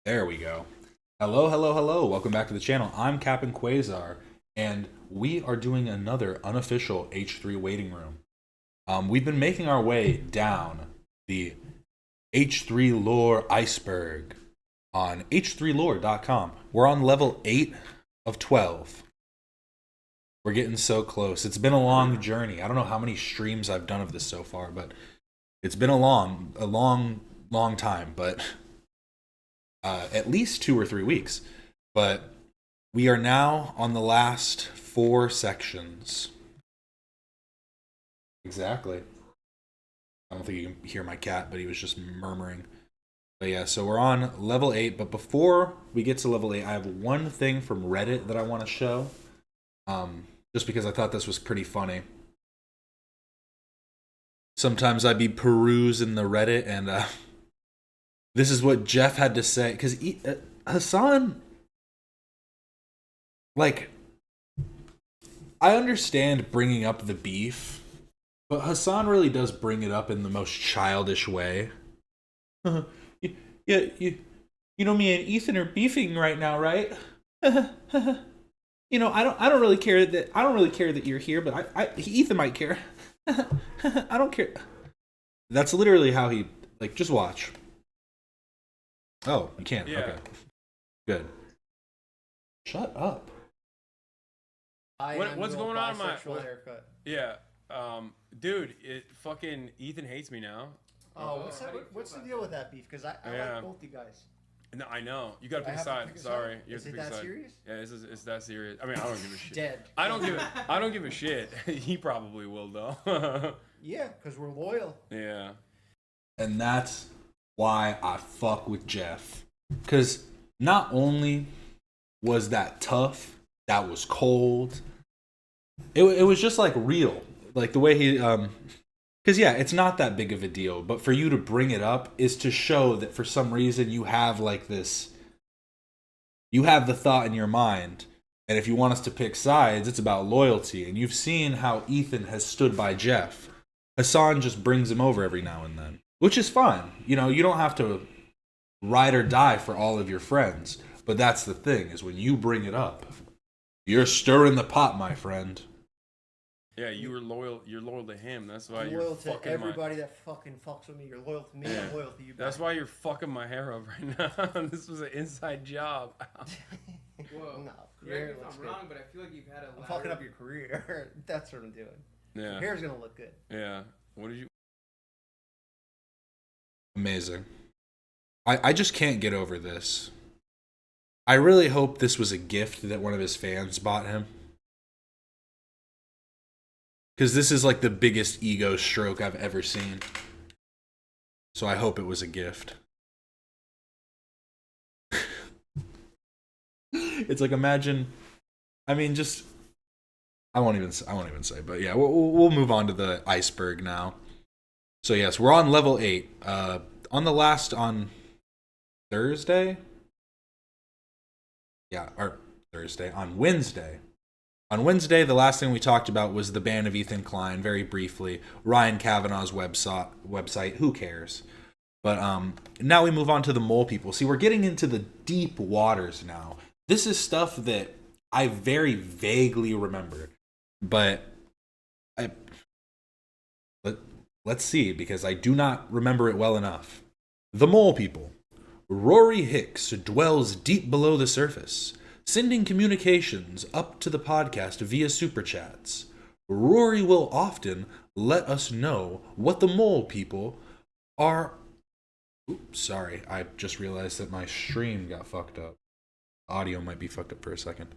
There we go. Hello, hello, hello. Welcome back to the channel. I'm Captain Quasar, and we are doing another unofficial H3 waiting room. We've been making our way down the H3 lore iceberg on h3lore.com. We're on level 8 of 12. We're getting so close. It's been a long journey. I don't know how many streams I've done of this so far, but it's been a long time, but at least 2 or 3 weeks. But we are now on the last 4 sections. Exactly. I don't think you can hear my cat, but he was just murmuring. But yeah, so we're on level 8. But before we get to level 8, I have one thing from Reddit that I want to show. Just because I thought this was pretty funny. Sometimes I'd be perusing the Reddit, and this is what Jeff had to say. Because Hassan, like, I understand bringing up the beef, but Hassan really does bring it up in the most childish way. Yeah, you know, me and Ethan are beefing right now, right? You know, I don't really care that you're here, but Ethan might care. I don't care. That's literally how he, like, just watch. Oh, you can't. Yeah. Okay. Good. Shut up. What's going on, my haircut? Yeah, dude, fucking Ethan hates me now. Oh, what's the deal with that beef? Because I like both you guys. No, I know you gotta pick a have to side. pick a Sorry, side? you have Is to it pick a that side. serious? Yeah, it's that serious. I mean, I don't give a shit. Dead. I don't give a shit. He probably will though. Yeah, because we're loyal. Yeah. And that's why I fuck with Jeff. Because not only was that tough, that was cold. It was just like real. Like the way he, because yeah, it's not that big of a deal. But for you to bring it up is to show that for some reason you have like this, you have the thought in your mind. And if you want us to pick sides, it's about loyalty. And you've seen how Ethan has stood by Jeff. Hassan just brings him over every now and then, which is fine. You know, you don't have to ride or die for all of your friends. But that's the thing, is when you bring it up, you're stirring the pot, my friend. Yeah, you're loyal to him. That's why I'm you're loyal to fucking everybody that fucking fucks with me. You're loyal to me. Yeah. I'm loyal to you. That's why you're fucking my hair up right now. This was an inside job. Whoa. No, Correct me hair if looks I'm good. wrong, but I feel like you've had a I'm ladder. fucking up your career. That's what I'm doing. Yeah. Your hair's gonna look good. Yeah. What did you? Amazing. I just can't get over this. I really hope this was a gift that one of his fans bought him. Because this is like the biggest ego stroke I've ever seen. So I hope it was a gift. It's like, imagine, I mean, just, I won't even say, but yeah, we'll move on to the iceberg now. So yes, we're on level 8. On Thursday? Yeah, or Thursday, on Wednesday. On Wednesday, the last thing we talked about was the ban of Ethan Klein, very briefly. Ryan Kavanaugh's website, who cares? But now we move on to the mole people. See, we're getting into the deep waters now. This is stuff that I very vaguely remember. But let's see, because I do not remember it well enough. The mole people. Rory Hicks dwells deep below the surface, sending communications up to the podcast via super chats. Rory will often let us know what the mole people are. Oops, sorry, I just realized that my stream got fucked up. Audio might be fucked up for a second.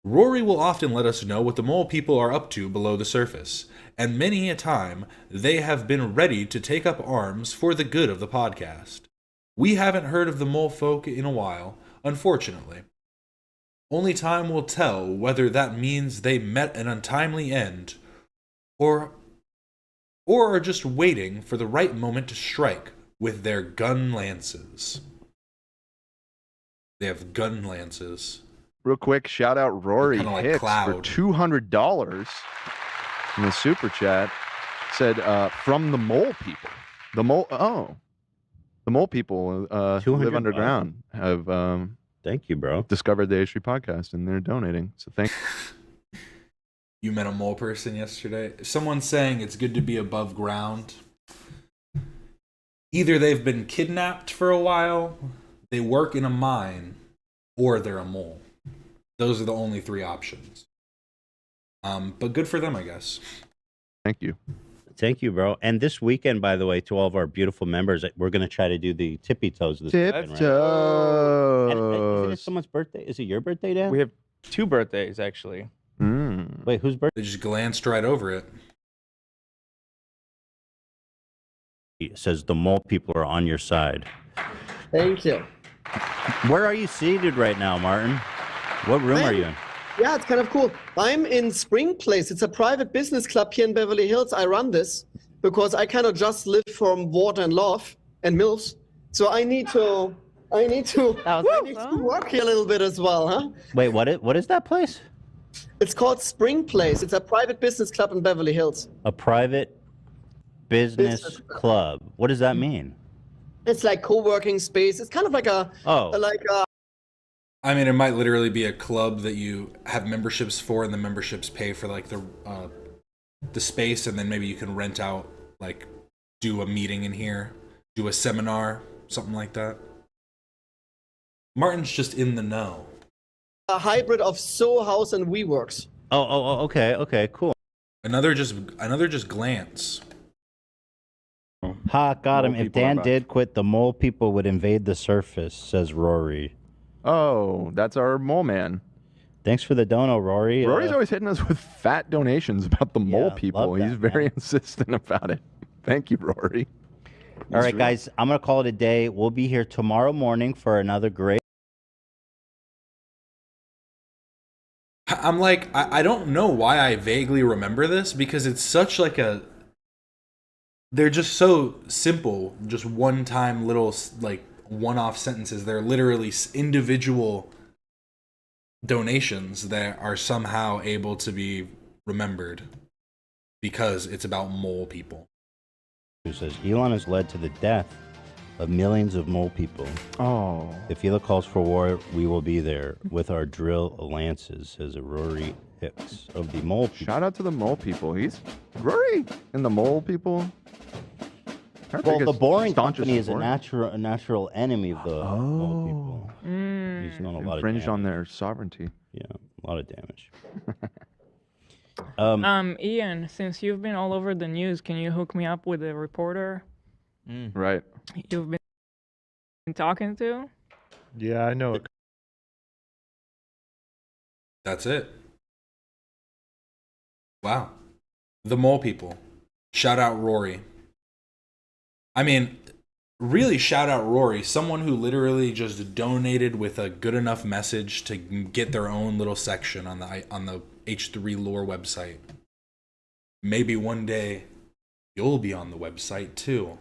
Rory will often let us know what the mole people are up to below the surface, and many a time they have been ready to take up arms for the good of the podcast. We haven't heard of the mole folk in a while, unfortunately. Only time will tell whether that means they met an untimely end, or are just waiting for the right moment to strike with their gun lances. They have gun lances. Real quick, shout out Rory Kinda like Hicks Cloud. for $200 in the super chat. Said from the mole people. The mole. Oh, The mole people live 200 underground have Thank you, bro. discovered the H3 podcast and they're donating. So thank You met a mole person yesterday. Someone's saying it's good to be above ground. Either they've been kidnapped for a while, they work in a mine, or they're a mole. Those are the only 3 options. But good for them, I guess. Thank you. Thank you, bro. And this weekend, by the way, to all of our beautiful members, we're going to try to do the tippy toes this weekend, right? Isn't it someone's birthday? Is it your birthday, Dan? We have 2 birthdays, actually. Wait, whose birthday? They just glanced right over it. It says the mole people are on your side. Thank you. Where are you seated right now, Martin? What room are you in? Yeah, it's kind of cool. I'm in Spring Place. It's a private business club here in Beverly Hills. I run this because I cannot just live from water and love and MILFs. So I need to work here a little bit as well, huh? Wait, what is that place? It's called Spring Place. It's a private business club in Beverly Hills. A private business club. What does that mean? It's like co-working space. It's kind of like I mean, it might literally be a club that you have memberships for, and the memberships pay for like the space, and then maybe you can rent out, like, do a meeting in here, do a seminar, something like that. Martin's just in the know. a hybrid of Soho House and WeWorks. Okay, cool. Another just glance. Ha, got him. Mole If people are Dan back. did quit, the mole people would invade the surface, says Rory. Oh, that's our mole man. Thanks for the dono, Rory. Rory's always hitting us with fat donations about the mole people. love that, He's very insistent about it. Thank you, Rory. All right, guys, I'm going to call it a day. We'll be here tomorrow morning for another great. I'm like, I don't know why I vaguely remember this, because it's such like they're just so simple, just one-time little, like, one-off sentences. They're literally individual donations that are somehow able to be remembered because it's about mole people. Who says Elon has led to the death of millions of mole people. Oh. If Hila calls for war, we will be there with our drill lances, says Rory Hicks of the mole people. Shout out to the mole people. He's Rory and the mole people. Well, the Boring Company is a natural enemy of the mole people. He's done a lot of infringed damage. on their sovereignty. Yeah, a lot of damage. Ian, since you've been all over the news, can you hook me up with a reporter Right. you've been talking to? Yeah, I know. That's it. Wow. The mole people. Shout out Rory. I mean, really shout out Rory, someone who literally just donated with a good enough message to get their own little section on the H3 lore website. Maybe one day you'll be on the website too.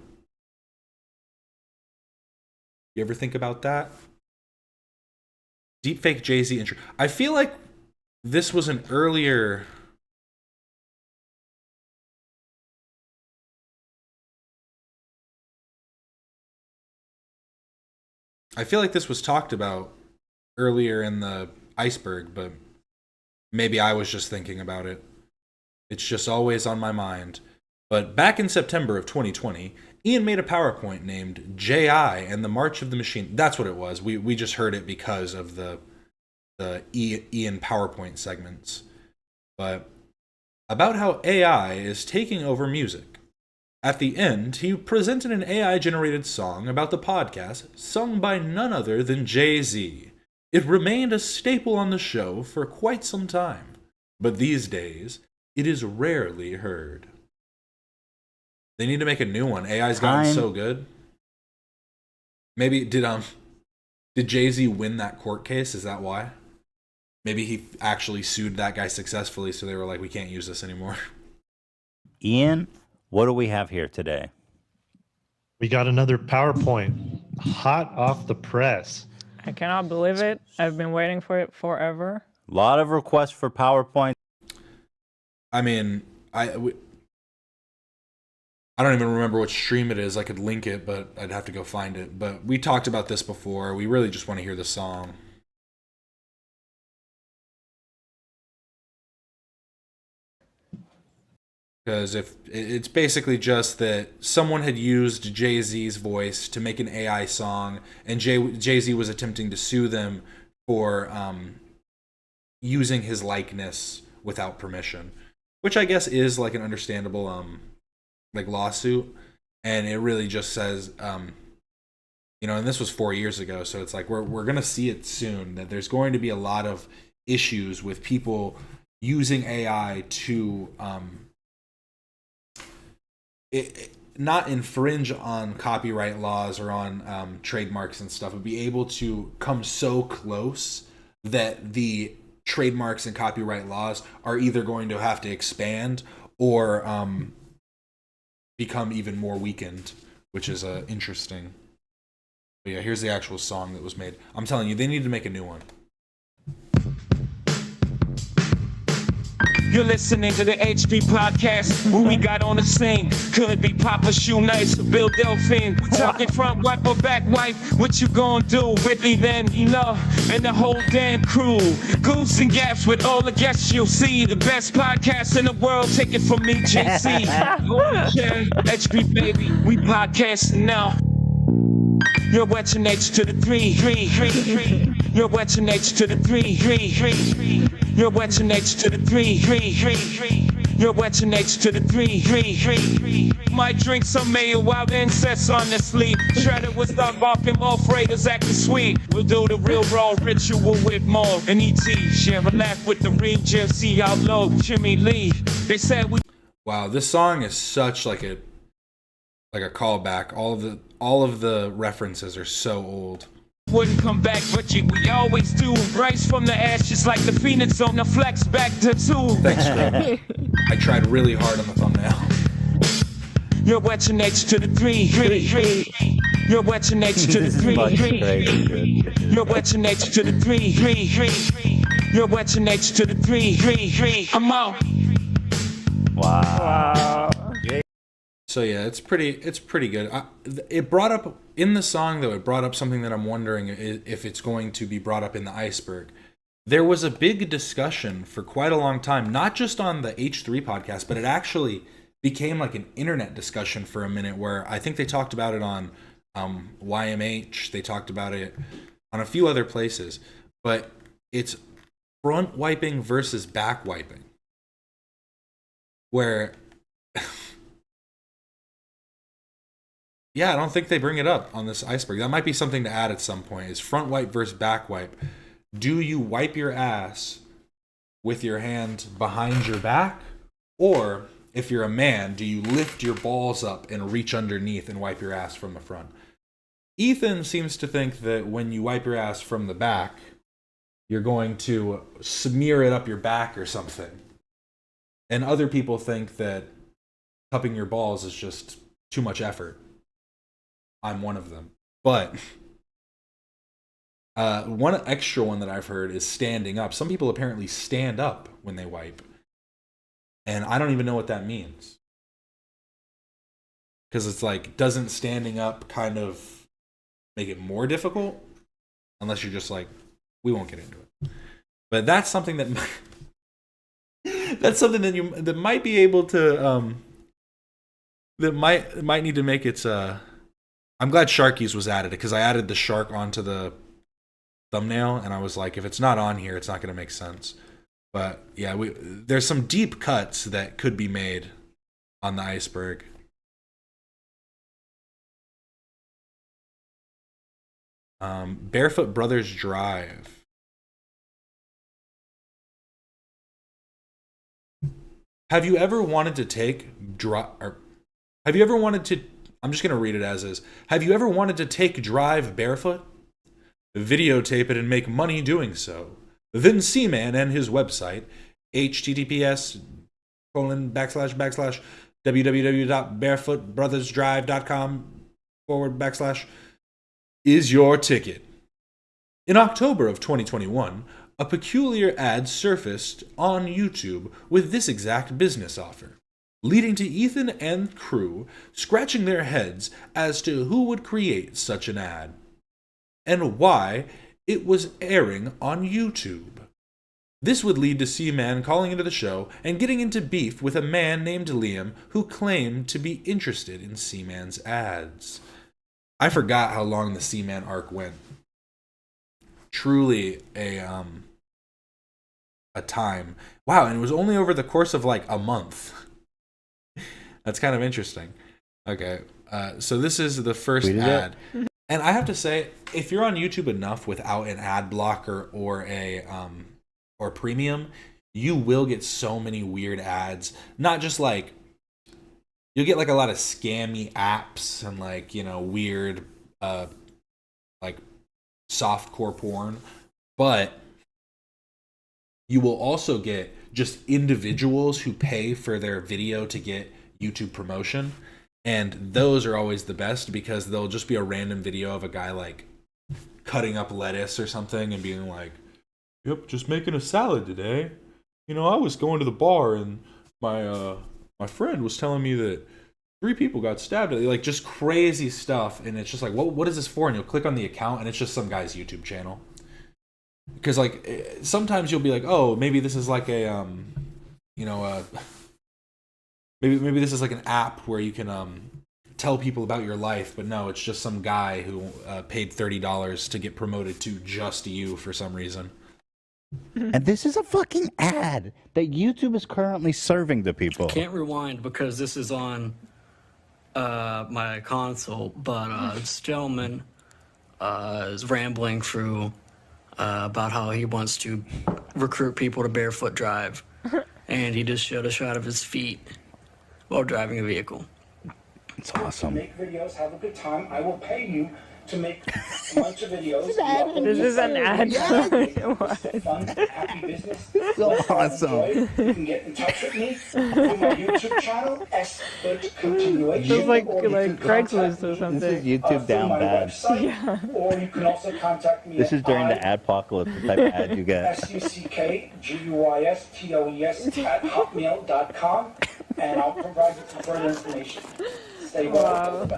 You ever think about that? Deepfake Jay-Z intro. I feel like this was an earlier... I feel like this was talked about earlier in the Iceberg, but maybe I was just thinking about it. It's just always on my mind. But back in September of 2020, Ian made a PowerPoint named J.I. and the March of the Machine. That's what it was. We just heard it because of the Ian PowerPoint segments. But about how AI is taking over music. At the end, he presented an AI-generated song about the podcast, sung by none other than Jay-Z. It remained a staple on the show for quite some time, but these days, it is rarely heard. They need to make a new one. AI's gotten so good. Maybe did Jay-Z win that court case? Is that why? Maybe he actually sued that guy successfully, so they were like, we can't use this anymore. Ian, what do we have here today? We got another PowerPoint, hot off the press. I cannot believe it. I've been waiting for it forever. A lot of requests for PowerPoint. I mean, I I don't even remember what stream it is. I could link it, but I'd have to go find it. But we talked about this before. We really just want to hear the song. Because if it's basically just that someone had used Jay-Z's voice to make an AI song, and Jay-Z was attempting to sue them for using his likeness without permission, which I guess is like an understandable like lawsuit. And it really just says, you know, and this was 4 years ago, so it's like we're gonna see it soon, that there's going to be a lot of issues with people using AI to not infringe on copyright laws or on trademarks and stuff, but be able to come so close that the trademarks and copyright laws are either going to have to expand or become even more weakened, which is interesting. But yeah, here's the actual song that was made. I'm telling you, they need to make a new one. You're listening to the HB podcast. Who we got on the scene? Could be Papa Shoe Nice or Bill Delphine. We talking front wipe or back wipe. What you gonna do with me then? You know, and the whole damn crew. Goofs and gaffes with all the guests you'll see. The best podcast in the world. Take it from me, JC. HB baby, we podcasting now. You're watching H to the 3. You're watching H to the 3. You're watching H to the 3. You're watching H to the 3. Might drink some mayo while the incest on the sleep. Shredder will start barking, more freighters acting sweet. We'll do the real raw ritual with more and ET. Share a laugh with the real GFC outlaw, Jimmy Lee. They said we. Wow, this song is such like a callback. All of the references are so old. Wouldn't come back, but we always do. Rise from the ashes like the phoenix on the flex back to 2. Thanks, Gerd. I tried really hard on the thumbnail. You're watching H to the 3. You're watching H to the 3. You're watching H to the 3. You're watching H to the 3. I'm out. Wow. So yeah, it's pretty good. It brought up in the song though. It brought up something that I'm wondering if it's going to be brought up in the Iceberg. There was a big discussion for quite a long time, not just on the H3 podcast, but it actually became like an internet discussion for a minute. Where I think they talked about it on YMH. They talked about it on a few other places, but it's front wiping versus back wiping, where. Yeah, I don't think they bring it up on this Iceberg. That might be something to add at some point, is front wipe versus back wipe. Do you wipe your ass with your hand behind your back? Or, if you're a man, do you lift your balls up and reach underneath and wipe your ass from the front? Ethan seems to think that when you wipe your ass from the back, you're going to smear it up your back or something. And other people think that cupping your balls is just too much effort. I'm one of them. But one extra one that I've heard is standing up. Some people apparently stand up when they wipe. And I don't even know what that means. Because it's like, doesn't standing up kind of make it more difficult? Unless you're just like, we won't get into it. But that's something that that's something that might be able to that might need to make its I'm glad Sharkies was added, because I added the shark onto the thumbnail, and I was like, if it's not on here, it's not going to make sense. But yeah, there's some deep cuts that could be made on the Iceberg. Barefoot Brothers Drive. Have you ever wanted to I'm just going to read it as is. Have you ever wanted to take drive barefoot? Videotape it and make money doing so. Then Seaman and his website, https://www.barefootbrothersdrive.com// is your ticket. In October of 2021, a peculiar ad surfaced on YouTube with this exact business offer. leading to Ethan and crew scratching their heads as to who would create such an ad, and why it was airing on YouTube. This would lead to Seaman calling into the show and getting into beef with a man named Liam who claimed to be interested in Seaman's ads. I forgot how long the Seaman arc went. Truly a time. Wow, and it was only over the course of like a month. That's kind of interesting. Okay, so this is the first ad. And I have to say, if you're on YouTube enough without an ad blocker or a or premium, you will get so many weird ads. Not just like, you'll get like a lot of scammy apps and like, you know, weird like softcore porn, but you will also get just individuals who pay for their video to get YouTube promotion, and those are always the best because they'll just be a random video of a guy like cutting up lettuce or something and being like, "Yep, just making a salad today. You know, I was going to the bar and my friend was telling me that 3 people got stabbed." Like just crazy stuff, and it's just like, what is this for? And you'll click on the account, and it's just some guy's YouTube channel. Because like sometimes you'll be like, oh, maybe this is like a maybe this is like an app where you can tell people about your life, but no, it's just some guy who paid $30 to get promoted to just you for some reason. And this is a fucking ad that YouTube is currently serving to people. Can't rewind because this is on my console, but this gentleman is rambling through about how he wants to recruit people to barefoot drive, and he just showed a shot of his feet while driving a vehicle. It's awesome. Make videos, have a good time. I will pay you to make a bunch of videos. This is an ad. Fun, happy business. So awesome. You can get in touch with me through my YouTube channel, Expert Continuation. Feels like Craigslist or something. This is YouTube down bad. Yeah. Or you can also contact me. This is during the adpocalypse, the type of ad you get. SUCKGUYSTOES@hotmail.com, and I'll provide you some further information. Stay well.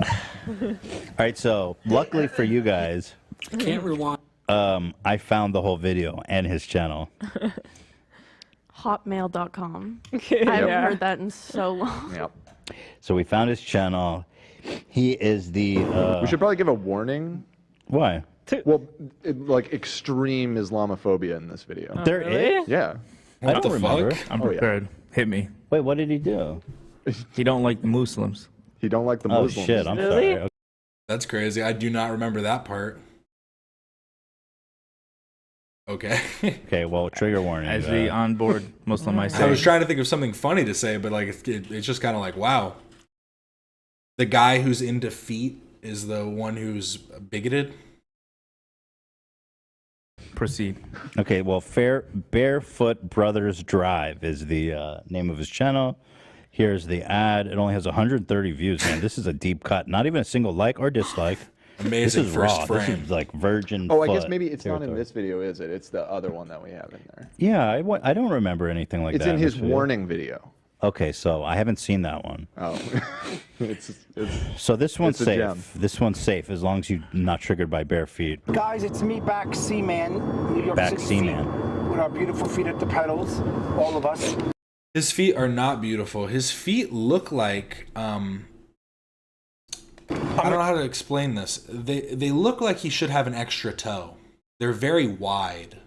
All right, so luckily for you guys, Can't rewind. I found the whole video and his channel. Hotmail.com. I Yeah. haven't heard that in so long. Yep. So we found his channel. He is the. We should probably give a warning. Why? Well, like extreme Islamophobia in this video. There is? Yeah. I don't remember. I'm Oh, yeah. prepared. Hit me. Wait, what did he do? He don't like the Muslims. He don't like the Oh Muslims. shit! I'm Really? sorry. That's crazy. I do not remember that part. Okay. Okay, well, trigger warning. As the onboard Muslim, I I say. was trying to think of something funny to say, but like it's just kind of like, wow. The guy who's into feet is the one who's bigoted. Proceed. Okay, well, Barefoot Brothers Drive is the name of his channel. Here's the ad. It only has 130 views, man. This is a deep cut. Not even a single like or dislike. Amazing This is first raw. frame. This is like virgin. Oh, I guess foot maybe it's not in territory. this video, is it? It's the other one that we have in there. Yeah, I don't remember anything like It's that. in his this video. warning video. Okay, so I haven't seen that one. Oh. it's So this one's it's a gem. safe. This one's safe as long as you're not triggered by bare feet. Guys, it's me back, Seaman, New York Back City Seaman. feet, with our beautiful feet at the pedals, all of us. His feet are not beautiful. His feet look like I don't know how to explain this. They look like he should have an extra toe. They're very wide.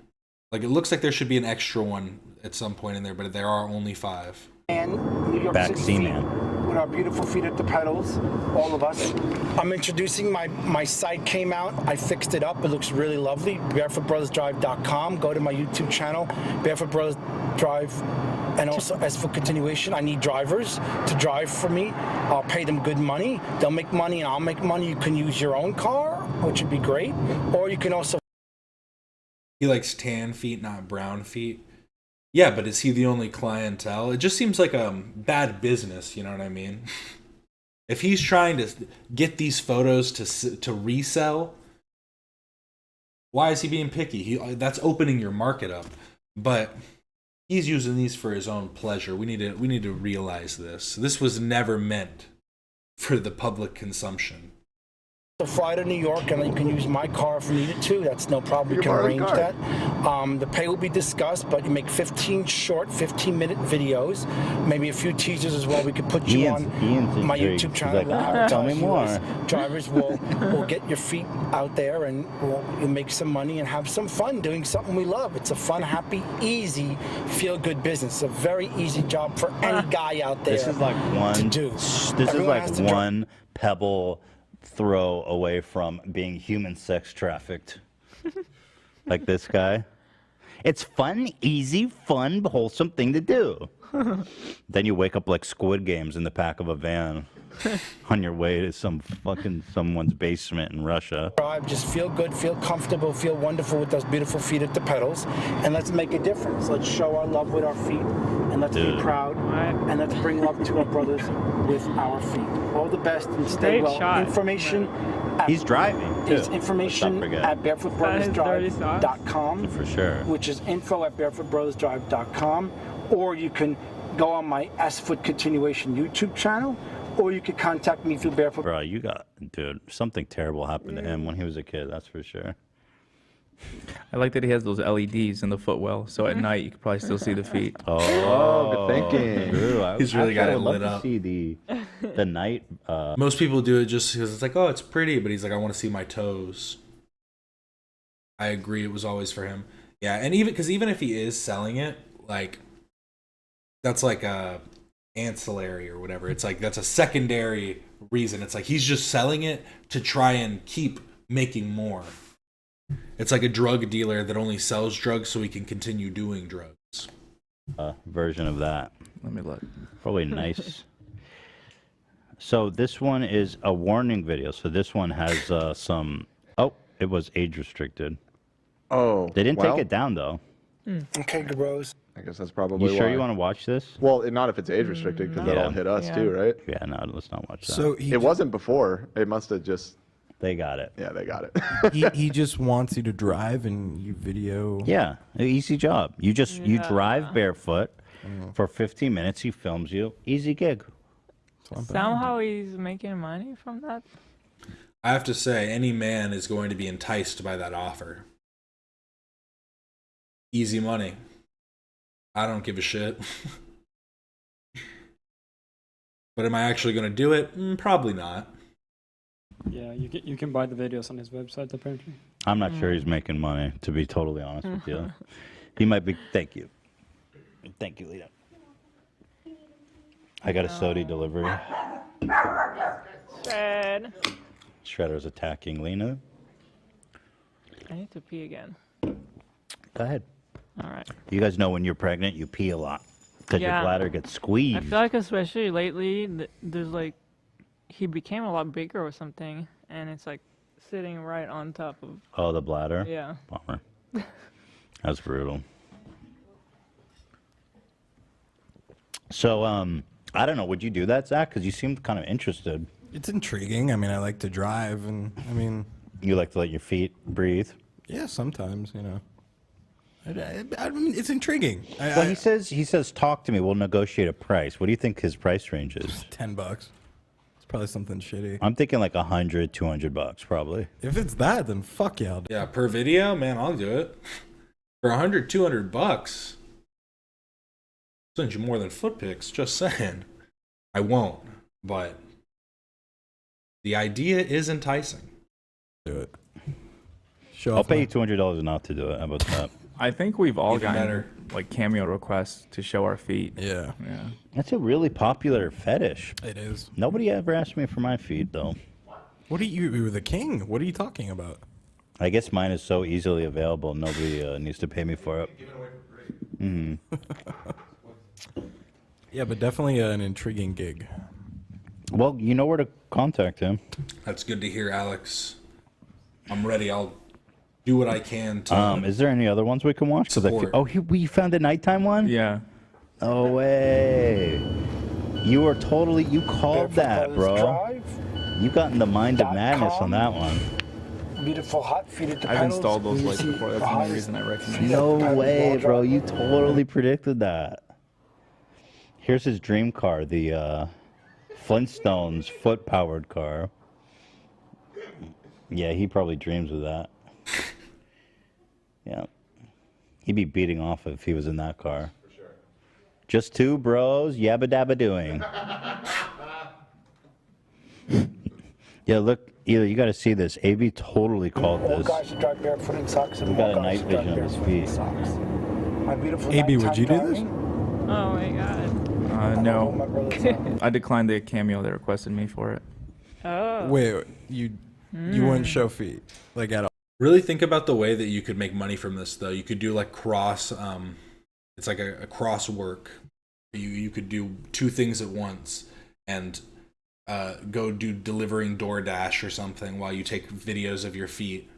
Like it looks like there should be an extra one at some point in there, but there are only 5. New York Back City Seaman. feet, with our beautiful feet at the pedals, all of us. I'm introducing my site came out. I fixed it up. It looks really lovely. BarefootBrothersDrive.com. Go to my YouTube channel, Barefoot Brothers Drive. And also, as for continuation, I need drivers to drive for me. I'll pay them good money. They'll make money and I'll make money. You can use your own car, which would be great. Or you can also... He likes tan feet, not brown feet. Yeah, but is he the only clientele? It just seems like a bad business, you know what I mean? If he's trying to get these photos to resell, why is he being picky? That's opening your market up. But He's using these for his own pleasure. We need to realize this. This was never meant for the public consumption. To fly to New York, and you can use my car if needed to. That's no problem. We can arrange that. The pay will be discussed, but you make 15 short, 15-minute videos, maybe a few teasers as well. We could put you on my YouTube channel. Like, tell me more. Drivers will get your feet out there, and you'll make some money and have some fun doing something we love. It's a fun, happy, easy, feel-good business. It's a very easy job for any guy out there. This is like one. This is like one pebble throw away from being human sex trafficked. Like this guy. It's fun, easy, fun, wholesome thing to do. Then you wake up like Squid Games in the back of a van on your way to someone's basement in Russia. Just feel good, feel comfortable, feel wonderful with those beautiful feet at the pedals, and let's make a difference. Let's show our love with our feet, and let's be proud, and let's bring love to our brothers with our feet. All the best, and stay well. Information. He's driving, too. Is information at barefootbrothersdrive.com. For sure. Which is info@barefootbrothersdrive.com, or you can go on my S-Foot Continuation YouTube channel, or you could contact me through Barefoot. Bro, dude, something terrible happened to him when he was a kid, that's for sure. I like that he has those LEDs in the footwell, so at night you can probably still see the feet. Oh, good thinking. He's really got it lit up. up. See the night. Most people do it just because it's like, oh, it's pretty, but he's like, I want to see my toes. I agree, it was always for him. Yeah, and even if he is selling it, like, that's like a ancillary or whatever. It's like that's a secondary reason. It's like he's just selling it to try and keep making more. It's like a drug dealer that only sells drugs so he can continue doing drugs. Version of that. Let me look. Probably nice. So this one is a warning video. So this one has some. Oh, it was age restricted. Oh, they didn't take it down though. Okay, Rose. I guess that's probably You sure why. you want to watch this? Well, not if it's age restricted, because that'll hit us too, right? Yeah, no, let's not watch that. So it wasn't before. It must have just. They got it. Yeah, they got it. he just wants you to drive and you video. Yeah, easy job. You drive barefoot for 15 minutes. He films you. Easy gig. Somehow he's making money from that. I have to say, any man is going to be enticed by that offer. Easy money. I don't give a shit. But am I actually going to do it? Probably not. Yeah, you can buy the videos on his website apparently. I'm not sure he's making money, to be totally honest with you. He might be. Thank you. Thank you, Lita. I got a Sodi delivery. Shred. Shredder's attacking Lena. I need to pee again. Go ahead. All right. You guys know when you're pregnant, you pee a lot because your bladder gets squeezed. I feel like especially lately, there's like, he became a lot bigger or something, and it's like sitting right on top of. Oh, the bladder? Yeah. Bummer. That's brutal. So, I don't know. Would you do that, Zach? Because you seemed kind of interested. It's intriguing. I mean, I like to drive, and I mean. You like to let your feet breathe? Yeah, sometimes, you know. I mean, it's intriguing. Well, he says, talk to me. We'll negotiate a price. What do you think his price range is? $10. It's probably something shitty. I'm thinking like $100, $200 probably. If it's that, then fuck yeah, I'll do it. Yeah, per video, man, I'll do it. For $100, $200. Send you more than foot pics, just saying. I won't, but the idea is enticing. Do it. I'll pay you $200 not to do it. How about that? I think we've all Even gotten better. like cameo requests to show our feet. Yeah. Yeah. That's a really popular fetish. It is. Nobody ever asked me for my feet, though. What are you the king? What are you talking about? I guess mine is so easily available, nobody needs to pay me for it. Yeah, but definitely an intriguing gig. Well, you know where to contact him. That's good to hear, Alex. I'm ready. I'll do what I can to. Is there any other ones we can watch? Support. We found a nighttime one? Yeah. No way. You called that, bro. You got in the mind of madness on that one. beautiful hot feet at the I've pedals. installed those You lights see before. That's the the only highest reason I recognize feet it. at the No pedals way, while bro. driving. You totally predicted that. Here's his dream car, the Flintstones foot-powered car. Yeah, he probably dreams of that. Yeah. He'd be beating off if he was in that car. For sure. Just two bros, yabba dabba doing. Yeah, look, you got to see this. AB totally called All this. guys should drive barefoot in socks. And We got all a guys night should drive vision of his barefoot in feet. socks. My beautiful AB, would nighttime you do this? driving. Oh my god. No. I declined the cameo. They requested me for it. Oh. Wait, you wouldn't show feet like at all? Really think about the way that you could make money from this, though. You could do like cross. It's like a cross work. You could do two things at once and go do delivering DoorDash or something while you take videos of your feet.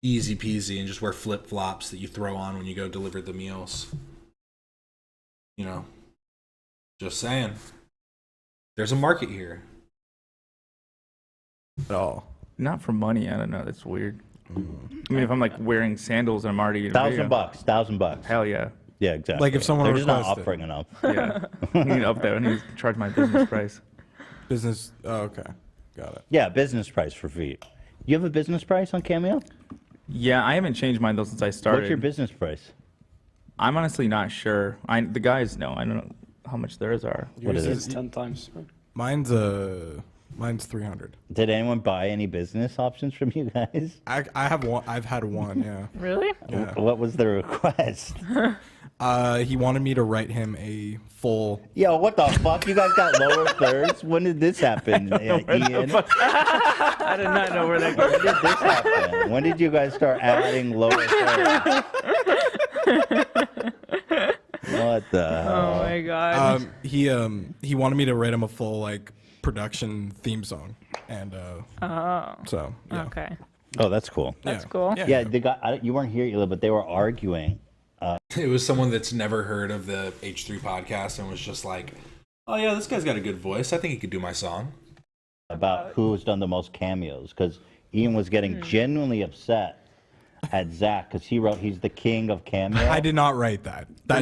Easy peasy, and just wear flip flops that you throw on when you go deliver the meals. You know, just saying. There's a market here. At all. Not for money. I don't know. That's weird. I mean, if I'm like wearing sandals and I'm already $1,000. Hell yeah. Yeah, exactly. Like if someone They're just not requested. offering enough. Yeah. I need up there. I need to charge my business price. Business. Oh, okay. Got it. Yeah, business price for feet. You have a business price on Cameo? Yeah, I haven't changed mine though since I started. What's your business price? I'm honestly not sure. The guys know. I don't know how much theirs are. What is It's it? 10 times. Mine's 300. Did anyone buy any business options from you guys? I have one. I've had one. Yeah. Really? Yeah. What was the request? He wanted me to write him a full. Yo, what the fuck? You guys got lower thirds? When did this happen, Ian? I did not know where that When goes. did this happen? When did you guys start adding lower thirds? What the hell? Oh my god. He wanted me to write him a full like production theme song, and so yeah. Okay. Oh, that's cool. That's cool. Yeah, the guy, you weren't here, Ela, but they were arguing. It was someone that's never heard of the H3 podcast and was just like, oh yeah, this guy's got a good voice. I think he could do my song. About who's done the most cameos, because Ian was getting genuinely upset at Zach because he wrote he's the king of cameos. I did not write that. No,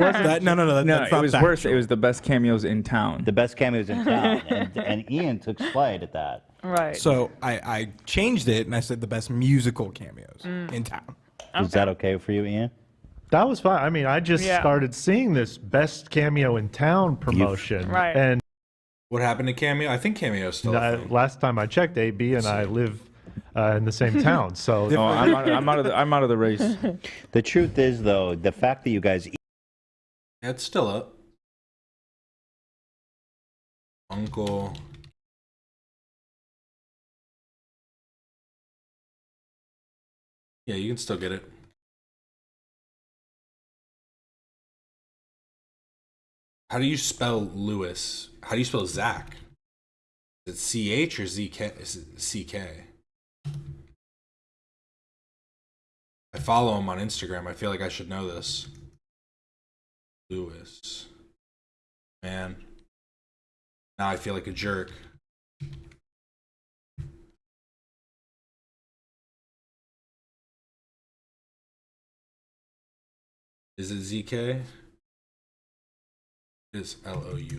No, that's it not was factual. worse. It was the best cameos in town. The best cameos in town, and Ian took spite at that. Right. So I changed it and I said the best musical cameos in town. Is that okay for you, Ian? That was fine. I mean, I just Yeah. started seeing this best cameo in town promotion, Right. and What happened to Cameo? I think Cameo's still a thing. last time I checked, AB and I live in the same town, so Oh, I'm out of the race. The truth is, though, the fact that you guys Yeah, it's still up. Uncle. Yeah, you can still get it. How do you spell Lewis? How do you spell Zach? Is it CH or ZK? Is it CK? I follow him on Instagram. I feel like I should know this. Lewis. Man. Now I feel like a jerk. Is it ZK? It's LOUIS.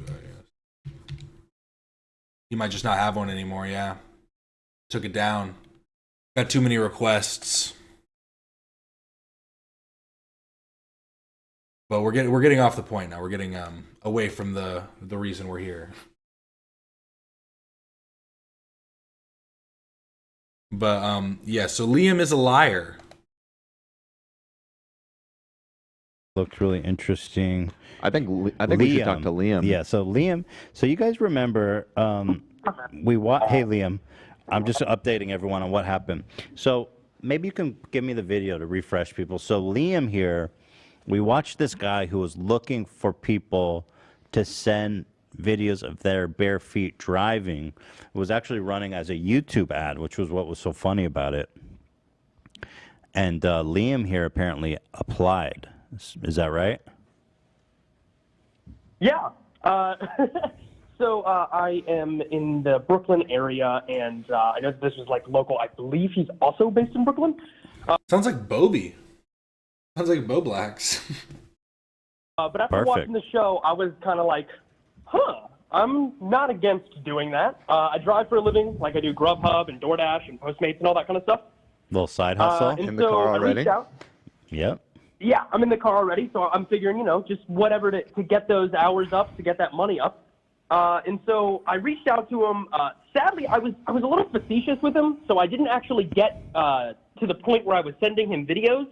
You might just not have one anymore, yeah. Took it down. Got too many requests. But we're getting off the point now. We're getting away from the reason we're here. But yeah, so Liam is a liar. looked really interesting. I think we should talk to Liam. Yeah, so Liam, so you guys remember hey Liam, I'm just updating everyone on what happened. So maybe you can give me the video to refresh people. So Liam here, we watched this guy who was looking for people to send videos of their bare feet driving. It was actually running as a YouTube ad, which was what was so funny about it. And Liam here apparently applied. Is that right? Yeah. So I am in the Brooklyn area, and I know this was like local. I believe he's also based in Brooklyn. Sounds like Bobby. Sounds like Bo Blacks. But after watching the show, I was kind of like, I'm not against doing that. I drive for a living, like I do Grubhub and DoorDash and Postmates and all that kind of stuff. Little side hustle and in the car already. I reached out. Yep. Yeah, I'm in the car already, so I'm figuring, just whatever to get those hours up, to get that money up. And so I reached out to him. Sadly, I was a little facetious with him, so I didn't actually get to the point where I was sending him videos.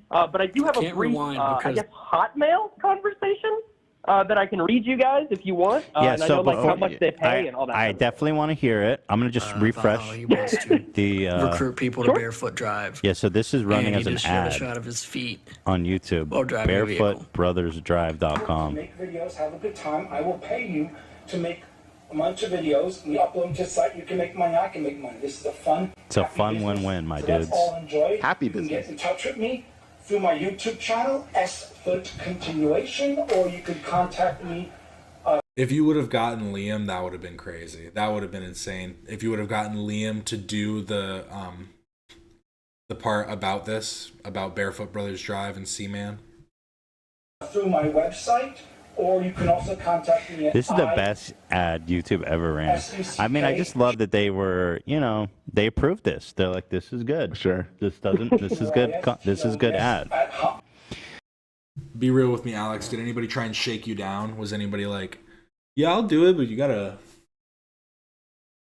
But I do have a brief, I guess, Hotmail conversation that I can read you guys if you want. Yeah, and so I know like before, how much they pay and all that. I definitely want to hear it. I'm going to just refresh He wants to the recruit people to barefoot drive. Yeah, so this is running and as he an just showed a ad shot of his feet on YouTube. while driving a vehicle. BarefootBrothersDrive.com. Make videos, have a good time. I will pay you to make a bunch of videos. We upload them to the site. You can make money. I can make money. This is a fun. It's a happy fun business. win-win, my So dudes. Let's all enjoy. Happy You can business. get in touch with me through my YouTube channel, S-Foot Continuation, or you could contact me. If you would have gotten Liam, that would have been crazy. That would have been insane. If you would have gotten Liam to do the part about this, about Barefoot Brothers Drive and Seaman. Through my website, or you can also contact me at This is the best ad YouTube ever ran. I mean, I just love that they were, they approved this. They're like, this is good. Sure. This is good. This is good ad. Be real with me, Alex. Did anybody try and shake you down? Was anybody like, yeah, I'll do it, but you gotta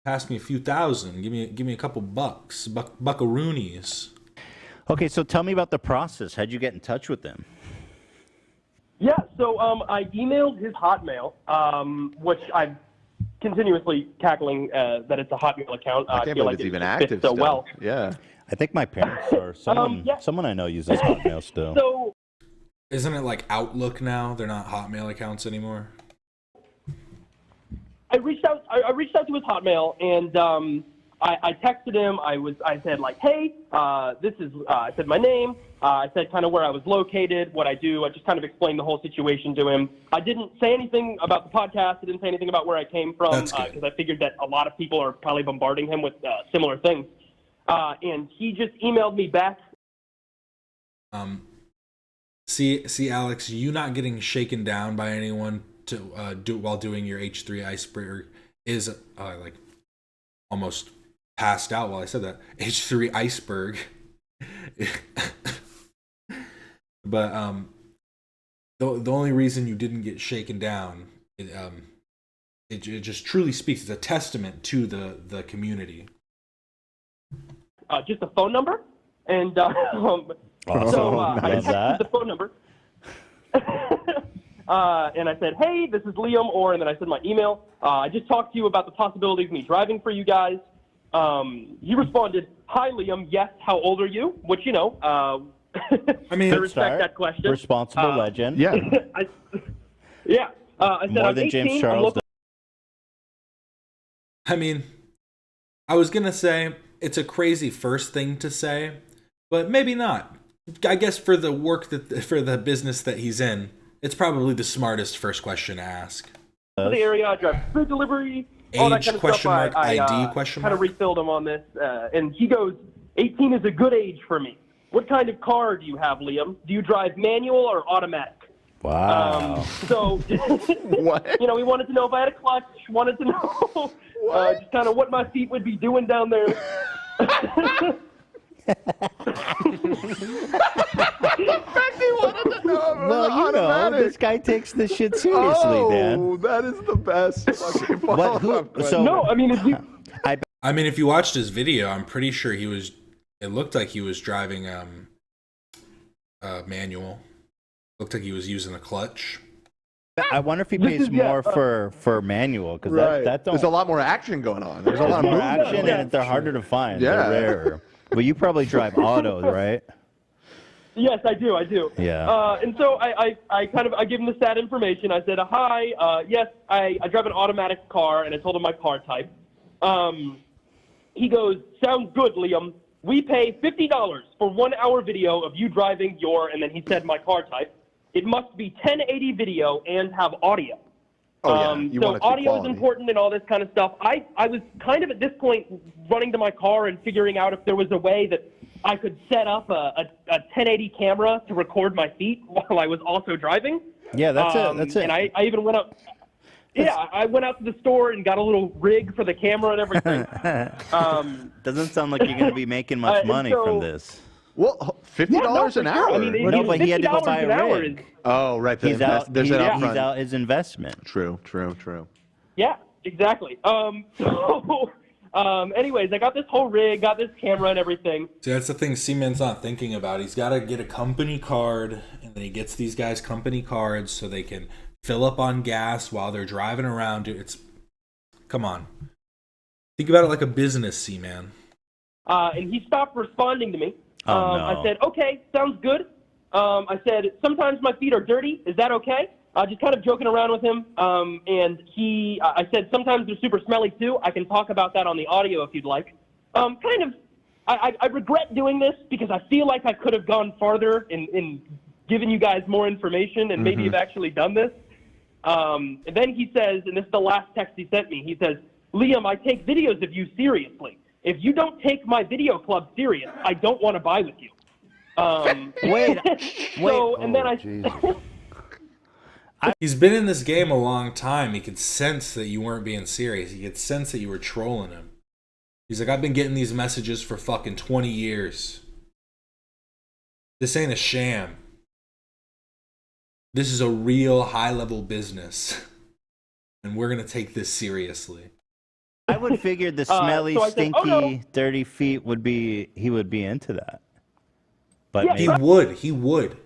pass me a few thousand. Give me a couple bucks, buckaroonies. Okay, so tell me about the process. How'd you get in touch with them? Yeah, so I emailed his Hotmail, which I'm continuously cackling that it's a Hotmail account. I can't believe it's even active so still. well. Yeah. I think my parents or someone I know uses Hotmail still. So isn't it like Outlook now? They're not Hotmail accounts anymore. I reached out to his Hotmail, and I texted him. I said like, hey, this is. I said my name. I said kind of where I was located, what I do. I just kind of explained the whole situation to him. I didn't say anything about the podcast. I didn't say anything about where I came from because I figured that a lot of people are probably bombarding him with similar things. And he just emailed me back. See, Alex, you not getting shaken down by anyone to do while doing your H3 Iceberg is like almost passed out while I said that. H3 Iceberg. But the only reason you didn't get shaken down, it just truly speaks. It's a testament to the community. Just a phone number, and Awesome. so I Love that. texted the phone number, and I said, "Hey, this is Liam," and then I said my email. I just talked to you about the possibility of me driving for you guys. He responded, "Hi, Liam. Yes. How old are you?" Which I mean, I respect that question. Responsible legend. Yeah. I said More I'm than 18. James I'm Charles. looking- I mean, I was gonna say it's a crazy first thing to say, but maybe not. I guess for the for the business that he's in, it's probably the smartest first question to ask. to the area. I drive food delivery, all that Age, kind of question stuff. mark, I ID, question kind of mark? refilled him on this, and he goes, 18 is a good age for me. What kind of car do you have, Liam? Do you drive manual or automatic? Wow. So, What? he wanted to know if I had a clutch, wanted to know just kind of what my feet would be doing down there. Well, this guy takes this shit seriously, man. That is the best fucking follow-up question. No, I mean, I mean, if you watched his video, I'm pretty sure he was. It looked like he was driving manual. Looked like he was using a clutch. I wonder if he pays more for manual because that don't. There's a lot more action going on. There's a lot more of action, and they're harder to find. Yeah. They're rarer. But you probably drive autos, right? Yes, I do. Yeah. And so I gave him the sad information. I said, hi, yes, I drive an automatic car, and I told him my car type. He goes, sounds good, Liam. We pay $50 for 1 hour video of you driving your, and then he said my car type. It must be 1080 video and have audio. Oh, yeah. You so want it to be audio is quality. important and all this kind of stuff. I was kind of at this point running to my car and figuring out if there was a way that I could set up a 1080 camera to record my feet while I was also driving. Yeah, that's it. That's it. And I even went up. Yeah, I went out to the store and got a little rig for the camera and everything. Doesn't sound like you're going to be making much money from this. Well, $50 an hour. I mean, No, but he had to go buy a rig. Oh, right. He's out. There's He's an out, upfront. he's out his investment. True. Yeah, exactly. Anyways, I got this whole rig, got this camera and everything. See, that's the thing Seaman's not thinking about. He's got to get a company card, and then he gets these guys company cards so they can fill up on gas while they're driving around. Come on. Think about it like a business, Seaman. And he stopped responding to me. Oh, no. I said, okay, sounds good. I said, sometimes my feet are dirty. Is that okay? Just kind of joking around with him. And I said, sometimes they're super smelly too. I can talk about that on the audio if you'd like. I regret doing this because I feel like I could have gone farther in giving you guys more information and maybe have actually done this. And then he says, and this is the last text he sent me, he says, Liam, I take videos of you seriously. If you don't take my video club serious, I don't want to buy with you. Wait. So, and then He's been in this game a long time. He could sense that you weren't being serious. He could sense that you were trolling him. He's like, I've been getting these messages for fucking 20 years. This ain't a sham. This is a real high-level business. And we're going to take this seriously. I would figure the smelly, so I said, stinky, "Oh, no." dirty feet he would be into that. But Yeah, maybe, He would.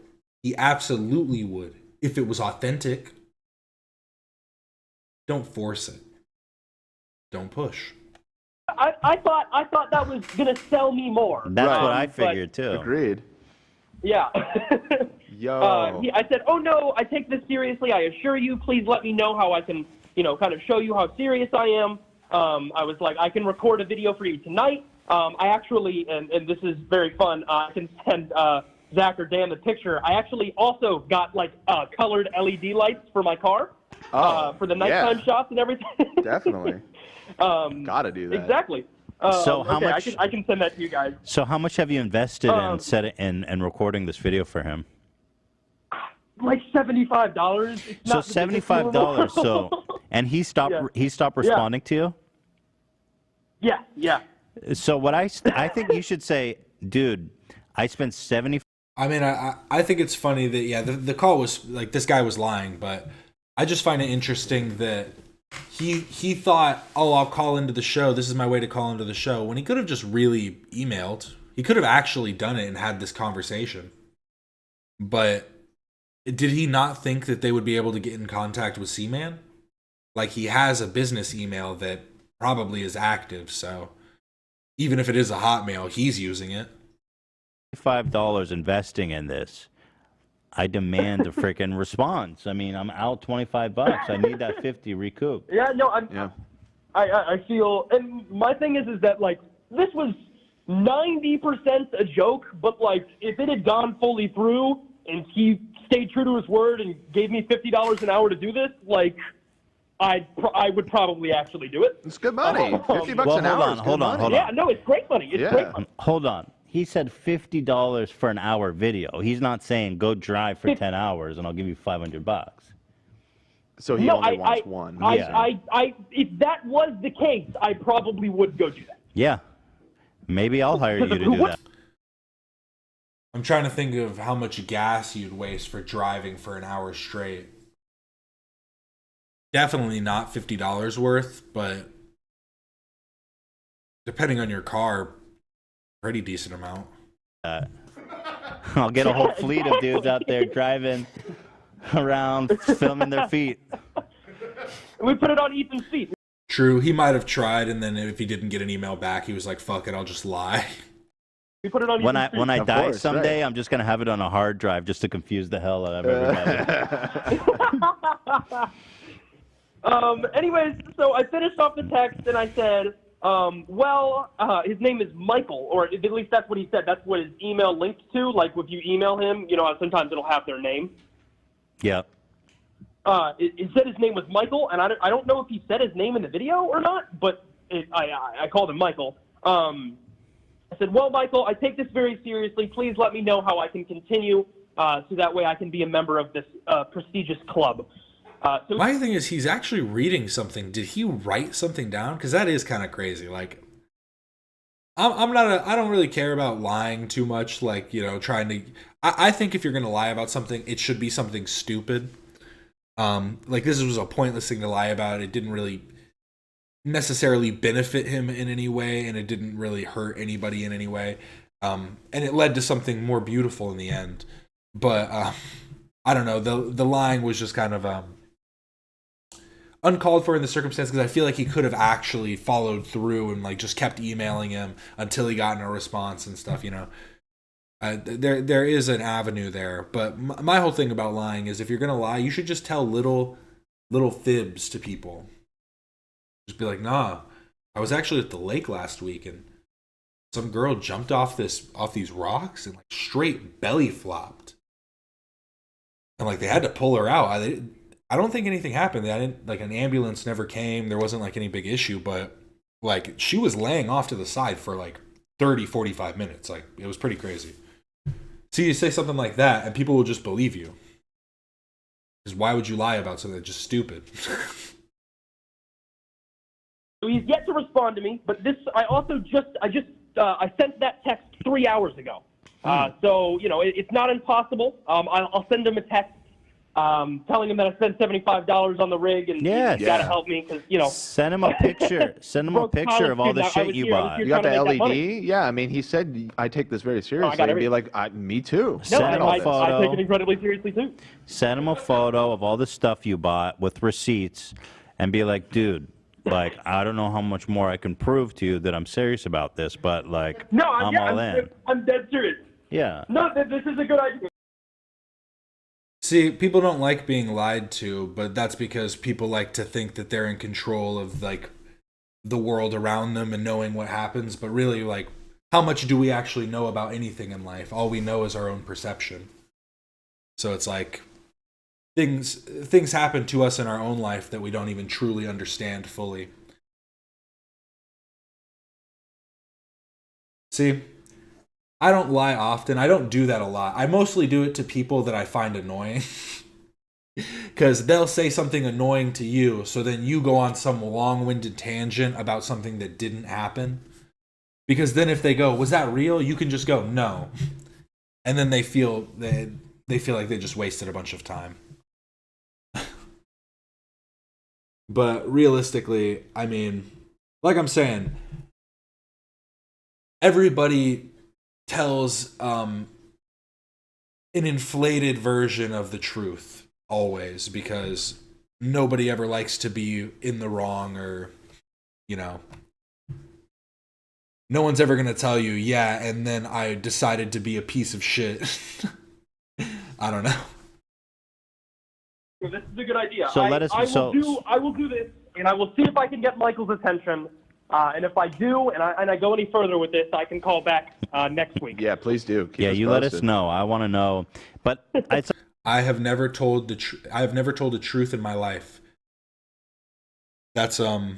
He absolutely would. If it was authentic. Don't force it. Don't push. I thought that was gonna sell me more. that's what I but- figured too. Agreed. Yeah. Yo. I said, oh no, I take this seriously. I assure you, please let me know how I can, kind of show you how serious I am. I was like, I can record a video for you tonight. I actually, and this is very fun, I can send Zach or Dan the picture. I actually also got colored LED lights for my car for the nighttime shots and everything. Definitely. Gotta do that. Exactly. So how much? I can send that to you guys. So how much have you invested in recording this video for him? Like $75. It's So not the biggest $75. deal. So and he stopped Yeah. responding to you. Yeah. So what I think you should say, dude, I spent 70. I mean, I think it's funny that, the call was, like, this guy was lying, but I just find it interesting that he thought, oh, I'll call into the show. This is my way to call into the show. When he could have just really emailed. He could have actually done it and had this conversation. But did he not think that they would be able to get in contact with Seaman? Like, he has a business email that probably is active, so even if it is a Hotmail, he's using it. $5 investing in this. I demand a freaking response. I mean, I'm out $25. I need that 50 recoup. Yeah, no, I feel, and my thing is that, like, this was 90% a joke, but, like, if it had gone fully through and he stayed true to his word and gave me $50 an hour to do this, like, I would probably actually do it. It's good money. $50 well, an hour. Hold on. Yeah, no, it's great money. It's great money. Hold on. He said $50 for an hour video. He's not saying go drive for 10 hours and I'll give you $500. So he only wants one. If that was the case, I probably would go do that. Yeah. Maybe I'll hire you to do that. I'm trying to think of how much gas you'd waste for driving for an hour straight. Definitely not $50 worth, but depending on your car, pretty decent amount. I'll get a whole fleet of dudes out there driving around, filming their feet. We put it on Ethan's feet. True, he might have tried, and then if he didn't get an email back, he was like, fuck it, I'll just lie. We put it on When Ethan's feet. I die someday, I'm just going to have it on a hard drive just to confuse the hell out of everybody. Anyways, so I finished off the text and I said, his name is Michael, or at least that's what he said. That's what his email linked to. Like, if you email him, sometimes it'll have their name. Yeah. it said his name was Michael, and I don't know if he said his name in the video or not, but I called him Michael. I said, well, Michael, I take this very seriously. Please let me know how I can continue so that way I can be a member of this prestigious club. My thing is, he's actually reading something. Did he write something down? Because that is kind of crazy. Like, I don't really care about lying too much. Like, you know, trying to. I think if you're gonna lie about something, it should be something stupid. Like this was a pointless thing to lie about. It didn't really necessarily benefit him in any way, and it didn't really hurt anybody in any way. And it led to something more beautiful in the end. But I don't know. The lying was just kind of uncalled for in the circumstance, because I feel like he could have actually followed through and like just kept emailing him until he got a response and stuff, you know. There is an avenue there, but my whole thing about lying is if you're gonna lie, you should just tell little fibs to people. Just be like, nah, I was actually at the lake last week and some girl jumped off these rocks and like straight belly flopped, and like they had to pull her out. I don't think anything happened. I didn't, like, an ambulance never came. There wasn't like any big issue, but like she was laying off to the side for like 30-45 minutes. Like, it was pretty crazy. So you say something like that and people will just believe you. Because why would you lie about something that's just stupid? So he's yet to respond to me, but I sent that text 3 hours ago. So, you know, it's not impossible. I'll send him a text telling him that I spent $75 on the rig and he's got to help me because, you know. Send him a picture. Send him a picture of all the shit you bought. You got the LED? Yeah, I mean, he said, I take this very seriously. And be like, me too. No, I take it incredibly seriously too. Send him a photo of all the stuff you bought with receipts and be like, dude, like, I don't know how much more I can prove to you that I'm serious about this, but like, I'm all in. I'm dead serious. Yeah. No, this is a good idea. See, people don't like being lied to, but that's because people like to think that they're in control of like the world around them and knowing what happens. But really, like, how much do we actually know about anything in life? All we know is our own perception. So it's like things happen to us in our own life that we don't even truly understand fully. See, I don't lie often. I don't do that a lot. I mostly do it to people that I find annoying. Because they'll say something annoying to you, so then you go on some long-winded tangent about something that didn't happen. Because then if they go, was that real? You can just go, no. And then they feel like they just wasted a bunch of time. But realistically, I mean, like I'm saying, everybody tells an inflated version of the truth always, because nobody ever likes to be in the wrong, or, you know, no one's ever going to tell you, yeah, and then I decided to be a piece of shit. I don't know. This is a good idea. So I will do this, and I will see if I can get Michael's attention. And if I do, and I go any further with this, I can call back next week. Yeah, please do. Yeah, you let us know. I want to know. But I have never told I have never told the truth in my life. That's you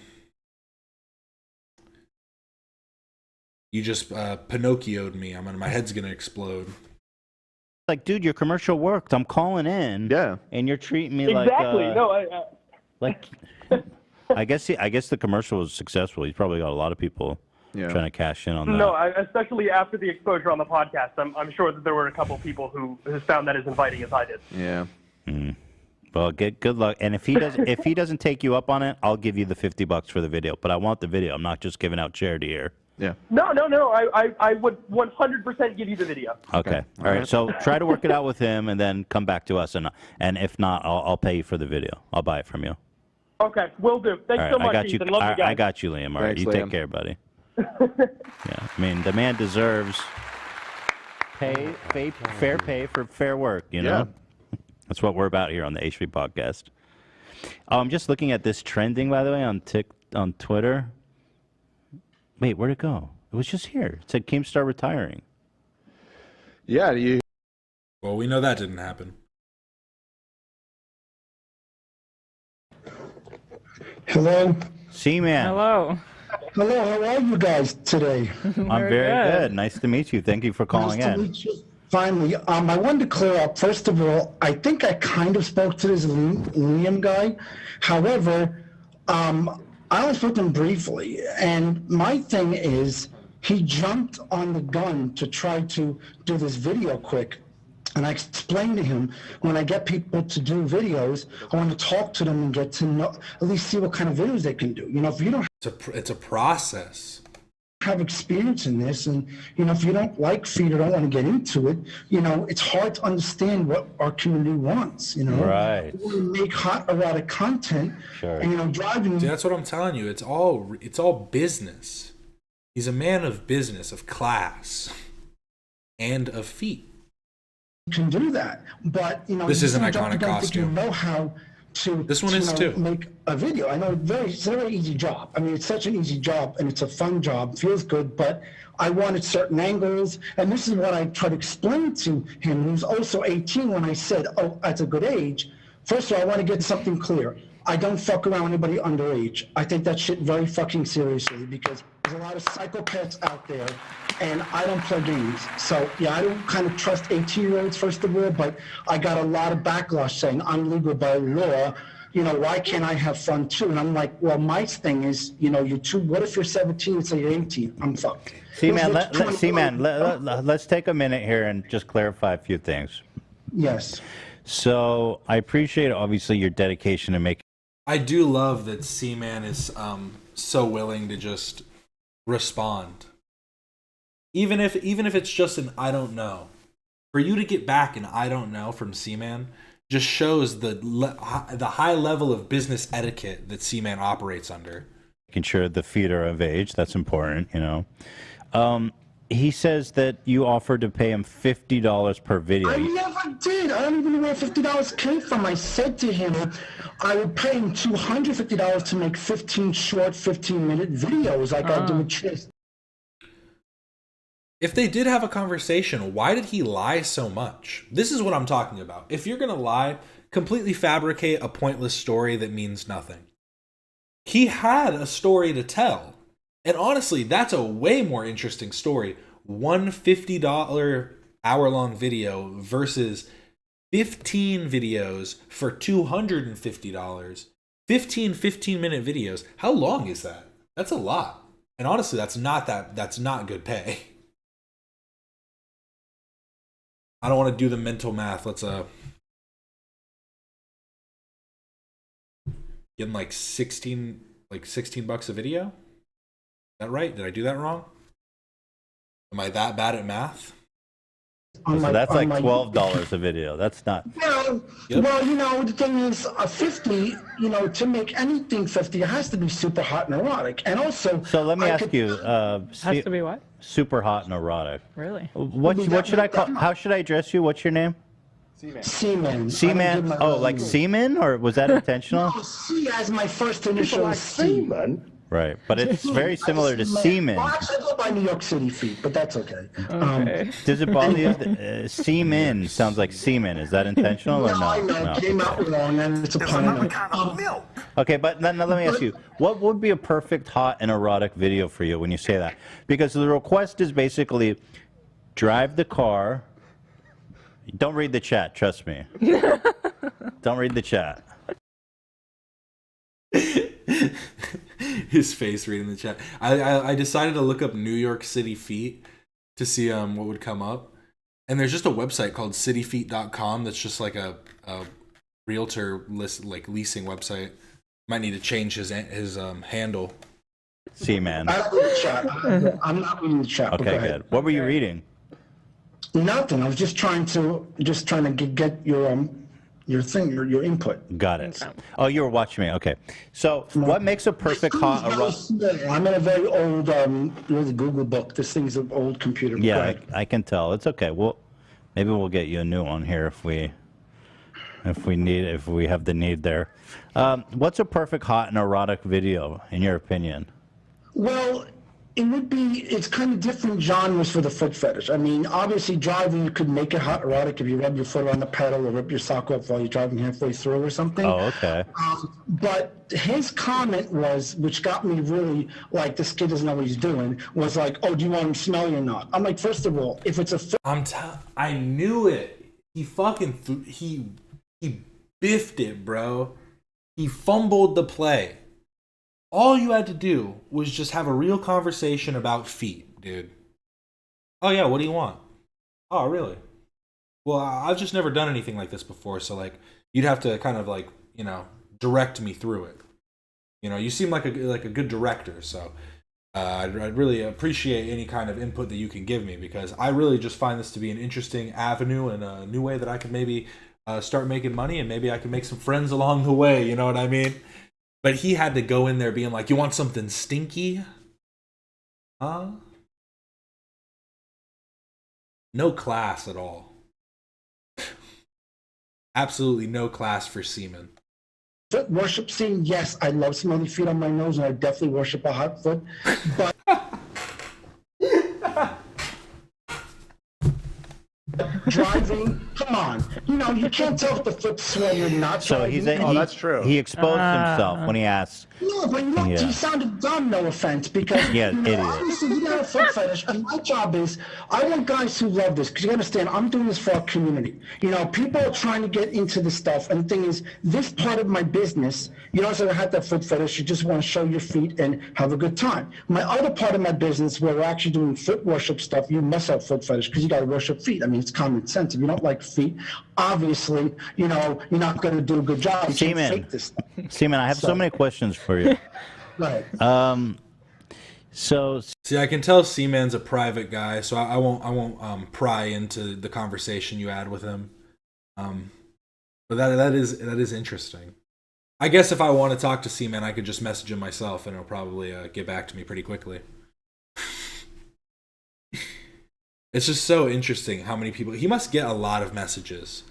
just Pinocchio'd me. My head's gonna explode. Like, dude, your commercial worked. I'm calling in. Yeah. And you're treating me exactly. like I guess the commercial was successful. He's probably got a lot of people trying to cash in on that. No, especially after the exposure on the podcast, I'm sure that there were a couple people who found that as inviting as I did. Yeah. Well, good luck. And if he doesn't take you up on it, I'll give you the $50 for the video. But I want the video. I'm not just giving out charity here. Yeah. No. I would 100% give you the video. Okay. All right. So try to work it out with him, and then come back to us. And if not, I'll pay you for the video. I'll buy it from you. Okay, will do. Thanks so much, Ethan. Love you guys. I got you, Liam. All right, Thanks, you Liam. take care, buddy. Yeah, I mean, the man deserves fair pay for fair work, you know? Yeah. That's what we're about here on the HV podcast. Oh, I'm just looking at this trending, by the way, on Twitter. Wait, where'd it go? It was just here. It said Keemstar retiring. Yeah, Well, we know that didn't happen. Hello. Seaman. Hello. Hello, how are you guys today? I'm very good. Nice to meet you. Thank you for calling Nice to in. meet you. Finally, I wanted to clear up. First of all, I think I kind of spoke to this Liam guy. However, I only spoke to him briefly, and my thing is he jumped on the gun to try to do this video quick. And I explained to him, when I get people to do videos, I want to talk to them and get to know, at least see what kind of videos they can do. You know, if you don't It's a process. have experience in this, and you know, if you don't like feed or don't want to get into it, you know, it's hard to understand what our community wants. You know, Right. we want to make hot erotic content, Sure. and you know, driving. See, that's what I'm telling you. It's all business. He's a man of business, of class, and of feet. Can do that, but you know, This is an you jump the iconic gun, but costume. You know how to. This one to, is you know, too. Make a video. I know it's a very easy job. I mean, it's such an easy job, and it's a fun job. Feels good, but I wanted certain angles, and this is what I tried to explain to him, who's also 18. When I said, "Oh, that's a good age." First of all, I want to get something clear. I don't fuck around with anybody underage. I take that shit very fucking seriously because there's a lot of psychopaths out there, and I don't play games. So, yeah, I don't kind of trust 18-year-olds, first of all, but I got a lot of backlash saying I'm legal by law. You know, why can't I have fun too? And I'm like, well, my thing is, you know, you're too, what if you're 17 and say you're 18? I'm fucked. Seaman, let's take a minute here and just clarify a few things. Yes. So I appreciate, obviously, your dedication to making. I do love that Seaman is so willing to just respond, even if it's just an I don't know. For you to get back an I don't know from Seaman just shows the high level of business etiquette that Seaman operates under. Making sure the feet are of age. That's important, you know. He says that you offered to pay him $50 per video. I never did. I don't even know where $50 came from. I said to him, I would pay him $250 to make 15 short, 15-minute videos like I do with Chase. If they did have a conversation, why did he lie so much? This is what I'm talking about. If you're going to lie, completely fabricate a pointless story that means nothing. He had a story to tell. And honestly, that's a way more interesting story. One $50 hour-long video versus 15 videos for $250. 15 15-minute videos. How long is that? That's a lot. And honestly, that's not good pay. I don't want to do the mental math. Let's getting like 16 bucks a video. Is that right? Did I do that wrong? Am I that bad at math? So that's like $12 a video. That's not. Well, well, you know, the thing is, 50, you know, to make anything 50, it has to be super hot and erotic. And also... So let me ask you... has to be what? Super hot and erotic. Really? What should I call... How should I address you? What's your name? Seaman. Seaman? Oh, like seaman? Or was that intentional? No, C as my first initial is Seaman. Right, but it's very similar to semen. Well, actually, I go by New York City feet, but that's okay. Does it bother you? Semen sounds like semen. Is that intentional or no? I know. It came out wrong, and it's a pun. Okay, but then let me ask you, what would be a perfect hot and erotic video for you when you say that? Because the request is basically drive the car. Don't read the chat, trust me. Don't read the chat. His face reading the chat. I decided to look up New York City feet to see what would come up, and there's just a website called cityfeet.com that's just like a realtor leasing website. Might need to change his handle. Seaman. I don't read the chat. I'm not reading the chat. Okay, good. What were you reading? Nothing. I was just trying to get your thing, your input. Got it. Oh, you were watching me. Okay. So, what makes a perfect hot erotic? I'm in a very old Google book. This thing's an old computer. Yeah, I can tell. It's okay. Well, maybe we'll get you a new one here if we have the need there. What's a perfect hot and erotic video in your opinion? Well, it would be, it's kind of different genres for the foot fetish. I mean, obviously driving, you could make it hot erotic if you rub your foot on the pedal or rip your sock off while you're driving halfway through or something. Oh, okay. But his comment was, which got me really like, this kid doesn't know what he's doing, was like, oh, do you want him smelly or not? I'm like, first of all, if it's a foot... I knew it. He fucking, he biffed it, bro. He fumbled the play. All you had to do was just have a real conversation about feet, dude. Oh, yeah, what do you want? Oh, really? Well, I've just never done anything like this before, so, like, you'd have to kind of, like, you know, direct me through it. You know, you seem like a good director, so I'd really appreciate any kind of input that you can give me, because I really just find this to be an interesting avenue and a new way that I can maybe start making money, and maybe I can make some friends along the way, you know what I mean? But he had to go in there being like, you want something stinky? Huh? No class at all. Absolutely no class for semen. Foot worship scene, yes, I love smelly feet on my nose, and I definitely worship a hot foot, but... Driving, come on. You know, you can't tell if the foot's swollen or not. So that's true. He exposed himself when he asked. No, but look, he sounded dumb, no offense, because yeah, you know, obviously you got a foot fetish, and my job is, I want guys who love this, because you understand, I'm doing this for our community. You know, people are trying to get into this stuff, and the thing is, this part of my business, you don't sort of have that foot fetish, you just want to show your feet and have a good time. My other part of my business, where we're actually doing foot worship stuff, you must have foot fetish, because you got to worship feet. I mean, it's common sense. If you don't like feet, obviously, you know, you're not going to do a good job. You can't fake this stuff. Seaman, I have so many questions for you. Right. So see, I can tell Seaman's a private guy, so I won't pry into the conversation you had with him. But that is interesting. I guess if I want to talk to Seaman, I could just message him myself, and he'll probably get back to me pretty quickly. It's just so interesting how many people... He must get a lot of messages.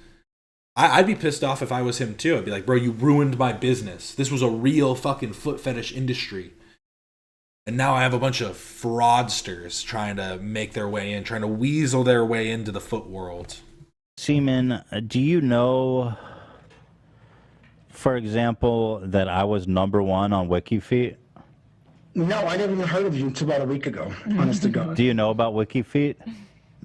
I'd be pissed off if I was him too. I'd be like, bro, you ruined my business. This was a real fucking foot fetish industry. And now I have a bunch of fraudsters trying to make their way in, trying to weasel their way into the foot world. Seaman, do you know, for example, that I was #1 on WikiFeet? No, I never even heard of you until about a week ago, honest to God. Do you know about WikiFeet?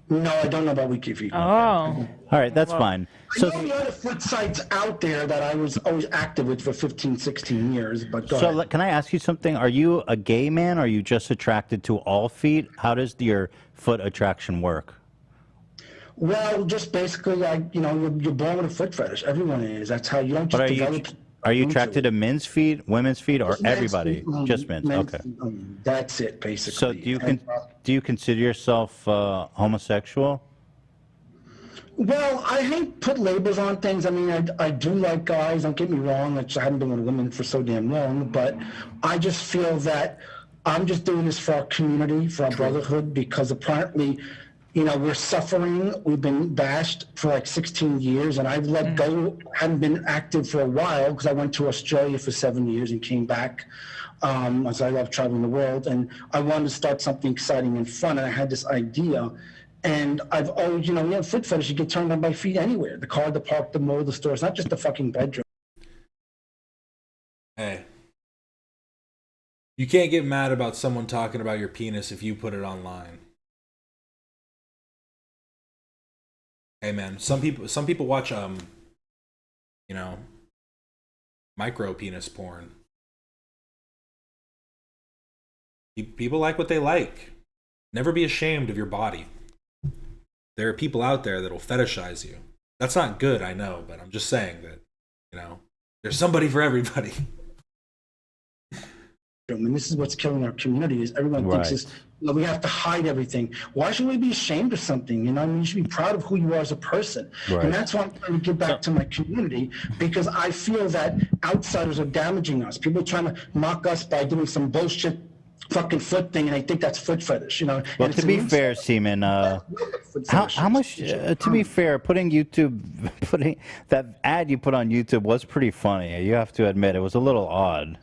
No, I don't know about WikiFeet. Oh. All right, that's fine. So I know the other foot sites out there that I was always active with for 15, 16 years, but go ahead. Can I ask you something? Are you a gay man, or are you just attracted to all feet? How does your foot attraction work? Well, just basically, like, you know, you're born with a foot fetish. Everyone is. That's how you don't just develop... Are you attracted to men's feet, women's feet, or everybody? Just men's. Okay. That's it, basically. So do you consider yourself homosexual? Well, I hate put labels on things. I mean, I do like guys. Don't get me wrong. I haven't been with women for so damn long, but I just feel that I'm just doing this for our community, for our brotherhood, because apparently, you know, we're suffering. We've been bashed for like 16 years, and I've let go, hadn't been active for a while because I went to Australia for 7 years and came back, as I love traveling the world, and I wanted to start something exciting and fun, and I had this idea, and I've always, you know, foot fetish, you get turned on by feet anywhere, the car, the park, the mall, the store. It's not just the fucking bedroom. Hey. You can't get mad about someone talking about your penis if you put it online. Hey man, some people watch you know, micro penis porn. People like what they like. Never be ashamed of your body. There are people out there that'll fetishize you. That's not good, I know, but I'm just saying that, you know, there's somebody for everybody. And this is what's killing our community, is everyone thinks is, you know, we have to hide everything. Why should we be ashamed of something? You know, I mean, you should be proud of who you are as a person. Right. And that's why I'm trying to get back to my community, because I feel that outsiders are damaging us. People are trying to mock us by doing some bullshit fucking foot thing, and I think that's foot fetish, you know. Well, to be fair, Seaman, how much, to be fair, putting that ad you put on YouTube was pretty funny. You have to admit, it was a little odd.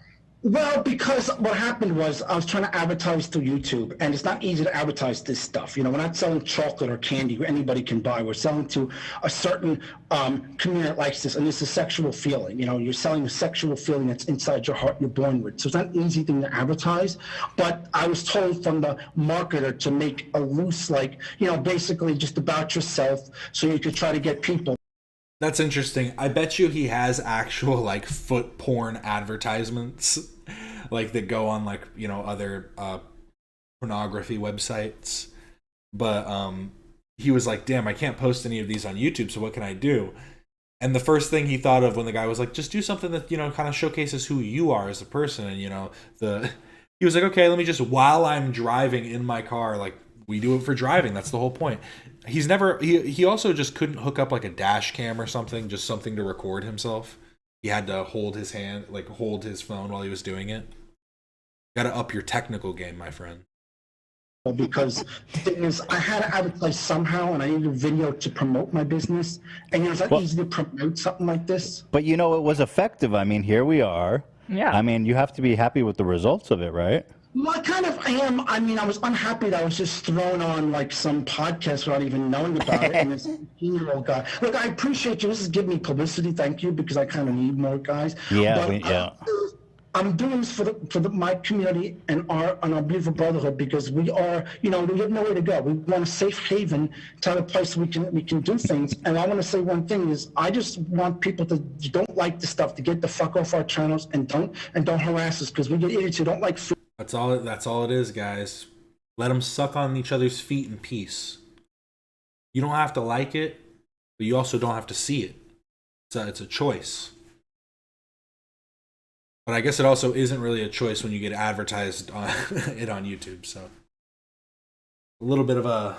Well, because what happened was I was trying to advertise through YouTube, and it's not easy to advertise this stuff. You know, we're not selling chocolate or candy anybody can buy. We're selling to a certain community that likes this, and this is sexual feeling. You know, you're selling a sexual feeling that's inside your heart you're born with. So it's not an easy thing to advertise. But I was told from the marketer to make a loose, like, you know, basically just about yourself so you could try to get people. That's interesting. I bet you he has actual like foot porn advertisements, like that go on like, you know, other pornography websites. But he was like, damn, I can't post any of these on YouTube, so what can I do? And the first thing he thought of when the guy was like, just do something that, you know, kind of showcases who you are as a person. And, you know, he was like, okay, let me just, while I'm driving in my car, like, we do it for driving. That's the whole point. He also just couldn't hook up like a dash cam or something, just something to record himself. He had to hold his phone while he was doing it. Got to up your technical game, my friend. Because the thing is, I had to advertise somehow, and I needed a video to promote my business. And it was not easy to promote something like this. But you know, it was effective. I mean, here we are. Yeah. I mean, you have to be happy with the results of it, right? Well, I kind of am. I mean, I was unhappy that I was just thrown on like some podcast without even knowing about it. And this 15-year-old guy. Look, I appreciate you. This is giving me publicity. Thank you, because I kind of need more guys. Yeah, but, I'm doing this for my community and our beautiful brotherhood, because we are, you know, we have nowhere to go. We want a safe haven to have a place we can do things. And I want to say one thing is, I just want people to don't like the stuff to get the fuck off our channels and don't harass us, because we get idiots who don't like food. That's all it is, guys. Let them suck on each other's feet in peace. You don't have to like it, but you also don't have to see it. It's a choice. But I guess it also isn't really a choice when you get advertised on it on YouTube. So a little bit of a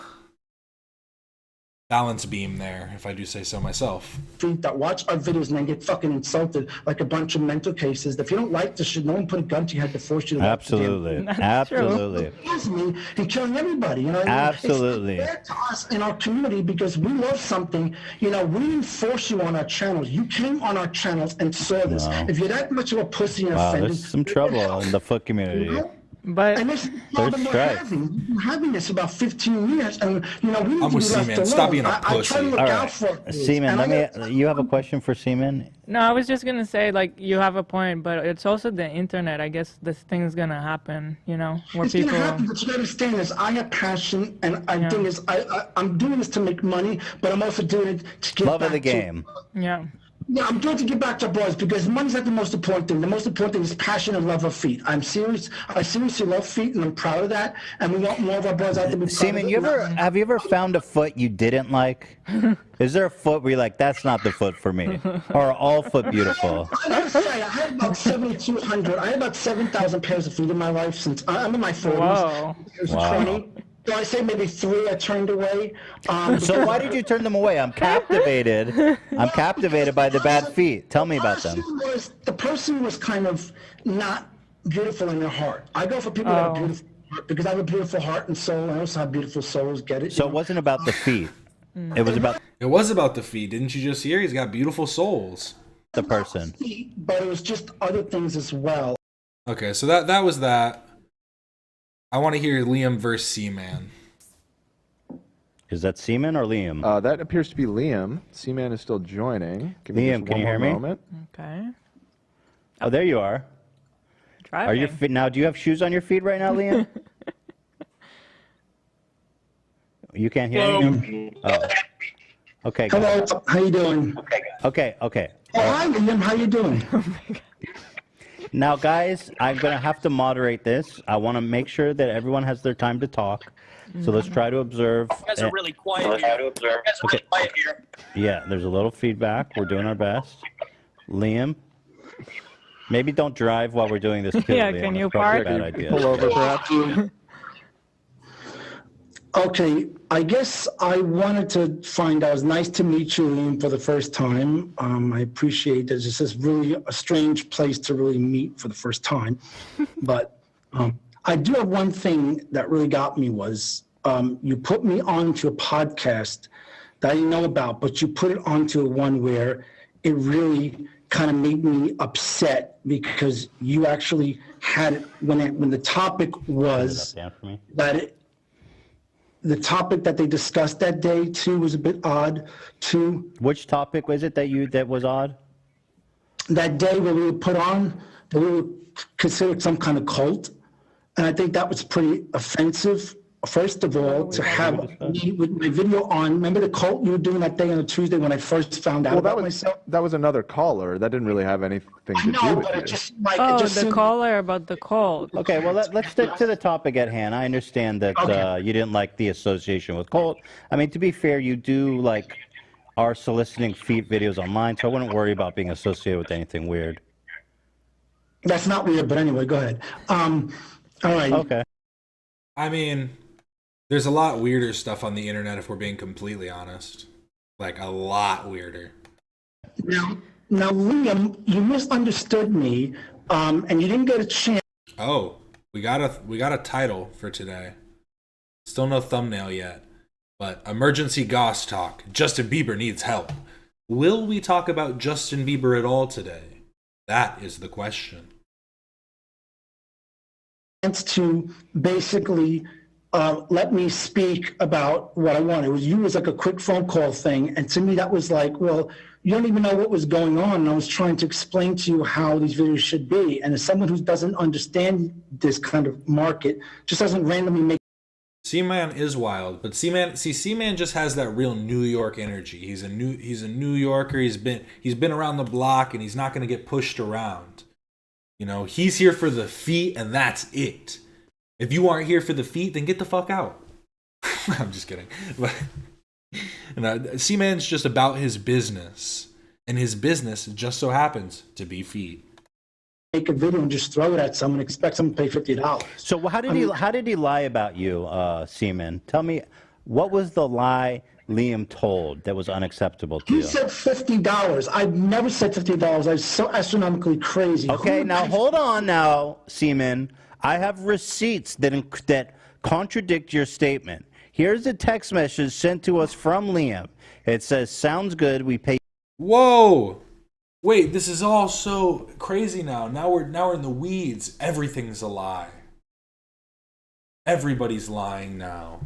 balance beam there, if I do say so myself. That watch our videos and then get fucking insulted like a bunch of mental cases. If you don't like this shit, no one put a gun to your head to force you to Absolutely. Absolutely. It kills me and killing everybody. You know, Absolutely. It's fair to us in our community, because we love something. You know, we didn't force you on our channels. You came on our channels and saw this. No. If you're that much of a pussy and Wow, offended, there's some trouble in the foot community. You know? But and this is the problem we're having. We've been having this about 15 years, and you know, we need to be left alone. Stop being a I try to look out for it. Seaman, you have a question for Seaman? No, I was just gonna say, like, you have a point, but it's also the internet. I guess this thing's gonna happen, you know, where it's people. Gonna happen, but you gotta understand this. I have passion, and I think is I'm doing this to make money, but I'm also doing it to give love back of the game. Yeah. Yeah, I'm doing it to give back to our brothers, because money's not the most important thing. The most important thing is passion and love of feet. I'm serious. I seriously love feet, and I'm proud of that. And we want more of our brothers out there to be proud Seaman, of it. have you ever found a foot you didn't like? Is there a foot where you're like, that's not the foot for me? Or are all foot beautiful? I gotta say, I had about 7,200. I had about 7,000 pairs of feet in my life since I'm in my 40s. Whoa. Wow. 20. So I say maybe 3 I turned away. So why did you turn them away? I'm captivated. I'm captivated by the bad feet. Tell me about them. The person was kind of not beautiful in their heart. I go for people that are beautiful because I have a beautiful heart and soul. I also have beautiful souls. Get it? So it wasn't about the feet. It was about the feet. Didn't you just hear? He's got beautiful souls. The person. But it was just other things as well. Okay, so that was that. I want to hear Liam versus Seaman. Is that Seaman or Liam? That appears to be Liam. Seaman is still joining. Give me Liam, just can one you more hear me? moment. Okay. Oh, there you are. Driving. Are your feet now? Do you have shoes on your feet right now, Liam? You can't hear me? Oh. Okay. Hello. How you doing? Okay. Oh, hi, Liam. How you doing? Now, guys, I'm going to have to moderate this. I want to make sure that everyone has their time to talk. So let's try to observe. You guys are really quiet here. Yeah, there's a little feedback. We're doing our best. Liam, maybe don't drive while we're doing this too, Yeah, Liam. can you It's probably a park? bad idea. Pull over, perhaps. Okay, I guess I wanted to find out. It was nice to meet you, Liam, for the first time. I appreciate that. It's just really a strange place to really meet for the first time. But I do have one thing that really got me was you put me onto a podcast that I didn't know about, but you put it onto one where it really kind of made me upset because you actually had it when the topic was that the topic that they discussed that day too was a bit odd too. Which topic was it that was odd? That day where we were put on, that we were considered some kind of cult, and I think that was pretty offensive. First of all, to have me with my video on. Remember the cult you were doing that day on a Tuesday when I first found out about myself? That was another caller. That didn't really have anything to do with it. The caller about the cult. Okay, well, let's stick to the topic at hand. I understand that you didn't like the association with cult. I mean, to be fair, you do are soliciting feet videos online, so I wouldn't worry about being associated with anything weird. That's not weird, but anyway, go ahead. All right. Okay. I mean, there's a lot weirder stuff on the internet if we're being completely honest. Like, a lot weirder. Now, Liam, you misunderstood me, and you didn't get a chance. Oh, we got a title for today. Still no thumbnail yet. But Emergency Goss Talk. Justin Bieber needs help. Will we talk about Justin Bieber at all today? That is the question. To basically let me speak about what I wanted. It was like a quick phone call thing, and to me that was like, well, you don't even know what was going on, and I was trying to explain to you how these videos should be. And as someone who doesn't understand this kind of market, just doesn't randomly make. C-Man is wild, but C-Man just has that real New York energy. He's a New Yorker. He's been around the block, and he's not going to get pushed around. You know, he's here for the feet, and that's it. If you aren't here for the feet, then get the fuck out. I'm just kidding. But C-Man's just about his business, and his business just so happens to be feet. Make a video and just throw it at someone, expect someone to pay $50. So how did he lie about you, Seaman? Tell me, what was the lie Liam told that was unacceptable to you? He said $50. I've never said $50. I was so astronomically crazy. Okay, now hold on now, Seaman. I have receipts that contradict your statement. Here's a text message sent to us from Liam. It says, "Sounds good. We pay." Whoa! Wait, this is all so crazy now. Now we're in the weeds. Everything's a lie. Everybody's lying now.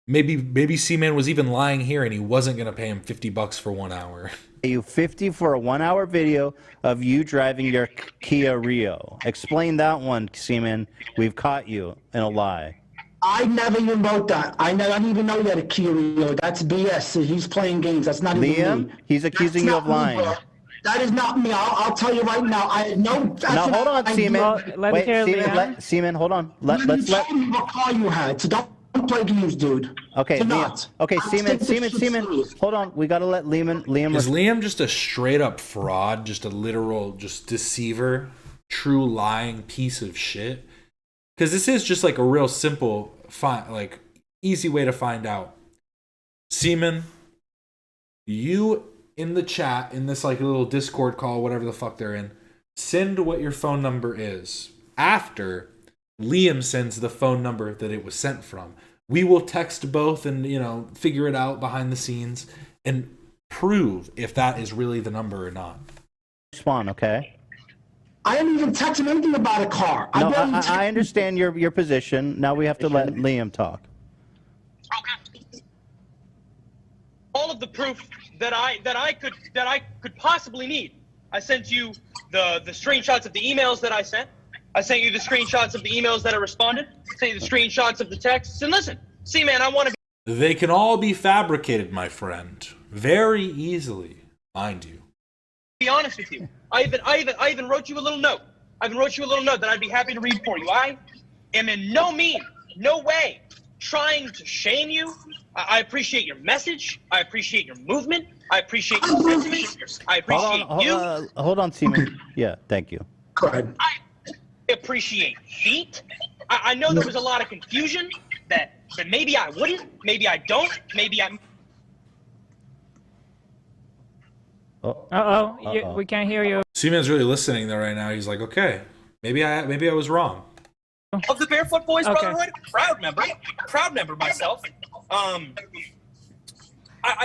Maybe C-Man was even lying here and he wasn't going to pay him $50 for 1 hour. You $50 for a 1 hour video of you driving your Kia Rio. Explain that one, Seaman. We've caught you in a lie. I never even wrote that. I didn't even know you had a Kia Rio. That's BS. He's playing games. That's not even me. He's accusing you of lying. That is not me. I'll tell you right now. I no. Now hold on, Seaman. Wait, Seaman, hold on. Let's let. Tell me what car you had. So don't play games, dude. Okay, Liam. Okay, Seaman. Hold on. We gotta let Liam. Is Liam just a straight up fraud? Just a literal, just deceiver, true lying piece of shit? Because this is just like a real simple, easy way to find out. Seaman, you in the chat, in this little Discord call, whatever the fuck they're in, send what your phone number is. After Liam sends the phone number that it was sent from, we will text both and, figure it out behind the scenes and prove if that is really the number or not. Respond, okay? I didn't even text him anything about a car. No, I understand your position. Now we have to let Liam talk. Okay. All of the proof that I could possibly need. I sent you the screenshots of the emails that I sent. I sent you the screenshots of the emails that I responded. I sent you the screenshots of the texts. And listen, man, I want to be. They can all be fabricated, my friend, very easily, mind you. Be honest with you. I even wrote you a little note. That I'd be happy to read for you. I am in no way trying to shame you. I appreciate your message. I appreciate your movement. I appreciate your sentiments. I appreciate you. Hold on, Seaman. Yeah, thank you. Go ahead. I appreciate feet. I know there was a lot of confusion that maybe I wouldn't, maybe I don't, maybe I'm. We can't hear you. Seaman's really listening though right now. He's like, okay, maybe I was wrong. Of the Barefoot Boys Brotherhood, proud member myself. I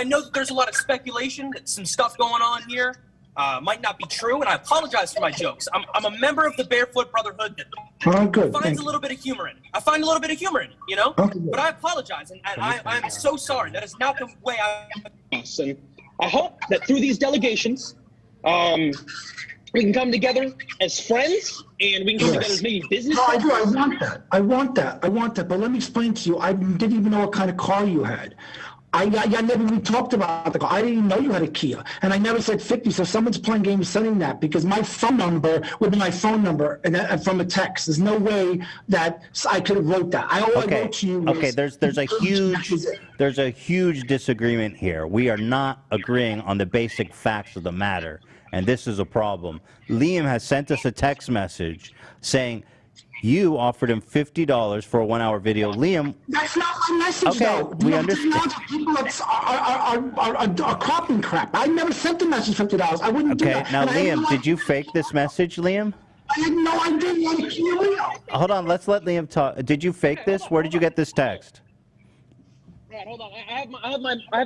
know that there's a lot of speculation, some stuff going on here. might not be true, and I apologize for my jokes. I'm a member of the Barefoot Brotherhood that Good. finds a little bit of humor in it. I find a little bit of humor in it, you know? Okay. But I apologize, and I'm so sorry. That is not the way and I hope that through these delegations, we can come together as friends, and we can come together as maybe business. No, I do. I want that. But let me explain to you. I didn't even know what kind of car you had. I never even talked about the car. I didn't even know you had a Kia, and I never said 50. So someone's playing games sending that because my phone number would be my phone number and from a text. There's no way that I could have wrote that. I wrote to you. Okay, there's a huge disagreement here. We are not agreeing on the basic facts of the matter, and this is a problem. Liam has sent us a text message saying you offered him $50 for a 1-hour video. Liam, that's not my message, though. We understand. People are copying crap. I never sent the message $50. I wouldn't do that. Okay, now Liam, did you fake this message, Liam? I had no idea you had a Kia Rio. Hold on, let's let Liam talk. Did you fake this? Where did you get this text? Right, hold on. I have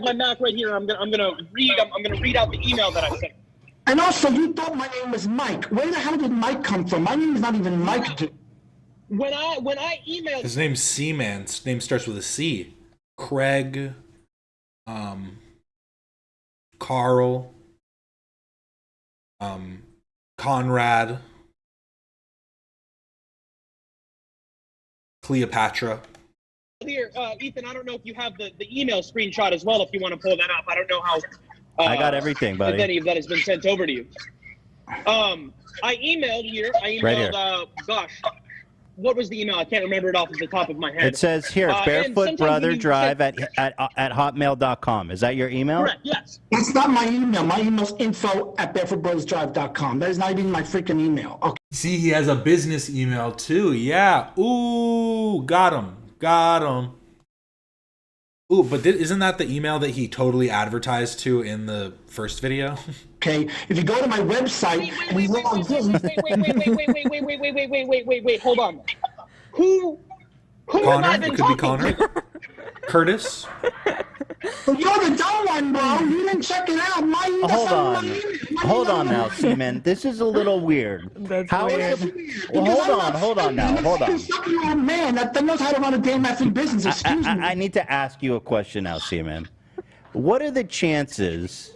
my Mac right here. I'm gonna read out the email that I sent. And also, you thought my name was Mike. Where the hell did Mike come from? My name is not even Mike. When I emailed, his name's C-Man. His name starts with a C. Craig, Carl, Conrad, Cleopatra. Here, Ethan, I don't know if you have the email screenshot as well. If you want to pull that up, I don't know how. I got everything, buddy. If any of that has been sent over to you. I emailed here. Right here. Gosh, what was the email? I can't remember it off the top of my head. It says here, Barefoot Brother Drive at hotmail.com. Is that your email? Correct, yes. That's not my email. My email's info@barefootbrothersdrive.com. That is not even my freaking email. Okay. See, he has a business email too. Yeah. Ooh, got him. Ooh, but isn't that the email that he totally advertised to in the first video? Okay, if you go to my website, wait, hold on. Who Connor? have I been It could be talking Connor. Curtis. But you're the dumb one, bro. You didn't check it out. Hold on now, Seaman. This is a little weird. How is it? Well, hold on now. Hold on. You're a man that knows how to run a damn effing business. Excuse me. I need to ask you a question now, Seaman. What are the chances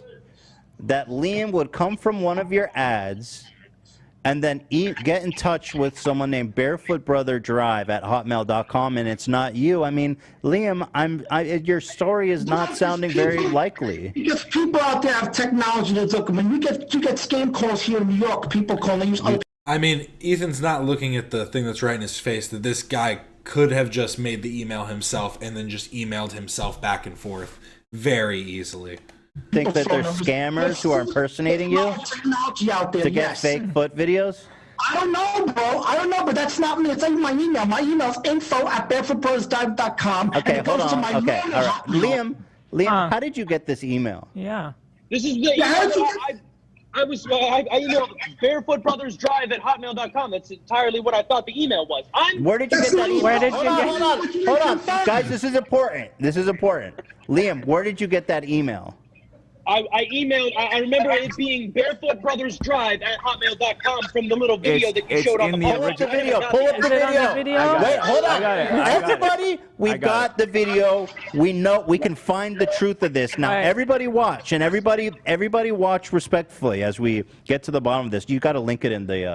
that Liam would come from one of your ads and then get in touch with someone named Barefoot Brother Drive at hotmail.com and it's not you? I mean, Liam, your story is not sounding very likely. Because people out there have technology that's looking. When you get scam calls here in New York, people calling you. I mean, Ethan's not looking at the thing that's right in his face, that this guy could have just made the email himself and then just emailed himself back and forth very easily. Think that there's scammers who are impersonating you to get fake foot videos? I don't know, bro. I don't know, but that's not me. It's like my email. My email's info@barefootbrothersdive.com. Okay, hold on. Okay, all right. Liam, how did you get this email? Yeah. This is the I emailed barefootbrothersdrive at hotmail.com. That's entirely what I thought the email was. Where did you get that email? Hold on. Guys, this is important. Liam, where did you get that email? I emailed, I remember it being barefootbrothersdrive at hotmail.com from the little video that you showed on the Pull up the video. Wait, hold on. Everybody, we got the video. We know, we can find the truth of this. Now, everybody watch, and everybody watch respectfully as we get to the bottom of this. You got to link it in the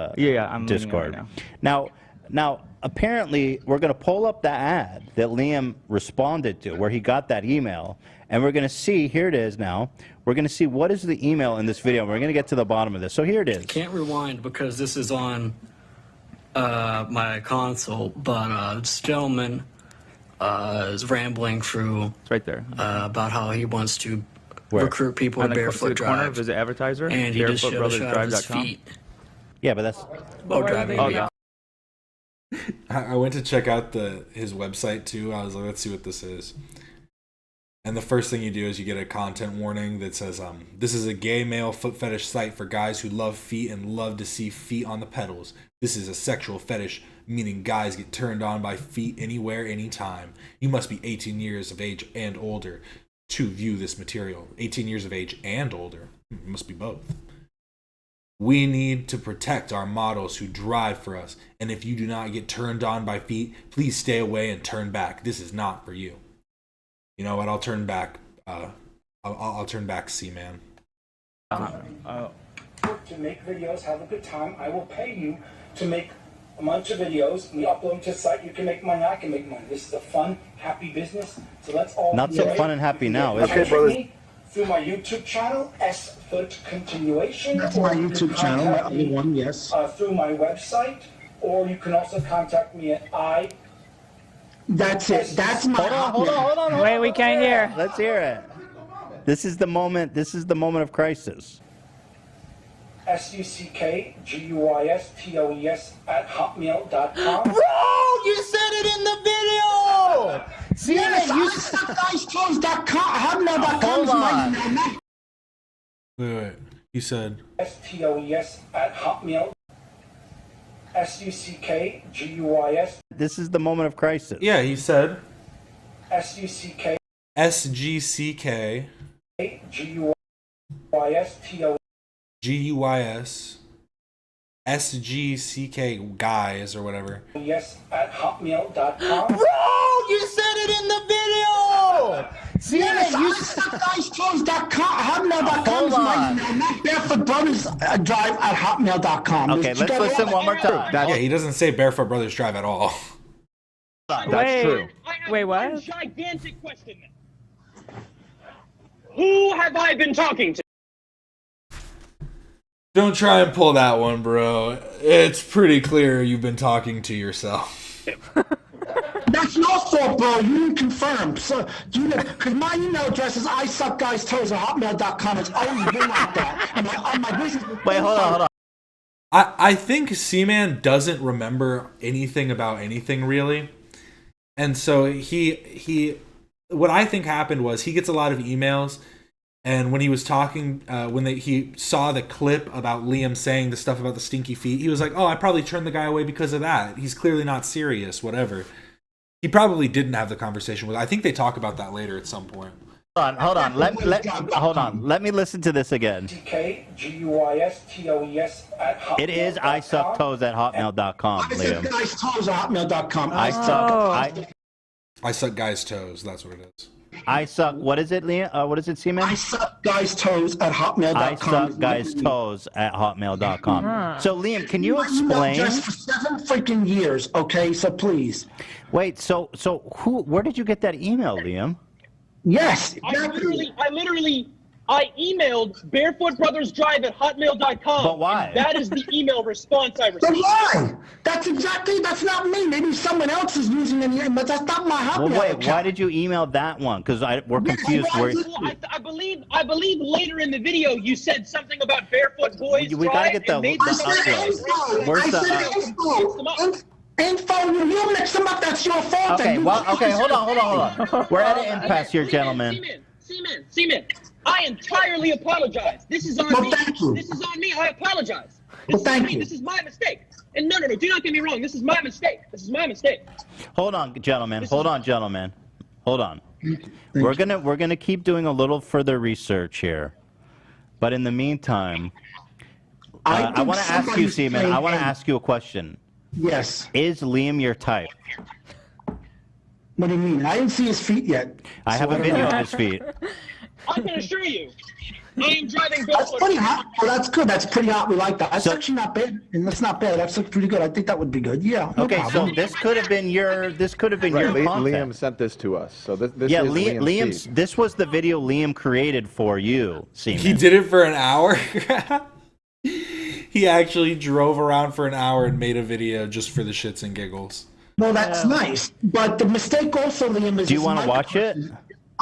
I'm Discord. right Now, apparently, we're going to pull up the ad that Liam responded to, where he got that email, and we're going to see, here it is now, we're going to see what is the email in this video, and we're going to get to the bottom of this. So here it is. Can't rewind because this is on my console, but this gentleman is rambling through right there about how he wants to recruit people on to the Barefoot corner Drive. visit advertiser, And he just showed a shot of his feet. Yeah, but that's... While driving a I went to check out his website too. I was like, let's see what this is. And the first thing you do is you get a content warning that says, this is a gay male foot fetish site for guys who love feet and love to see feet on the pedals. This is a sexual fetish, meaning guys get turned on by feet anywhere, anytime. You must be 18 years of age and older to view this material. 18 years of age and older. It must be both. We need to protect our models who drive for us. And if you do not get turned on by feet, please stay away and turn back. This is not for you. You know what? I'll turn back. I'll turn back, C-Man. To make videos, have a good time. I will pay you to make a bunch of videos. We upload them to the site. You can make money. I can make money. This is a fun, happy business. So let's all Not so fun and happy now, is it? me through my YouTube channel, S-Foot Continuation. That's my YouTube channel, my other one, yes. Through my website, or you can also contact me at That's it. That's my. Hold on. Wait, we can't hear. Let's hear it. This is the moment. This is the moment of crisis. SUCKGUYSTOES@hotmail.com. Bro, you said it in the video. See, yes, you hotmail.com is my email. Wait. He said. STOES@hotmail. SUCKGUYS. This is the moment of crisis. Yeah, he said. SUCK. SGCK. GUYS. SGCK guys or whatever. Yes, at hotmail.com. Bro, you said it in the video. See, yes, hotmail.com is my email, not Barefoot Brothers Drive at hotmail.com. Okay, let's listen one more time. Yeah, he doesn't say Barefoot Brothers Drive at all. That's true. Wait, what? A gigantic question. Who have I been talking to? Don't try and pull that one, bro. It's pretty clear you've been talking to yourself. That's your fault, bro. You didn't confirm. So, because my email address is isuckguystoes@hotmail.com. It's always been like that. And my business. Wait, hold on. I think C-Man doesn't remember anything about anything really. And so he what I think happened was he gets a lot of emails, and when he was talking, he saw the clip about Liam saying the stuff about the stinky feet, he was like, oh, I probably turned the guy away because of that. He's clearly not serious, whatever. He probably didn't have the conversation with. I think they talk about that later at some point. Hold on. Let me listen to this again. It is isucktoes@hotmail.com, Liam. isuckguystoes@hotmail.com. I suck guys' toes. That's what it is. I suck. What is it, Liam? What is it, Seaman? isuckguystoes@hotmail.com. isuckguystoes@hotmail.com. So, Liam, can you explain? Just for 7 freaking years, okay? So please. Wait. So where did you get that email, Liam? Yes. Exactly. I emailed barefootbrothersdrive@hotmail.com. But why? And that is the email response I received. But why? That's not me. Maybe someone else is using it, but that's not my Hotmail Well, wait, account. why did you email that one? Because we're confused. I believe later in the video you said something about Barefoot Boys. We gotta get the upload. Where's the info? You mix them up. That's your fault. Okay, hold on. We're at an impasse here, gentlemen. Seaman, I entirely apologize. This is on me. This is on me. I apologize. This is my mistake. And no, do not get me wrong. This is my mistake. Hold on, gentlemen. Hold on. We're gonna keep doing a little further research here, but in the meantime, I want to ask you, Seaman. I want to ask you a question. Yes. Is Liam your type? What do you mean? I didn't see his feet yet. I have a video of his feet. I can assure you, I am driving That's barefoot. pretty hot. Well, that's good. That's pretty hot. We like that. That's actually not bad. And that's not bad. That's pretty good. I think that would be good. Yeah. No Okay, problem. so this could have been your content. Liam sent this to us. So this is Liam's. This was the video Liam created for you, Seaman. He did it for an hour. He actually drove around for an hour and made a video just for the shits and giggles. Well, that's nice. But the mistake also, Liam, is... Do you want to watch it?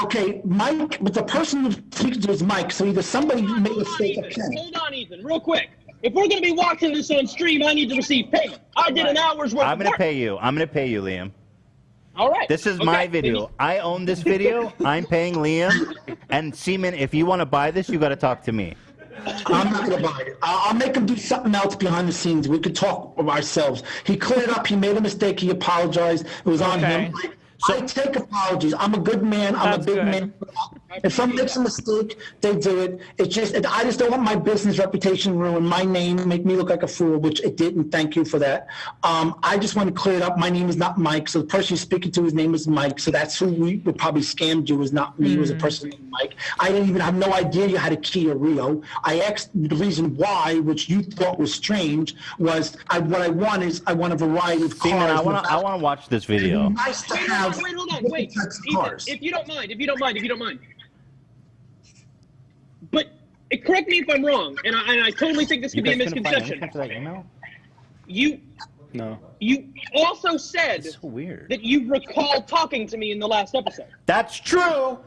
Okay, Mike, but the person who's speaking to is Mike, so either somebody made a mistake or Ken. Hold on, Ethan, real quick. If we're going to be watching this on stream, I need to receive payment. I did an hour's worth I'm of going to work. pay you. I'm going to pay you, Liam. All right. This is my video. I own this video. I'm paying Liam. And Seaman, if you want to buy this, you got to talk to me. I'm not going to buy it. I'll make him do something else behind the scenes. We could talk ourselves. He cleared up. He made a mistake. He apologized. It was on him. I take apologies. I'm a good man. I'm a big man. If someone makes a mistake, they do it. It's just, I just don't want my business reputation ruined, my name, make me look like a fool, which it didn't. Thank you for that. I just want to clear it up. My name is not Mike. So the person you're speaking to, his name is Mike. So that's who we would probably scammed you, is not me. It was a person named Mike. I didn't even have no idea you had a Kia Rio. I asked the reason why, which you thought was strange, was what I want is I want a variety of cars. I want to watch this video. Nice to have. Wait, hold on, wait. Ethan, if you don't mind. But correct me if I'm wrong, and I totally think this could be a misconception. You also said that you recall talking to me in the last episode. That's true.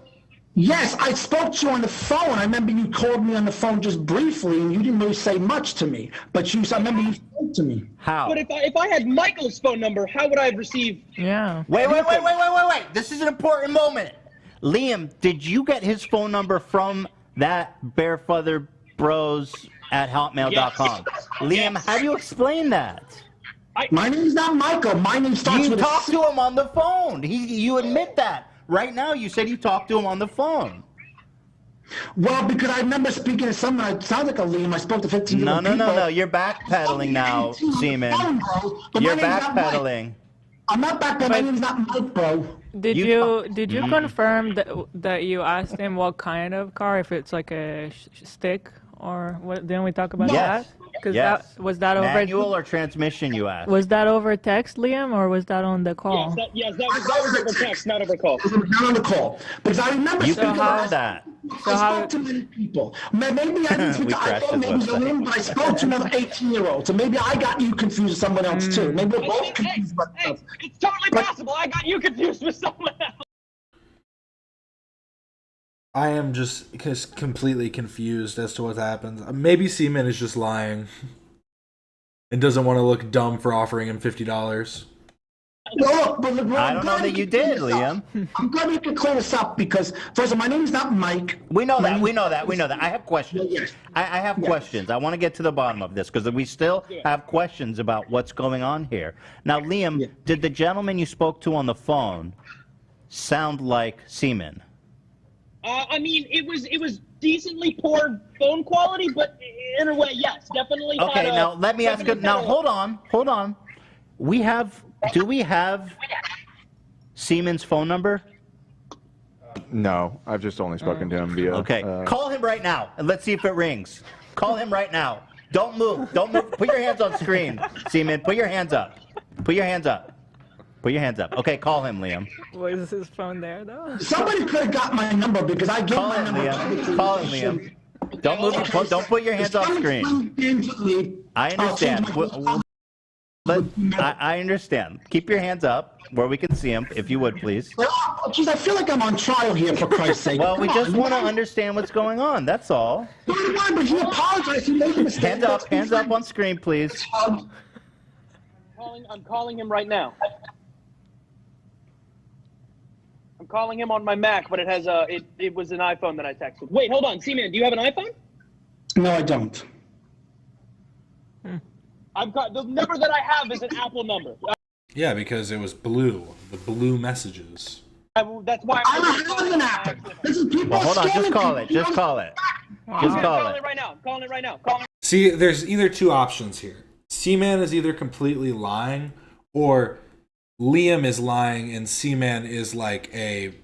Yes, I spoke to you on the phone. I remember you called me on the phone just briefly, and you didn't really say much to me. But I remember you spoke to me. How? But if I had Michael's phone number, how would I have received? Yeah. Wait. This is an important moment. Liam, did you get his phone number from that barefeatherbros@hotmail.com? Yes. Liam, how do you explain that? My name's not Michael. My name starts with You talked to him on the phone. You admit that. Right now, you said you talked to him on the phone. Well, because I remember speaking to someone, I sound like a Liam. I spoke to 15 people. No. You're backpedaling now, Seaman. You're backpedaling. I'm not backpedaling. My name's not Mike, bro. Did you confirm that you asked him what kind of car? If it's like a stick or what? Didn't we talk about that? Yes. Was that over manual or transmission? You asked. Was that over text, Liam, or was that on the call? Yes, that was over text, not over call. Not on the call, because I remember. You confirmed that. I spoke to many people. Maybe I didn't speak to iPhone, maybe Liam, but I spoke to another 18-year-old. So maybe I got you confused with someone else too. Maybe we're both confused about stuff. It's totally possible. I got you confused with someone else. I am just completely confused as to what happens. Maybe Seaman is just lying and doesn't want to look dumb for offering him $50. No, but I don't know that you did, Liam. I'm glad we can clear this up because, first of all, my name's not Mike. We know that. I have questions. Yes. I have questions. I want to get to the bottom of this because we still have questions about what's going on here. Now, Liam, did the gentleman you spoke to on the phone sound like Seaman? I mean, it was decently poor phone quality, but in a way, yes, definitely. Okay, now let me ask you. Now, hold on. Do we have Seaman's phone number? No, I've just only spoken to him via. Okay, call him right now and let's see if it rings. Call him right now. Don't move. Put your hands on screen, Seaman. Put your hands up. Okay, call him, Liam. Was his phone there, though? Somebody could have got my number because I gave my number. Call him, Liam. Don't move. Don't put your hands off screen. I understand. I understand. Keep your hands up where we can see him, if you would, please. Jeez, I feel like I'm on trial here, for Christ's sake. Well, we just want to understand what's going on. That's all. But he apologized. He made a mistake. Hands up on screen, please. I'm calling him right now. I'm calling him on my Mac, but it has it was an iPhone that I texted. Wait, hold on, Seaman, do you have an iPhone? No, I don't. I've got the number that I have is an Apple number. Yeah, because it was blue. The blue messages. That's why I don't have an app. This is people. Well, hold on, just call it. Just call it. I'm calling it right now. I'm calling it right now. See, there's either two options here. Seaman is either completely lying, or Liam is lying, and Seaman is like a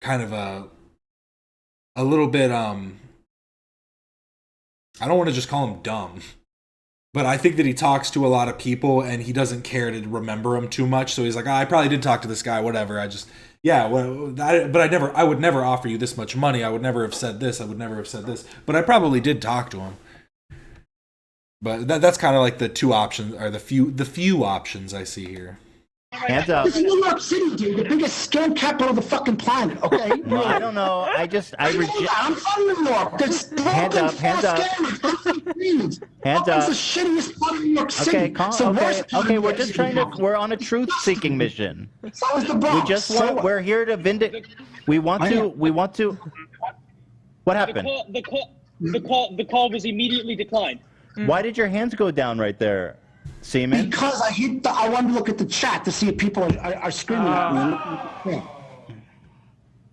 kind of a little bit I don't want to just call him dumb, but I think that he talks to a lot of people and he doesn't care to remember them too much. So he's like, I probably did talk to this guy, whatever. I would never offer you this much money. I would never have said this. I would never have said this, but I probably did talk to him. But that's kind of like the two options, or the few options I see here. Hands up. This is New York City, dude, the biggest scam capital of the fucking planet, okay? Well, I don't know. I reject. I'm from New York. Hands up. Hands up. It's the shittiest part of New York City. Okay, we're just we're on a truth-seeking mission. So is the Bronx. We're here to vindicate. We want to. What happened? The call was immediately declined. Why did your hands go down right there? Seaman? Because I wanted to look at the chat to see if people are screaming at me.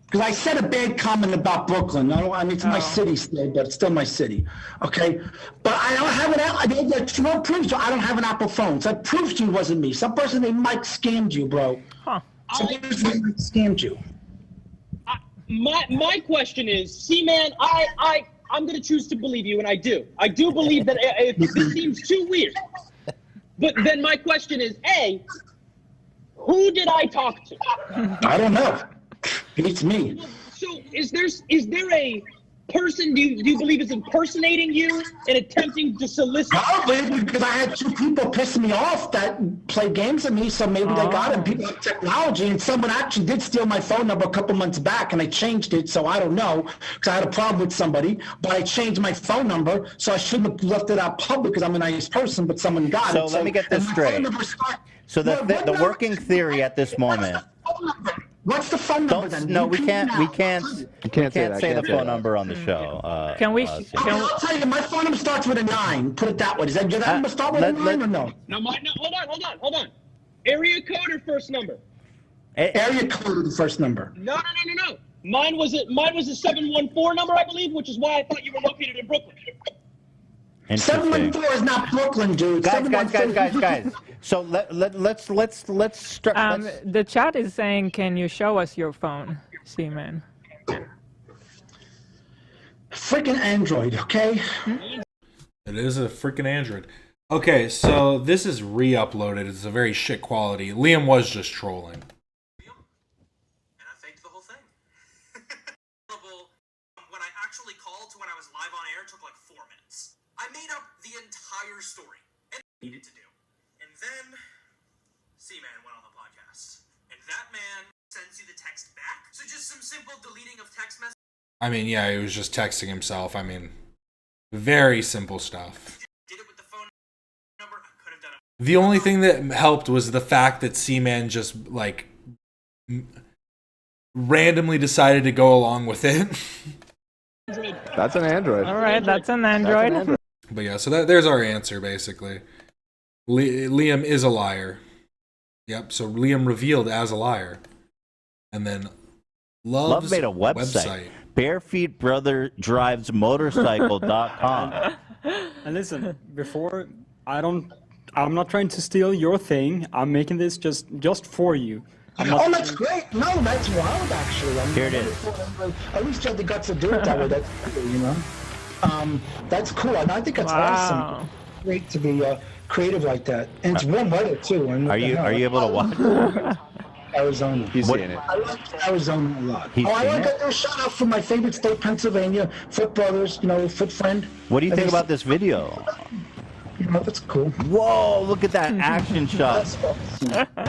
Because I said a bad comment about Brooklyn. I mean, it's my city still, but it's still my city. Okay? But I don't have that's no proof. So I don't have an Apple phone. So that proves to you it wasn't me. Some person named Mike scammed you, bro. Huh. Some person named Mike scammed you. My question is, C-Man, I'm going to choose to believe you, and I do. I do believe that if this seems too weird. But then my question is, A, who did I talk to? I don't know. It's me. So is there a person do you believe is impersonating you and attempting to solicit? Probably because I had two people piss me off that play games with me, so maybe they got it. People have technology, and someone actually did steal my phone number a couple months back, and I changed it, so I don't know, because I had a problem with somebody, but I changed my phone number, so I shouldn't have left it out public because I'm a nice person, but someone got it. So let me get this straight. So the working theory at this moment. What's the phone number then? No, we can't say the phone number on the show. Can we? I'll tell you, my phone number starts with a 9. Put it that way. Does that number start with a 9 or no? No, hold on. Area code or first number? Area code or the first number? No. Mine was a 714 number, I believe, which is why I thought you were located in Brooklyn. 714 is not Brooklyn, dude. Guys. So let's the chat is saying, can you show us your phone, Seaman? Freaking Android, okay? It is a freaking Android. Okay, so this is re-uploaded. It's a very shit quality. Liam was just trolling. When I actually called to when I was live on air, it took like 4 minutes. I made up the entire story and needed to do. And then C-Man went on the podcast. And that man sends you the text back. So just some simple deleting of text messages. I mean, yeah, he was just texting himself. I mean, very simple stuff. The only thing that helped was the fact that C-Man just, like, randomly decided to go along with it. That's an Android. All right, that's an Android. But yeah, so there's our answer, basically. Liam is a liar. Yep, so Liam revealed as a liar. And then Love made a website. BareFeetBrotherDrivesMotorcycle.com. And listen, before I'm not trying to steal your thing. I'm making this just for you. That's great. No, that's wild, actually. Here it is. At least you had the guts to do it that way. That's cool, you know? That's cool. I think that's awesome. Great to be creative like that. And it's warm weather, too. Are you able to watch? Arizona. He's seeing it. I like Arizona a lot. I want to do a shout out for my favorite state, Pennsylvania. Foot Brothers, Foot Friend. What do you think about this video? That's cool. Whoa, look at that action shot.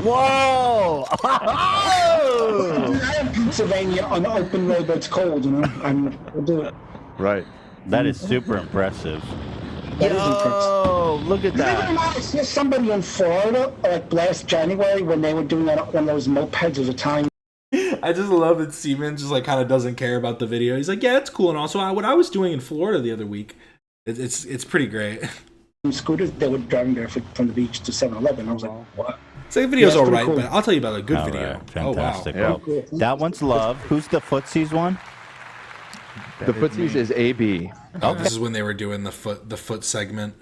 Whoa! I am Pennsylvania on the open road, but it's cold, I'll do it. Right. That is super impressive. That is impressive. Look at that. I saw somebody in Florida, like last January, when they were doing that on those mopeds at the time. I just love that Seaman just like kind of doesn't care about the video. He's like, yeah, it's cool. And also what I was doing in Florida the other week, it's pretty great. Scooters, they were driving there from the beach to 7-Eleven. I was like, what? So the video's all right, cool. but I'll tell you about a good All video. right, fantastic. Oh, wow. Well, that one's Love. Who's the Footsies one? The Footsies is AB. Oh, this is when they were doing the foot segment,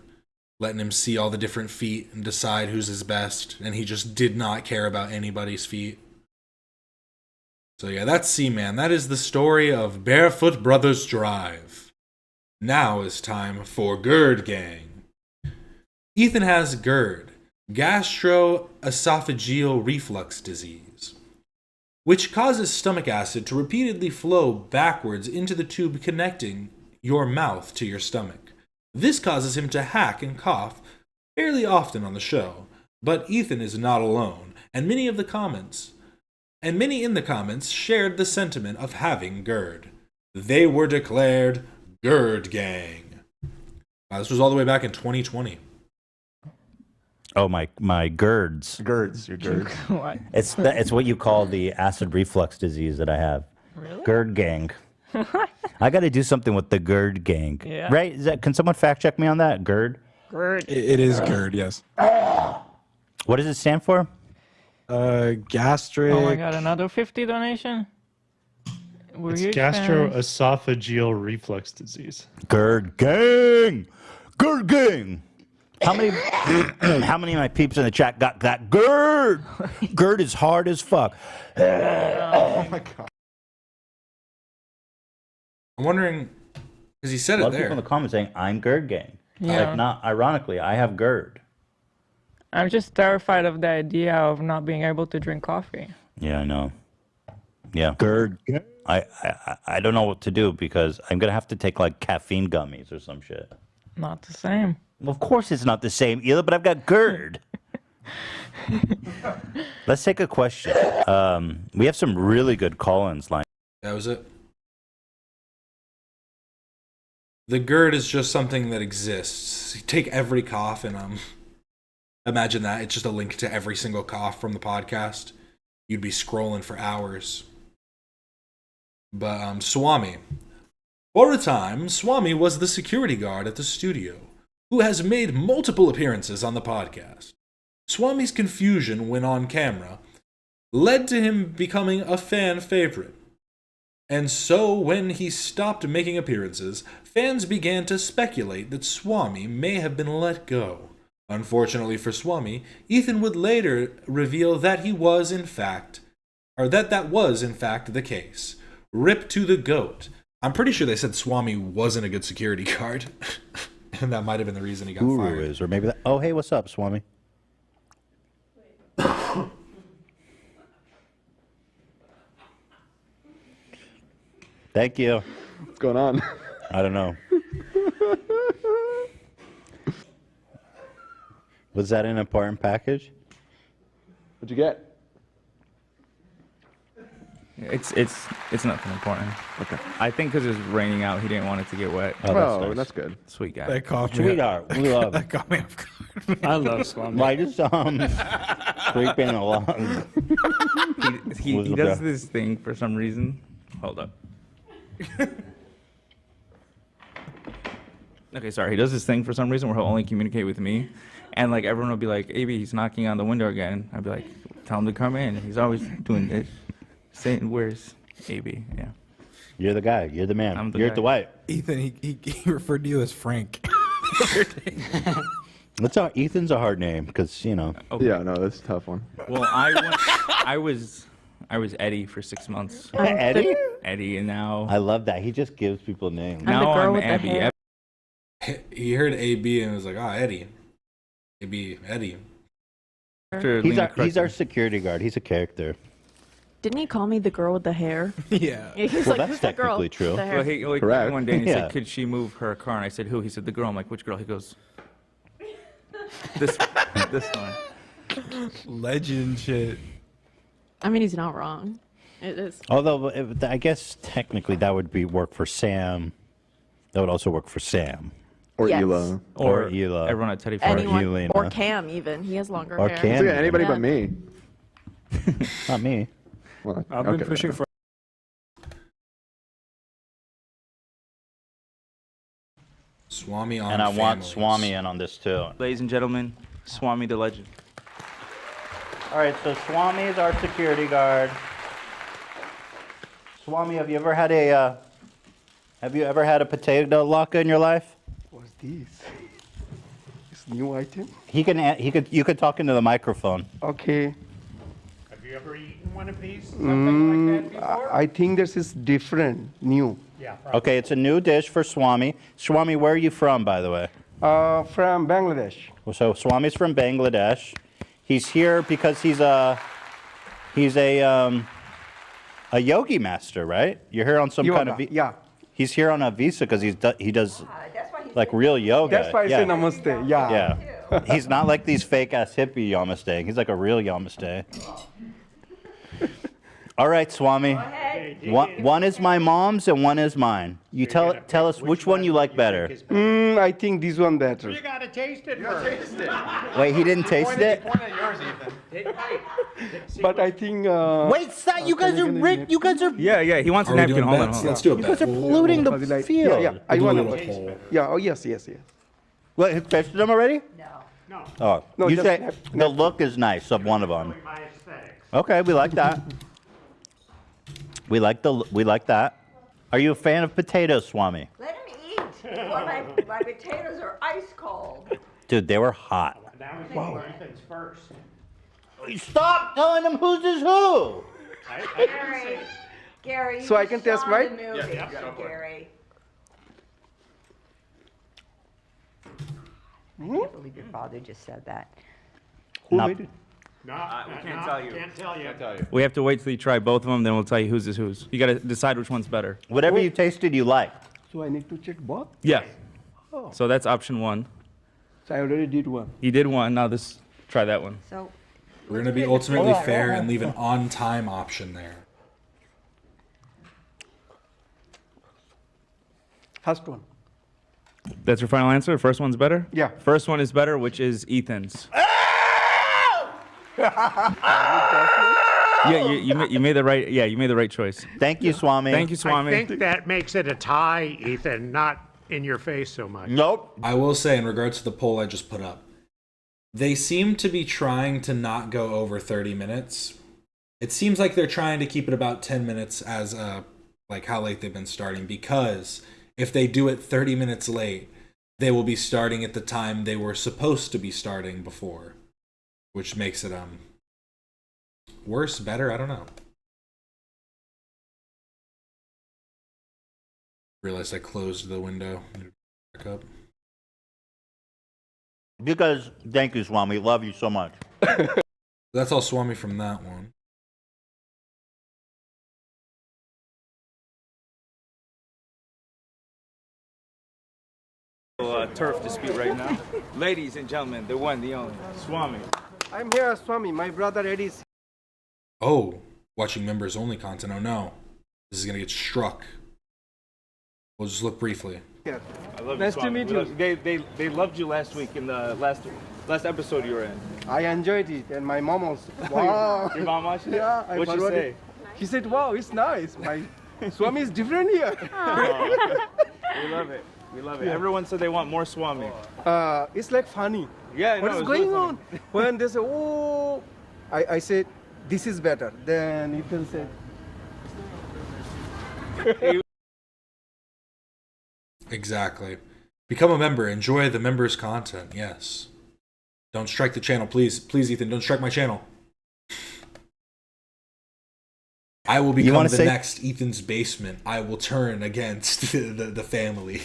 letting him see all the different feet and decide who's his best, and he just did not care about anybody's feet. So yeah, that's C-Man. That is the story of Barefoot Brothers Drive. Now is time for Gerd Gang. Ethan has GERD, gastroesophageal reflux disease, which causes stomach acid to repeatedly flow backwards into the tube connecting your mouth to your stomach. This causes him to hack and cough fairly often on the show, but Ethan is not alone, and many in the comments shared the sentiment of having GERD. They were declared Gerd Gang. This was all the way back in 2020. Oh, my GERDs. GERDs, your GERD. What? It's what you call the acid reflux disease that I have. Really? Gerd Gang. I got to do something with the Gerd Gang. Yeah. Right? Can someone fact check me on that? Gerd? Gerd. It is Gerd, yes. What does it stand for? Gastric. Oh my god, another 50 donation? We're It's huge fans. gastroesophageal reflux disease. Gerd gang. Gerd gang. How many how many of my peeps in the chat got that Gerd? Gerd is hard as fuck. Oh my god. I'm wondering, because he said A lot it of people in there. the comments saying I'm Gerd gang. Yeah. Like, not ironically, I have Gerd. I'm just terrified of the idea of not being able to drink coffee. Yeah, I know. Yeah, Gerd. I don't know what to do because I'm gonna have to take like caffeine gummies or some shit. Not the same. Well, of course it's not the same either, but I've got Gerd. Let's take a question. We have some really good call-ins line. That was it. The GERD is just something that exists. You take every cough and imagine that. It's just a link to every single cough from the podcast. You'd be scrolling for hours. But Swami. For a time, Swami was the security guard at the studio, who has made multiple appearances on the podcast. Swami's confusion when on camera led to him becoming a fan favorite. And so, when he stopped making appearances, fans began to speculate that Swami may have been let go. Unfortunately for Swami, Ethan would later reveal that that was in fact the case. Rip to the GOAT. I'm pretty sure they said Swami wasn't a good security guard. And that might have been the reason he got Guru fired. is, or maybe that. Oh, hey, what's up, Swami? Thank you. What's going on? I don't know. Was that an important package? What'd you get? It's nothing important. Okay. I think because it was raining out, he didn't want it to get wet. Oh, that's good. Sweet guy. That caught me. Sweetheart, we love. That caught me off guard. I love Swami. Why just creeping along? He does this thing for some reason. Hold up. Okay, sorry. He does this thing for some reason where he'll only communicate with me. And like everyone will be like, AB, he's knocking on the window again. I'd be like, tell him to come in. He's always doing this. Saying, where's AB? Yeah. You're the guy. You're the man. I'm the You're guy. Dwight. Ethan, he referred to you as Frank. Ethan's a hard name because, you know. Okay. Yeah, no, that's a tough one. Well, I was Eddie for 6 months. Eddie? Eddie, and now I love that. He just gives people names. now I'm Abby. He heard AB and was like, Eddie. AB, Eddie. He's our security guard. He's a character. Didn't he call me the girl with the hair? Yeah. He's Well, like, that's "Who's the girl technically true. with the hair?" Well, he Correct. one day and he Yeah. said, "Could she move her car?" And I said, "Who?" He said, "The girl." I'm like, "Which girl?" He goes, "This one." Legend shit. I mean, he's not wrong. It is. Although, I guess technically that would be work for Sam. That would also work for Sam. Or Yes. Ela. Or Ela. Everyone at Teddy Anyone, Elena. or Cam even. He has longer Or hair. Cam. Yeah, anybody Yeah. but me. Not me. Well, I've been okay, pushing whatever. for. Swami on And I want families. Swami in on this too. Ladies and gentlemen, Swami the legend. All right, so Swami is our security guard. Swami, have you ever had a potato latke in your life? What's this? It's new item? You could talk into the microphone. Okay. Have you ever eaten one of these? Something like that before? I think this is different, new. Yeah. Okay, it's a new dish for Swami. Swami, where are you from, by the way? From Bangladesh. So Swami's from Bangladesh. He's here because he's a yogi master, right? You're here on some kind of yeah. He's here on a visa because he does like real yoga. That's why I say namaste. Yeah. Yeah. He's not like these fake ass hippie yamaste. He's like a real yamaste. All right, Swami. One is my mom's and one is mine. You tell us which one you like better. I think this one better. You gotta taste it first. Wait, he didn't taste it? Point at yours, Ethan. Take a bite. But I think. Wait, stop! You guys are rigged. You guys are. Yeah. He wants a Are we napkin. doing bets? Let's do a You bet. guys are polluting the field. Yeah. I We'll want do a to. little poll. Yeah. Oh yes. What, you tasted them already? No. Oh, No, you just say have- the look is nice of one of them. My aesthetics. Okay, we like that. We like that. Are you a fan of potatoes, Swami? Let him eat. Before my potatoes are ice cold. Dude, they were hot. Now we think Ethan's first. Stop telling them whose is who. Gary, Gary. So I you can saw test, right? the movie, Yeah, go for it. Gary. I can't believe your father just said that. Who Not- made it? No, we can't tell you. Can't tell you. We have to wait till you try both of them, then we'll tell you whose is whose. You got to decide which one's better. Whatever you tasted, you liked. So I need to check both? Yeah. Oh. So that's option one. So I already did one. You did one. Now try that one. So We're going to be ultimately fair and leave an on-time option there. First one. That's your final answer? First one's better? Yeah. First one is better, which is Ethan's. Yeah, you made the right. Yeah, you made the right choice. Thank you, Swami. Thank you, Swami. I think that makes it a tie, Ethan, not in your face so much. Nope. I will say, in regards to the poll I just put up, they seem to be trying to not go over 30 minutes. It seems like they're trying to keep it about 10 minutes as like how late they've been starting, because if they do it 30 minutes late, they will be starting at the time they were supposed to be starting before, which makes it worse, better, I don't know. Realized I closed the window. Back up. Because, thank you, Swami. Love you so much. That's all Swami from that one. Turf dispute right now. Ladies and gentlemen, the one, the only, Swami. I'm here, Swami. My brother Eddie's. Oh, watching members only content. Oh no. This is gonna get struck. We'll just look briefly. Here. I love Nice you, to Swami. meet you. They loved you last week in the last episode you were in. I enjoyed it, and my mom also. Wow. Your mom watched it? Yeah. What'd she say? He said, "Wow, it's nice. My Swami is different here." We love it. We love it. Yeah. Everyone said they want more Swami. It's like funny. Yeah, I What know, is it's really going funny. on? When they say, "Oh," I said, "This is better." Then Ethan said, Exactly. Become a member. Enjoy the members' content. Yes. Don't strike the channel, please. Please, Ethan, don't strike my channel. I will become the next Ethan's Basement. I will turn against the family.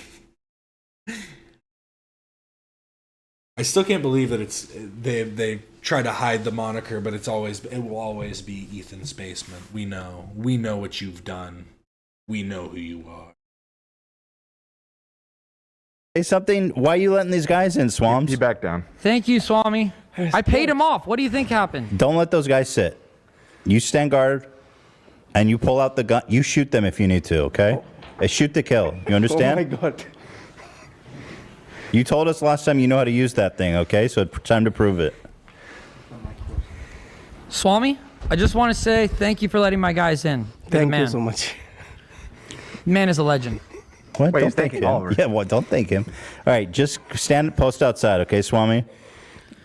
I still can't believe that they try to hide the moniker, but it will always be Ethan's Basement. We know what you've done. We know who you are. Say something. Why are you letting these guys in, Swams? You back down. Thank you, Swami. I paid him off. What do you think happened? Don't let those guys sit. You stand guard, and you pull out the gun. You shoot them if you need to, okay? Shoot to kill. You understand? "Oh my God." You told us last time you know how to use that thing, okay? So it's time to prove it. Swami, I just want to say thank you for letting my guys in. Thank you so much. Man is a legend. What? Wait, Don't he's thank thanking him. Oliver. Yeah, well, don't thank him. All right, just stand, post outside, okay, Swami?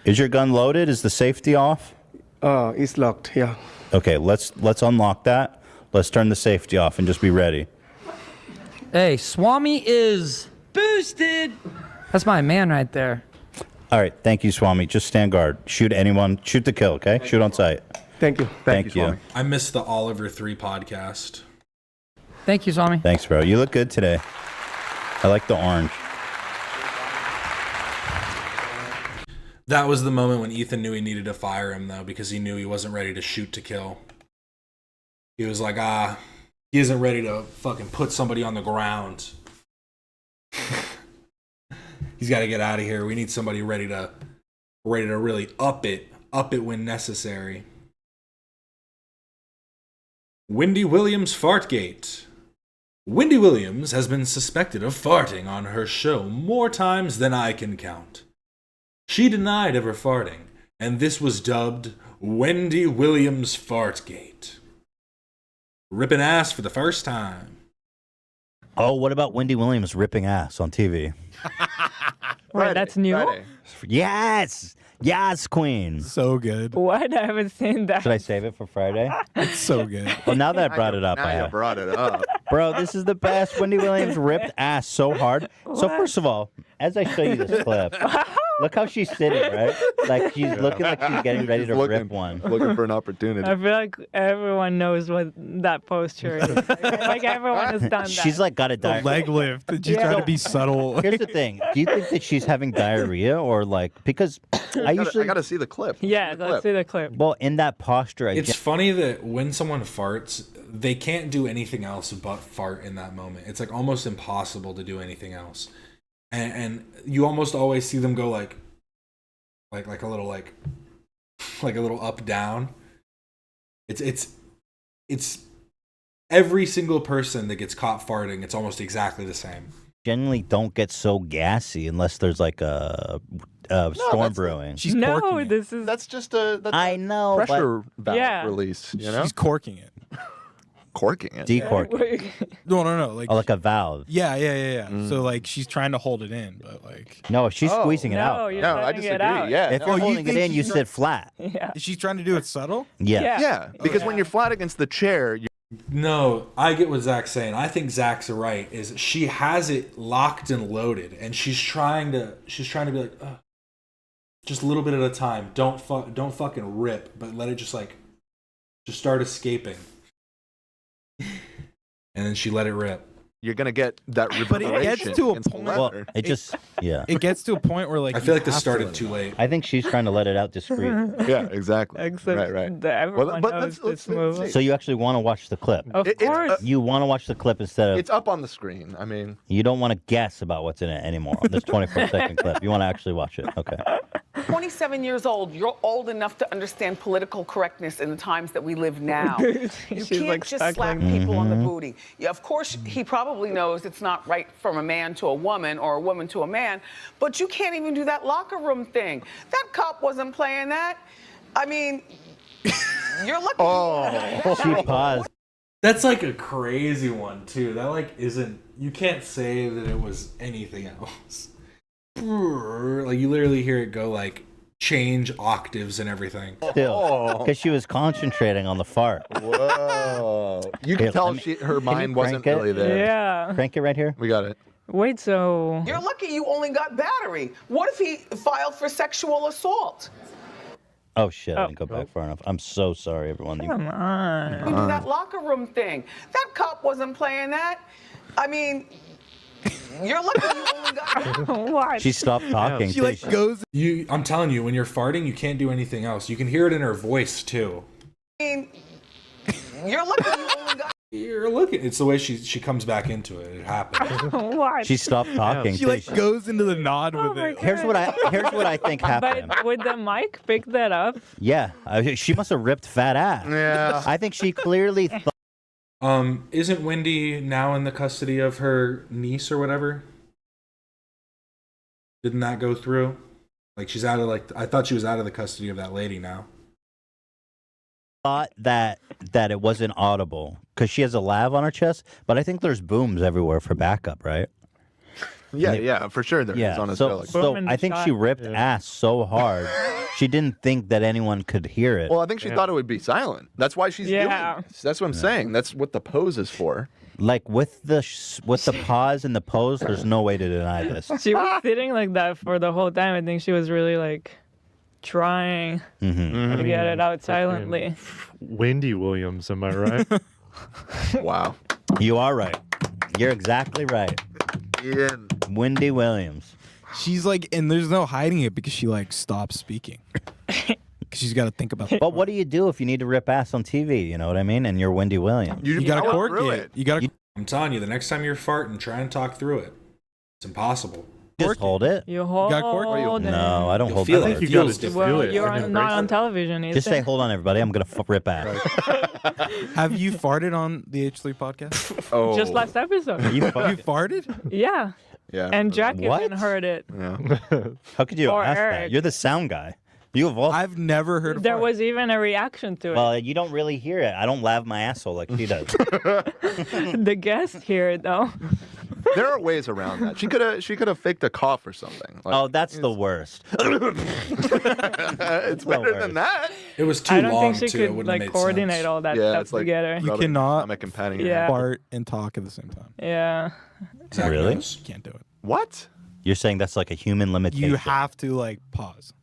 Is your gun loaded? Is the safety off? It's locked. Yeah. Okay, let's unlock that. Let's turn the safety off and just be ready. Hey, Swami is boosted. That's my man right there. All right, thank you, Swami. Just stand guard. Shoot anyone. Shoot to kill, okay? Shoot on sight. Thank you. Thank you. I missed the Oliver 3 podcast. Thank you, Swami. Thanks, bro. You look good today. I like the orange. That was the moment when Ethan knew he needed to fire him, though, because he knew he wasn't ready to shoot to kill. He was like, he isn't ready to fucking put somebody on the ground. He's got to get out of here. We need somebody ready to really up it when necessary. Wendy Williams fartgate. Wendy Williams has been suspected of farting on her show more times than I can count. She denied ever farting, and this was dubbed Wendy Williams fartgate. Ripping ass for the first time. Oh, what about Wendy Williams ripping ass on TV? Wait, that's new? Friday. Yes. Yes, Queen. So good. What? I haven't seen that. Should I save it for Friday? It's so good. Well, now that I brought it up, Now you brought it up. Bro, this is the best. Wendy Williams ripped ass so hard. So first of all, as I show you this clip, look how she's sitting, right? Like she's looking like she's getting ready to rip one. Looking for an opportunity. I feel like everyone knows what that posture is. Like everyone has done that. She's like got a The diarrhea. leg lift. Did you try to be subtle? Here's the thing. Do you think that she's having diarrhea or like because I gotta see the clip. Yeah, let's see the clip. Well, in that posture, It's funny that when someone farts, they can't do anything else but fart in that moment. It's like almost impossible to do anything else, and you almost always see them go like a little like a little up down. It's every single person that gets caught farting. It's almost exactly the same. generally don't get so gassy unless there's like a storm brewing. She's No, corking it. this is. That's just a I know, but- pressure valve Yeah. release. You know, She's corking it. corking it. Decorking. No. Like, Oh, like a valve. yeah. So like she's trying to hold it in, but like. No, she's squeezing it No, out. you're No, I letting disagree. it out. Yeah. If Oh, you're you holding it think in, you she's sit flat. Yeah. Is she trying to do it subtle? Yeah. Yeah, because when you're flat against the chair, No, I get what Zach's saying. I think Zach's right. Is she has it locked and loaded, and she's trying to be like, ugh, just a little bit at a time. Don't fucking rip, but let it just start escaping, and then she let it rip. you're gonna get that But it reverberation. gets to a against the point- Well, leather. it just, yeah. It gets to a point where like I you feel like this have to started let it too out. late. I think she's trying to let it out discreetly. Yeah, exactly. Except right. that everyone but knows let's this move. So you actually want to watch the clip. Of course. You want to watch the clip instead of, It's up on the screen. I mean, you don't want to guess about what's in it anymore. This 24-second clip. You want to actually watch it. Okay. 27 years old, you're old enough to understand political correctness in the times that we live now. You She's, can't like, just slap stuckling. people on the booty. Yeah, of course, he probably knows it's not right from a man to a woman or a woman to a man, but you can't even do that locker room thing. That cop wasn't playing that. I mean, you're lucky. She paused. That's like a crazy one too. That isn't. You can't say that it was anything else. Like you literally hear it go change octaves and everything. Still, because she was concentrating on the fart. whoa! You can Here, tell let me- her can mind you wasn't crank it? really there. Yeah. Crank it right here. We got it. Wait, so. You're lucky you only got battery. What if he filed for sexual assault? Oh shit! I didn't go back far enough. I'm so sorry, everyone. Come on. You do that locker room thing. That cop wasn't playing that. I mean, you're lucky you only got. What? She stopped talking. She too. goes. I'm telling you, when you're farting, you can't do anything else. You can hear it in her voice too. I mean, you're lucky you only got. You're looking. It's the way she comes back into it. It happens. What? She stopped talking. She too. goes into the nod Oh with my it. Here's what I think happened. But would the mic pick that up? Yeah, she must have ripped fat ass. Yeah. I think she clearly thought. Isn't Wendy now in the custody of her niece or whatever? Didn't that go through? She's out of I thought she was out of the custody of that lady now. Thought that it wasn't audible because she has a lav on her chest, but I think there's booms everywhere for backup, right? Yeah, for sure there is Yeah, on a so Boom I think she ripped ass so hard, she didn't think that anyone could hear it. Well, I think she thought it would be silent. That's why she's doing Yeah. this. That's what I'm saying. That's what the pose is for. Like with the pause and the pose, there's no way to deny this. She was sitting like that for the whole time. I think she was really trying Mm-hmm. to get it out silently. Wendy Williams, am I right? Wow. You are right. You're exactly right. Ian. Wendy Williams. She's and there's no hiding it because she stops speaking. 'Cause she's got to think about. But what do you do if you need to rip ass on TV? You know what I mean? And you're Wendy Williams. You got to power cork through it. You got to. I'm telling you, the next time you're farting, try and talk through it. It's impossible. Just hold it. You hold got cork? Or you- it. No, I don't You'll hold feel it. it. I think It you gotta feels just different. do Well, it. you're not on television. Just say, hold on, everybody. I'm going to rip ass. Have you farted on the H3 podcast? Oh. Just last episode. You You farted? Yeah. Yeah. And Jack What? even heard it. Yeah. How could you Or ask that? Eric. You're the sound guy. You have all. I've never heard of There fart. was even a reaction to it. Well, you don't really hear it. I don't lav my asshole like she does. The guest hear it though. There are ways around that. She could have faked a cough or something. Like, Oh, that's the worst. it's better than that. It was too I don't long think she too. It could wouldn't have like made coordinate sense. all that Yeah, stuff it's like together. You rubbing cannot stomach and patting her Yeah. head. fart and talk at the same time. Yeah. Zach Really? knows. You can't do it. What? You're saying that's like a human limitation. You have to like pause.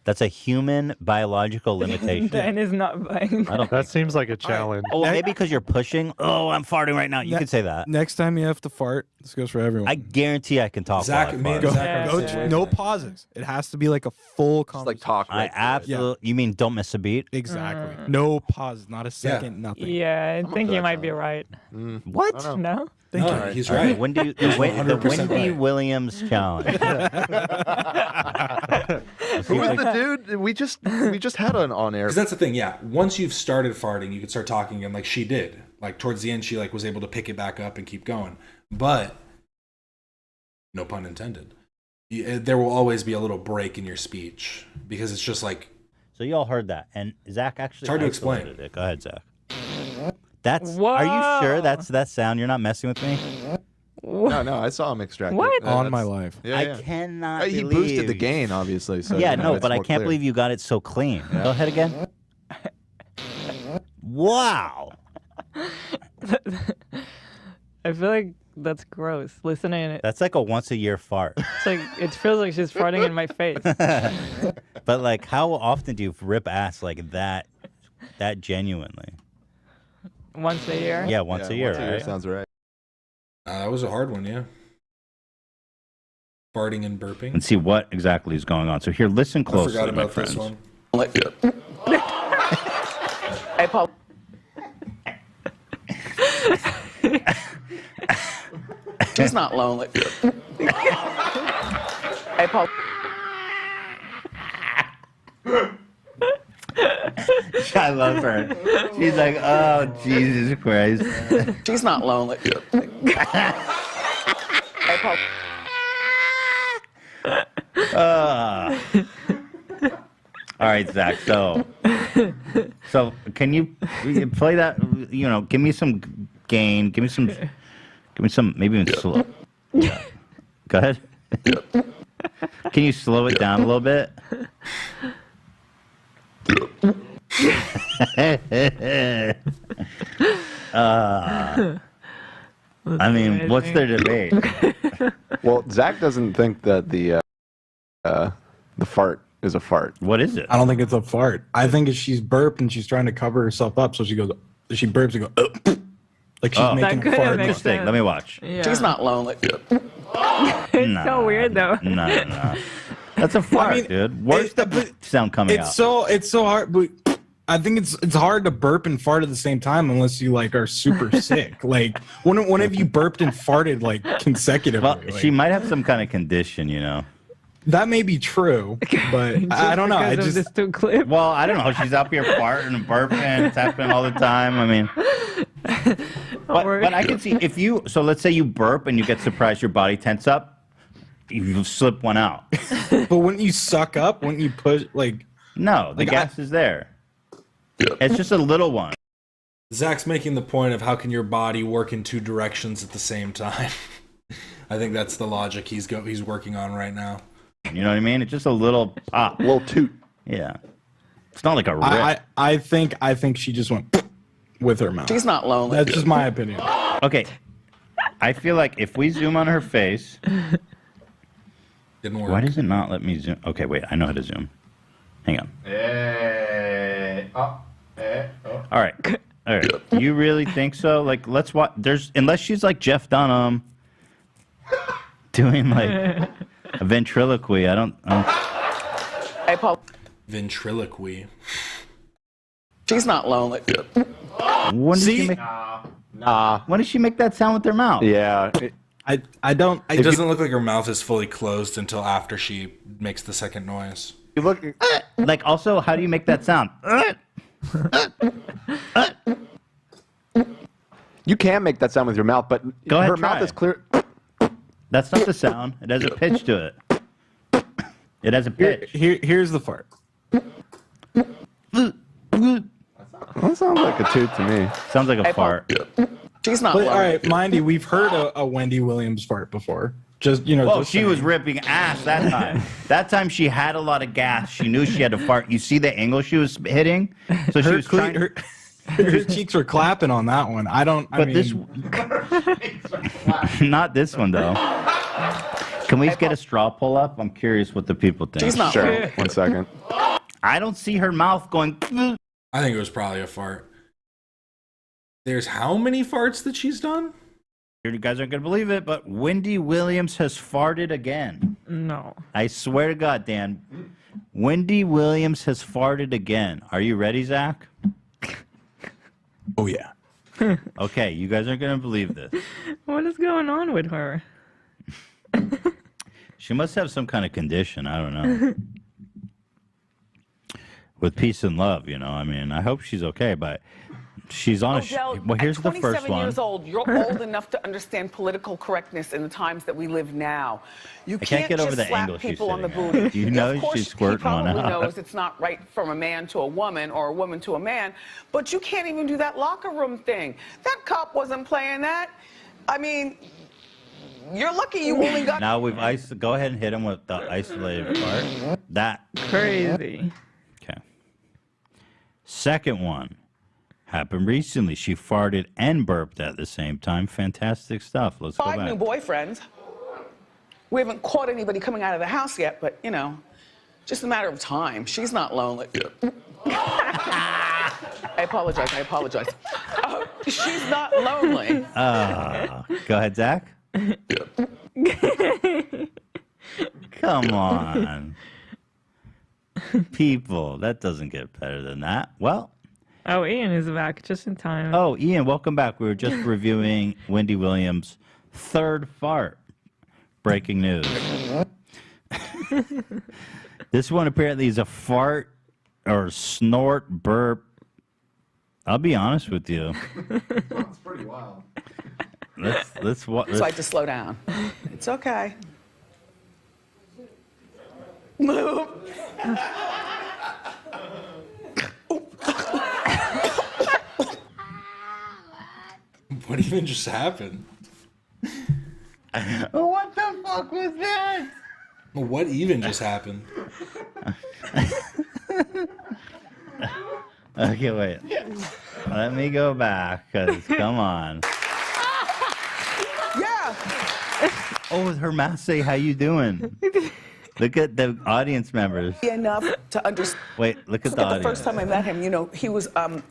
That's a human biological limitation. Dan is not buying I don't. That seems like a challenge. Oh, well, maybe because you're pushing. Oh, I'm farting right now. You could say that. Next time you have to fart, this goes for everyone. I guarantee I can talk. Zach, while I me and fart. Zach are Go the same way. no pauses. It has to be like a full conversation. Like talk. I absolutely. You mean don't miss a beat? Exactly. No pauses. Not a second. Nothing. Yeah, I think you might be right. What? No? Thank No, you. he's All right, right. Wendy, He's the 100% Wendy right. Williams challenge. Who is the dude? We just had an on air. Because that's the thing, yeah. Once you've started farting, you can start talking again, like she did. Like towards the end, she like was able to pick it back up and keep going. But no pun intended. There will always be a little break in your speech because it's just like. So you all heard that, and Zach actually. It's hard to explain. isolated it. Go ahead, Zach. That's. Are you sure that's that sound? You're not messing with me. No, I saw him extract What? it. On my life. Yeah, I cannot. He believe... boosted the gain, obviously. So yeah, you know, no, it's but I more can't clear. believe you got it so clean. Go ahead again. Wow. I feel like that's gross. Listening to it. That's like a once a year fart. It's like it feels like she's farting in my face. But like, how often do you rip ass like that? That genuinely? Once a year. Yeah, once a year. Once a year Right? sounds right. That was a hard one, yeah. Farting and burping. And see what exactly is going on. So here, listen I closely, forgot my about friends. this one. Hey, Paul. He's not lonely. Hey, Paul. I love her. She's like, oh, Jesus Christ. She's not lonely. Hey, Paul. All right, Zach. So can you play that? You know, give me some gain. Give me some. Maybe even slow. Yeah. Go ahead. Can you slow it down a little bit? I mean, what's their debate? Well, Zach doesn't think that the fart is a fart. What is it? I don't think it's a fart. I think it's she's burped and she's trying to cover herself up, so she goes. She burps and goes. Like she's making a fart. Interesting. Let me watch. Yeah. She's not lonely. It's so weird though. No. That's a fart, dude. Where's the sound coming out? It's so hard. But I think it's hard to burp and fart at the same time unless you like are super sick. Like when have you burped and farted like consecutively? Well, she might have some kind of condition, you know. That may be true, but I don't know. I Because of just this two clip. Well, I don't know. She's up here farting and burping. It's happening all the time. I mean, but I can see if you. So let's say you burp and you get surprised, your body tense up. You slip one out. But wouldn't you suck up? Wouldn't you push like? No, the Like, gas is there. It's just a little one. Zach's making the point of how can your body work in two directions at the same time. I think that's the logic he's working on right now. You know what I mean? It's just a little pop. A little toot. Yeah. It's not like a rip. I think she just went with her mouth. She's not lonely. That's just my opinion. Okay. I feel like if we zoom on her face. Didn't work. Why does it not let me zoom? Okay, wait. I know how to zoom. Hang on. All right. All right. You really think so? Like, let's watch. Unless she's like Jeff Dunham doing like a ventriloquy. I don't. Hey, Paul. Ventriloquy. She's not lonely. When did she make? Nah. When did she make that sound with her mouth? Yeah. I don't. It doesn't look like her mouth is fully closed until after she makes the second noise. You look. Like, also, how do you make that sound? You can make that sound with your mouth, but Go ahead, her try. mouth is clear. That's not the sound. It has a pitch to it. It has a pitch. Here's the fart. That sounds like a toot to me. Sounds like a fart. She's not. But, all lonely. right, Mindy, we've heard a Wendy Williams fart before. Just Well, just she was saying. ripping ass that time. That time she had a lot of gas. She knew she had to fart. You see the angle she was hitting? So she Her was trying. her cheeks were clapping on that one. I mean, Not this one though. Can we get a straw pull up? I'm curious what the people think. She's not. Sure. 1 second. I don't see her mouth going. I think it was probably a fart. There's how many farts that she's done? You guys aren't gonna believe it, but Wendy Williams has farted again. No. I swear to God, Dan. Wendy Williams has farted again. Are you ready, Zach? Oh yeah. Okay, you guys aren't gonna believe this. What is going on with her? She must have some kind of condition. I don't know. With peace and love, you know. I mean, I hope she's okay, but she's on a. Well, here's the first At 27 one. years old, you're old enough to understand political correctness in the times that we live now. You I can't get just over the slap angle she's people on the sitting booty. at. You Of know course, she's squirting he one probably out. knows it's not right from a man to a woman or a woman to a man, but you can't even do that locker room thing. That cop wasn't playing that. I mean, you're lucky you only got. Now we've go ahead and hit him with the isolated part. That Crazy. Okay. Second one happened recently. She farted and burped at the same time. Fantastic stuff. Let's go 5 back. new boyfriends. We haven't caught anybody coming out of the house yet, but you know, just a matter of time. She's not lonely. I apologize. She's not lonely. Go ahead, Zach. Come on. People, that doesn't get better than that. Well. Oh, Ian is back just in time. Oh, Ian, welcome back. We were just reviewing Wendy Williams' third fart. Breaking news. This one apparently is a fart or snort, burp. I'll be honest with you. That's pretty wild. So I have to slow down. It's okay. Move. What even just happened? What the fuck was that? What even just happened? Okay, wait. Let me go back, because come on. Yeah. Oh, her mask say, how you doing? Look at the audience members. Enough to understand. Wait, look at the The audience. first time I met him, you know, he was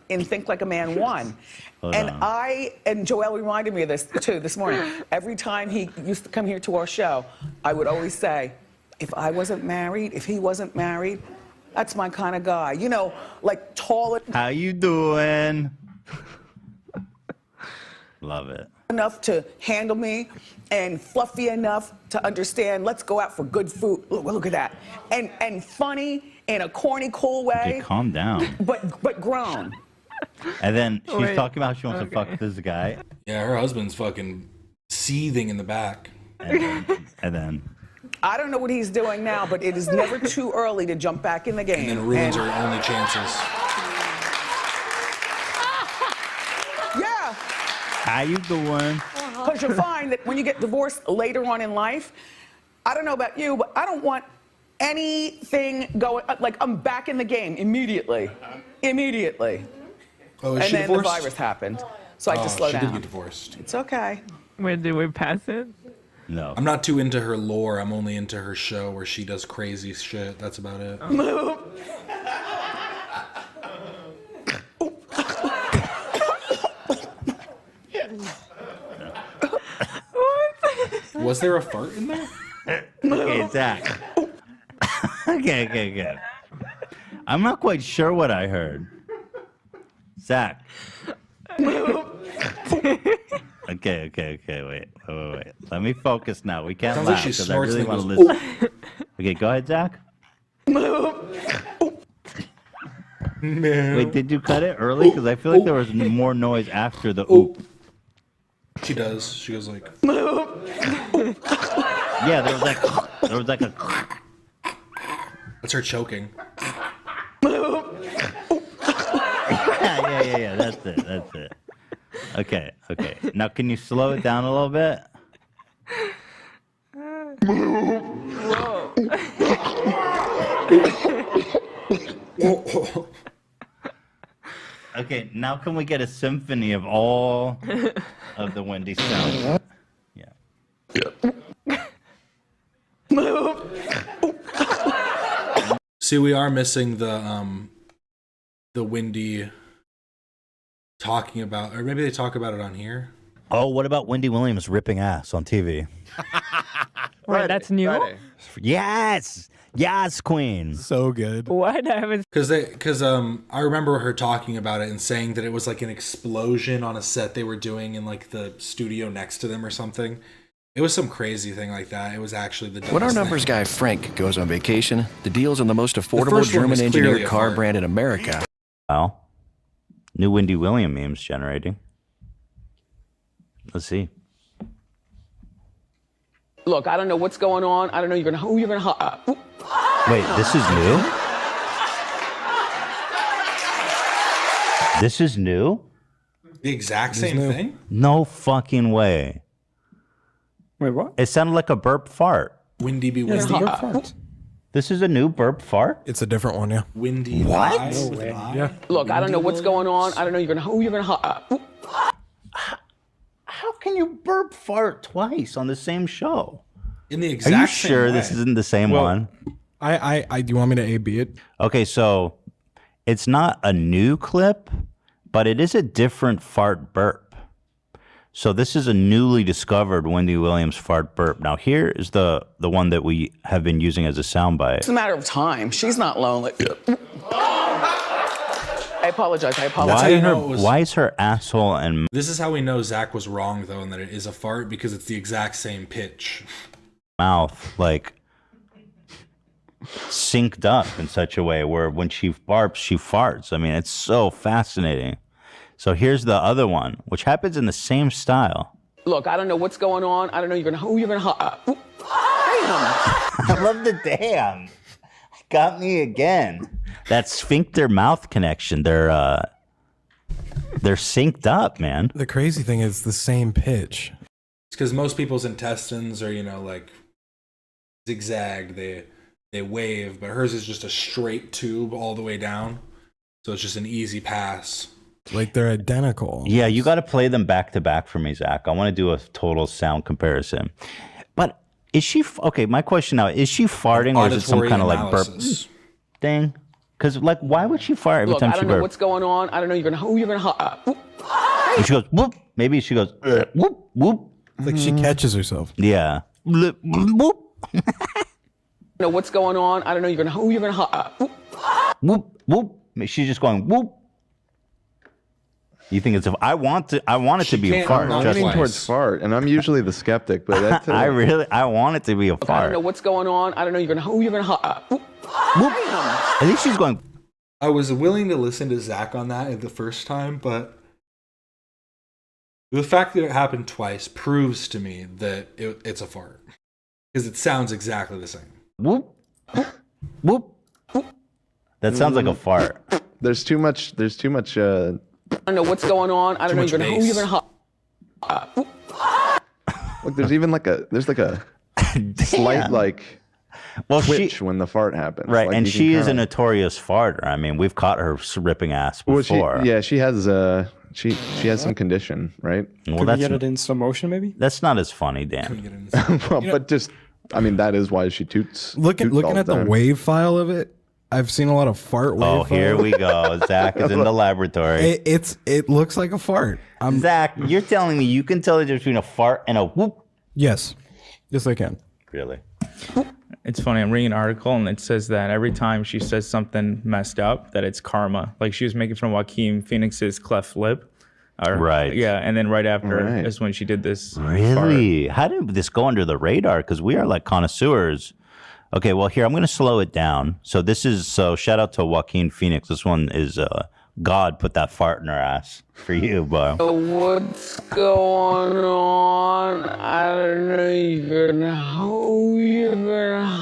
in Think Like a Man 1. Hold And on. and Joelle reminded me of this too this morning. Every time he used to come here to our show, I would always say, if I wasn't married, if he wasn't married, that's my kind of guy. You know, like tall How you doing? Love it. enough to handle me and fluffy enough to understand, let's go out for good food. Look at that. And funny in a corny, cool way. Okay, calm down. But grown. And then she's Wait, talking about how she wants to fuck this guy. Yeah, her husband's fucking seething in the back. And then I don't know what he's doing now, but it is never too early to jump back in the game. And then it ruins her only chances. Yeah. How you doing? Because you'll find that when you get divorced later on in life, I don't know about you, but I don't want anything going, like I'm back in the game immediately. Immediately. Oh, is and she then divorced? the virus happened. So I had to slow she down. did get divorced. It's okay. Wait, did we pass it? No. I'm not too into her lore. I'm only into her show where she does crazy shit. That's about it. Move. Was there a fart in there? Okay, Zach. Okay. I'm not quite sure what I heard. Zach. Okay. Wait. Let me focus now. We can't Sounds like laugh she because I snorts really and want to goes, listen. Okay, go ahead, Zach. Wait, did you cut it early? Because I feel like there was more noise after the oop. She does. She goes like. Yeah, there was like a. That's her choking. Yeah. That's it. Okay. Now, can you slow it down a little bit? Okay, now can we get a symphony of all of the Wendy sounds? See, we are missing the Wendy talking about, or maybe they talk about it on here. Oh, what about Wendy Williams ripping ass on TV? Wait, that's new? Yes, queen. So good. What? I haven't. Because I remember her talking about it and saying that it was like an explosion on a set they were doing in like the studio next to them or something. It was some crazy thing like that. It was actually the dumbest When our thing. numbers guy Frank goes on vacation, the deal's on the most affordable first one was German clearly engineered a car fart. brand in America. Well, new Wendy Williams memes generating. Let's see. Look, I don't know what's going on. I don't know who you're gonna. Wait, this is new? This is new? The exact same thing? No fucking way. Wait, what? It sounded like a burp fart. Windy be It's windy. the burp fart. This is a new burp fart? It's a different one, yeah. Windy. What? eye with an eye? Yeah. Look, I don't know what's going on. I don't know who you're gonna. How can you burp fart twice on the same show? In the Are exact you same sure way. this isn't the same Well, one? I do you want me to A/B it? Okay, so it's not a new clip, but it is a different fart burp. So this is a newly discovered Wendy Williams fart burp. Now here is the one that we have been using as a soundbite. It's a matter of time. She's not lonely. I apologize. Why is her asshole and This is how we know Zach was wrong, though, and that it is a fart, because it's the exact same pitch. mouth like synced up in such a way where when she barps, she farts? I mean, it's so fascinating. So here's the other one, which happens in the same style. Look, I don't know what's going on. I don't know who you're gonna. Damn. I love the damn. Got me again. That sphincter mouth connection. They're synced up, man. The crazy thing is the same pitch. It's because most people's intestines are, like zigzag. They wave, but hers is just a straight tube all the way down. So it's just an easy pass. Like they're identical. Yeah, you got to play them back to back for me, Zach. I want to do a total sound comparison. But is she okay? My question now, is she farting or is it some Auditory kind of like burp analysis. thing? Because like, why would she fart every Look, time I she don't know burps? what's going on. I don't know who you're gonna. And she goes whoop. Maybe she goes whoop whoop. It's like she catches herself. Yeah. Whoop. Know what's going on. I don't know who you're gonna. Whoop whoop. She's just going whoop. You think it's I want it to be a fart. I'm trust leaning me. towards fart, and I'm usually the skeptic, but that's I want it to be a Look, I don't fart. know what's going on. I don't know who you're gonna. At least she's going. I was willing to listen to Zach on that the first time, but the fact that it happened twice proves to me that it's a fart. Because it sounds exactly the same. Whoop. Whoop. That sounds like a fart. There's too much. I don't know what's going on. I don't know who you're gonna. Look, there's even like a slight like twitch when the fart happens. Right, Like, and you can she is a kinda- notorious farter. I mean, we've caught her ripping ass Well, before. she has she has some condition, right? Well, Could we that's get it in slow motion, maybe? that's not as funny, Dan. Well, but just I mean that is why she toots. Looking toots all at the time. wave file of it, I've seen a lot of fart wave. Oh, here files. we go. Zach is in the laboratory. It looks like a fart. Zach, you're telling me you can tell the difference between a fart and a whoop? Yes, I can. Really? It's funny. I'm reading an article and it says that every time she says something messed up, that it's karma. Like she was making fun of Joaquin Phoenix's cleft lip. Right. Yeah, and then right after Right. is when she did this. Really? How did this go under the radar? Because we are like connoisseurs. Okay, well, here, I'm going to slow it down. So shout out to Joaquin Phoenix. This one is God put that fart in her ass for you, bro. What's going on? I don't know who you're gonna.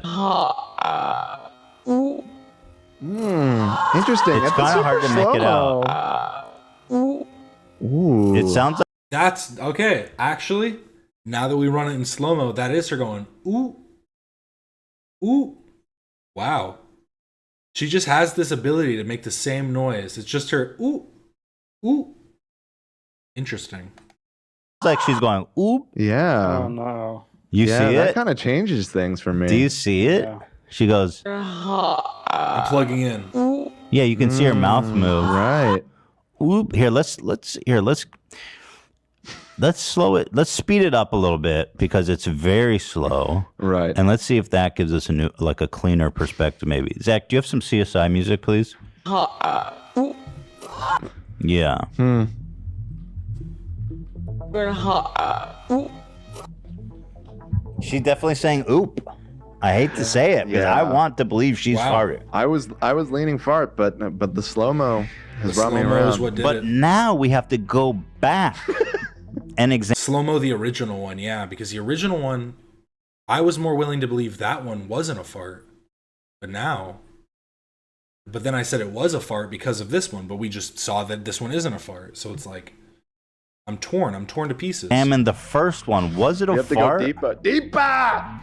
god. Interesting. It's kind of hard to make it out. Ooh. It sounds like That's okay. Actually, now that we run it in slow mo, that is her going ooh, ooh. Wow. She just has this ability to make the same noise. It's just her ooh, ooh. Interesting. it's like she's going oop. Yeah. Oh no. You yeah, see that it? kind of changes things for me. Do you see it? Yeah. She goes. I'm plugging in. Yeah, you can see her mouth move. Right. Oop. Here, let's slow it. Let's speed it up a little bit because it's very slow. Right. And let's see if that gives us a cleaner perspective. Maybe. Zach, do you have some CSI music, please? Yeah. She's definitely saying oop. I hate to say it because I want to believe she's farting. I was leaning fart, but the slow mo has brought me around. But now we have to go back and examine. Slow mo the original one, yeah, because the original one, I was more willing to believe that one wasn't a fart, but then I said it was a fart because of this one, but we just saw that this one isn't a fart, so it's like I'm torn to pieces. And the first one, was it a fart? You have to go deeper.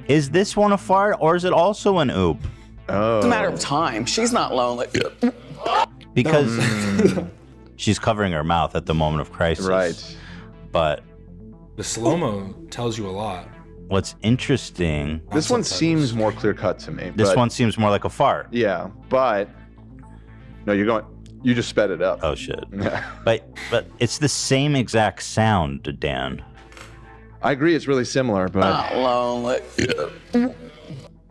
Is this one a fart or is it also an oop? Oh. It's a matter of time. She's not lonely. Because she's covering her mouth at the moment of crisis. Right. But the slow-mo tells you a lot. What's interesting... This one seems more clear-cut to me. This one seems more like a fart. Yeah, but... No, you just sped it up. Oh, shit. but it's the same exact sound, Dan. I agree, it's really similar, but... Not lonely.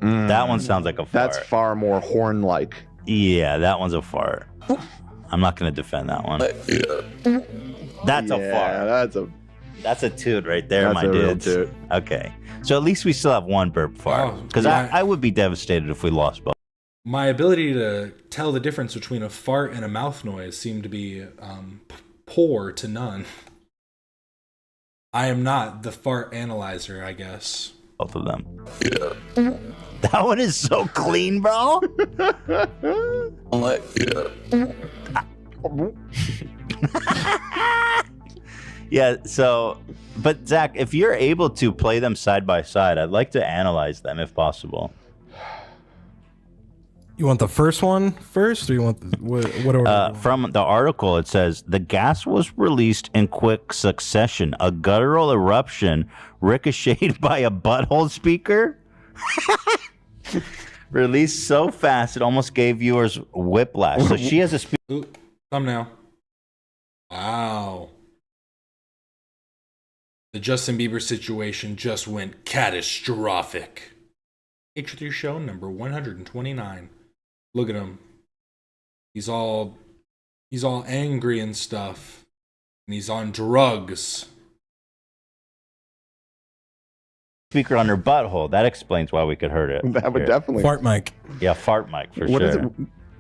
That one sounds like a fart. That's far more horn-like. Yeah, that one's a fart. I'm not going to defend that one. That's a fart. That's a toot right there, That's my a real dudes. toot. Okay. So at least we still have one burp fart. Because I would be devastated if we lost both. My ability to tell the difference between a fart and a mouth noise seemed to be poor to none. I am not the fart analyzer, I guess. Both of them. That one is so clean, bro. Yeah, so, but Zach, if you're able to play them side by side, I'd like to analyze them if possible. You want the first one first, or you want what order? From the article, it says the gas was released in quick succession. A guttural eruption ricocheted by a butthole speaker. Released so fast it almost gave viewers whiplash. So she has a speaker. Thumbnail. Wow. The Justin Bieber situation just went catastrophic. H3 show number 129. Look at him. He's all angry and stuff. And he's on drugs. Speaker on her butthole. That explains why we could hear it. That would definitely. Fart mic. Yeah, fart mic for What sure. is it?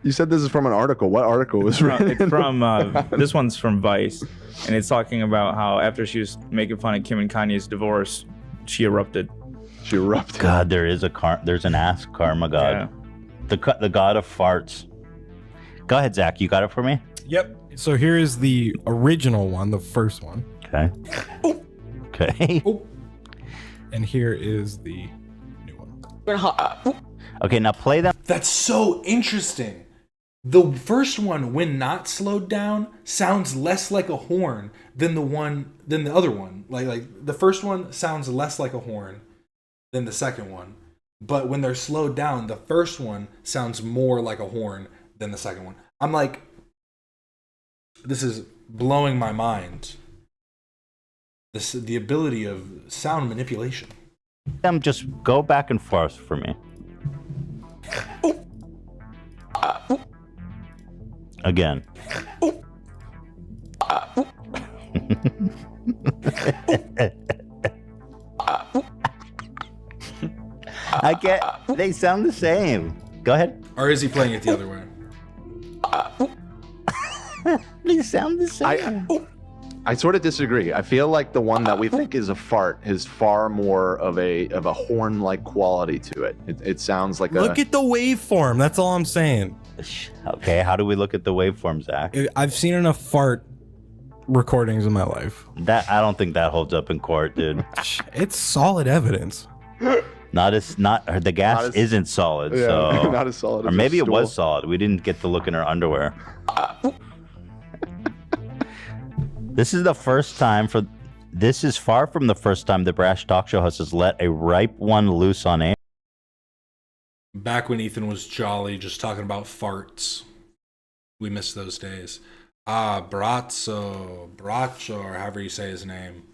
You said this is from an article. What article was written? It's from this one's from Vice, and it's talking about how after she was making fun of Kim and Kanye's divorce, she erupted. She erupted. God, there's an ass karma god. Yeah. The god of farts. Go ahead, Zach. You got it for me? Yep. So here is the original one, the first one. Okay. Okay. And here is the new one. Okay, now play them. That's so interesting. The first one, when not slowed down, sounds less like a horn than the other one. Like the first one sounds less like a horn than the second one. But when they're slowed down, the first one sounds more like a horn than the second one. I'm like, this is blowing my mind. The ability of sound manipulation. Them just go back and forth for me. Again. I get. They sound the same. Go ahead. Or is he playing it the other way? They sound the same. I sort of disagree. I feel like the one that we think is a fart is far more of a horn-like quality to it. It sounds like Look at the waveform. That's all I'm saying. Okay, how do we look at the waveform, Zach? I've seen enough fart recordings in my life. I don't think that holds up in court, dude. It's solid evidence. The gas isn't solid, yeah, so not as solid or as a maybe it was stool. solid. We didn't get to look in our underwear. This is far from the first time the Brash Talk Show host has let a ripe one loose on air. Back when Ethan was jolly, just talking about farts. We miss those days. Braccio, or however you say his name.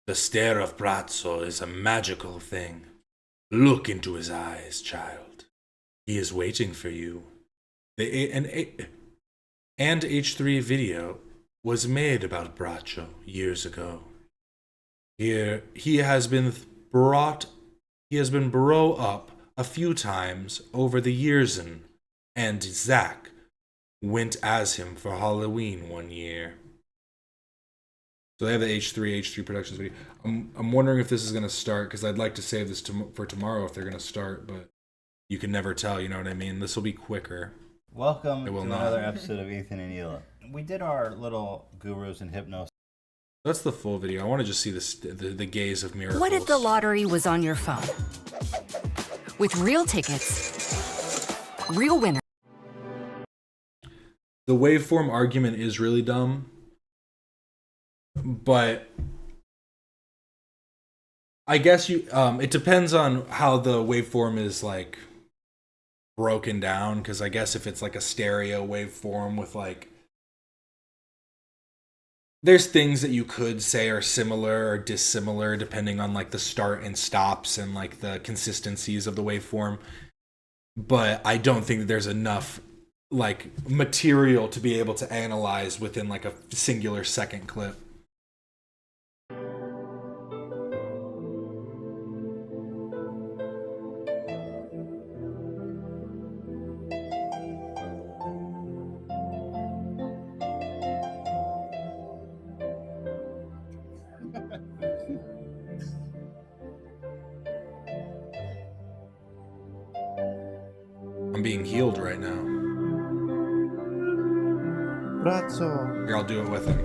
The stare of Braccio is a magical thing. Look into his eyes, child. He is waiting for you. And H3 video was made about Braccio years ago. Here he has been brought up a few times over the years, and Zach went as him for Halloween one year. So they have the H3 Productions video. I'm wondering if this is going to start, because I'd like to save this for tomorrow if they're going to start, but you can never tell, you know what I mean? This will be quicker. Welcome It will to not. another episode of Ethan and Hila. We did our little gurus and hypnos. That's the full video. I want to just see the gaze of miracles. What if the lottery was on your phone? With real tickets, real winners. The waveform argument is really dumb, but I guess it depends on how the waveform is like broken down, because I guess if it's like a stereo waveform with like, there's things that you could say are similar or dissimilar depending on like the start and stops and like the consistencies of the waveform, but I don't think that there's enough like material to be able to analyze within like a singular second clip. I'm being healed right now. Braccio. Here, I'll do it with him.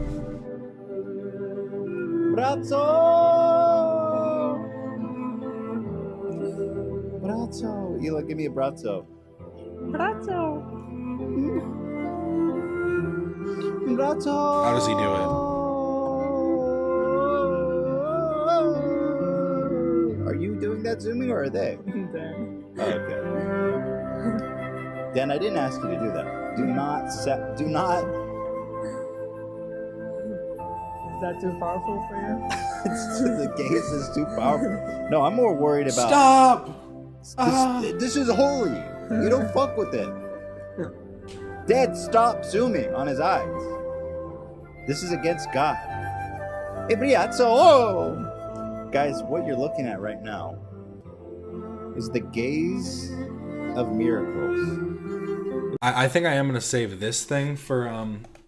Braccio. Braccio. Hila, give me a braccio. Braccio. Braccio. How does he do it? Are you doing that zooming or are they? Oh, okay. Dan, I didn't ask you to do that. Do not. Is that too powerful for you? The gaze is too powerful. No, I'm more worried about. Stop! This is holy. You don't fuck with it. Dad, stop zooming on his eyes. This is against God. Oh! Guys, what you're looking at right now is the gaze of miracles. I think I am going to save this thing for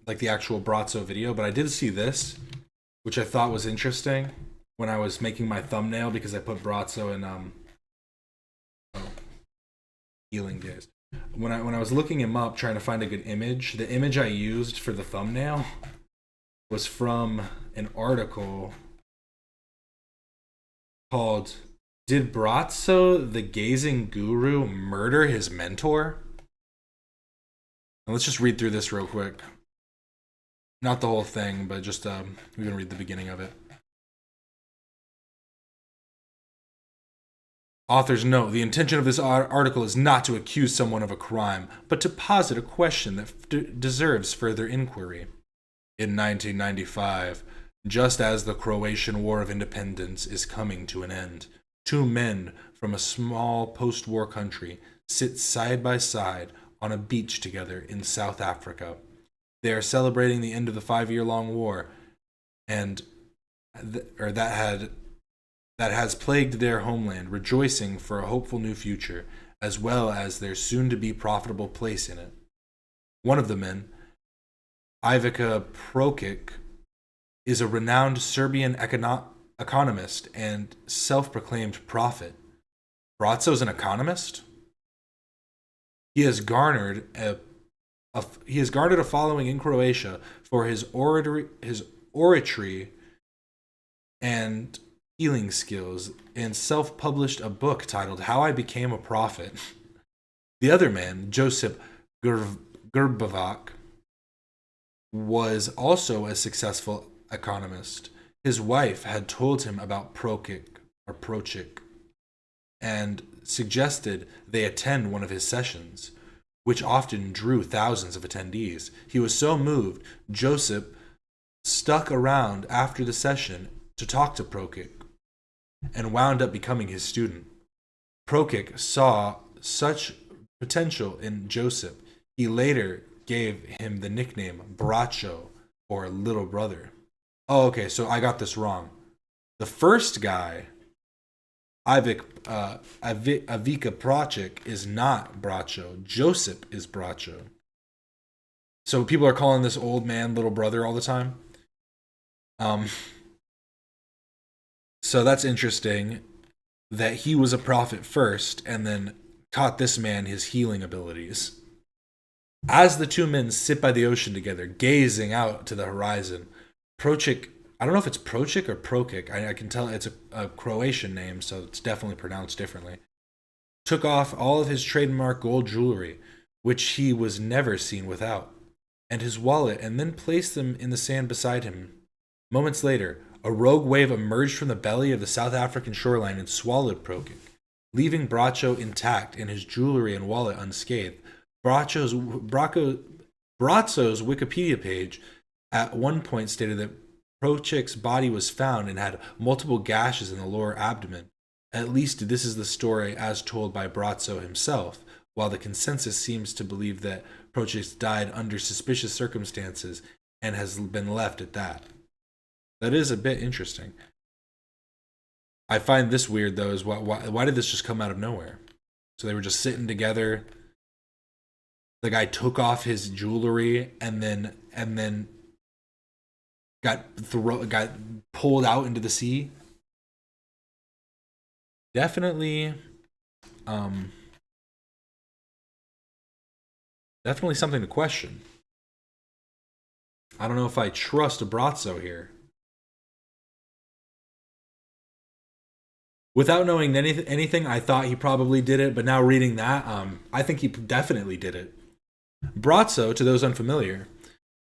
like the actual Braccio video, but I did see this, which I thought was interesting when I was making my thumbnail, because I put Braccio in healing gaze. When I was looking him up trying to find a good image, the image I used for the thumbnail was from an article called "Did Braccio the Gazing Guru Murder His Mentor?" And let's just read through this real quick. Not the whole thing, but just we're gonna read the beginning of it. Author's note: the intention of this article is not to accuse someone of a crime, but to posit a question that deserves further inquiry. In 1995, just as the Croatian War of Independence is coming to an end, two men from a small post-war country sit side by side on a beach together in South Africa. They are celebrating the end of the 5-year-long war, and that has plagued their homeland, rejoicing for a hopeful new future, as well as their soon-to-be profitable place in it. One of the men, Ivica Prokic, is a renowned Serbian economist and self-proclaimed prophet. Bratzo's an economist? He has garnered a following in Croatia for his oratory and healing skills, and self-published a book titled How I Became a Prophet. The other man, Josip Grbovac, was also a successful economist. His wife had told him about Prochik and suggested they attend one of his sessions, which often drew thousands of attendees. He was so moved, Josip stuck around after the session to talk to Prochik and wound up becoming his student. Prochik saw such potential in Josip, he later gave him the nickname Bracho, or little brother. Oh, okay, so I got this wrong. The first guy, Avika Prochik, is not Bracho. Josip is Bracho. So people are calling this old man little brother all the time. So that's interesting that he was a prophet first and then taught this man his healing abilities. As the two men sit by the ocean together, gazing out to the horizon, Prochik, I don't know if it's Prochik or Prokic, I can tell it's a Croatian name, so it's definitely pronounced differently, took off all of his trademark gold jewelry, which he was never seen without, and his wallet, and then placed them in the sand beside him. Moments later, a rogue wave emerged from the belly of the South African shoreline and swallowed Prokic, leaving Bracho intact and his jewelry and wallet unscathed. Bratzo's Wikipedia page at one point stated that Prochik's body was found and had multiple gashes in the lower abdomen. At least this is the story as told by Bratzo himself, while the consensus seems to believe that Prochik died under suspicious circumstances and has been left at that. That is a bit interesting. I find this weird though, is why did this just come out of nowhere? So they were just sitting together. The guy took off his jewelry and then got pulled out into the sea. Definitely something to question. I don't know if I trust Bratzo here. Without knowing anything, I thought he probably did it, but now reading that, I think he definitely did it. Bratzo, to those unfamiliar,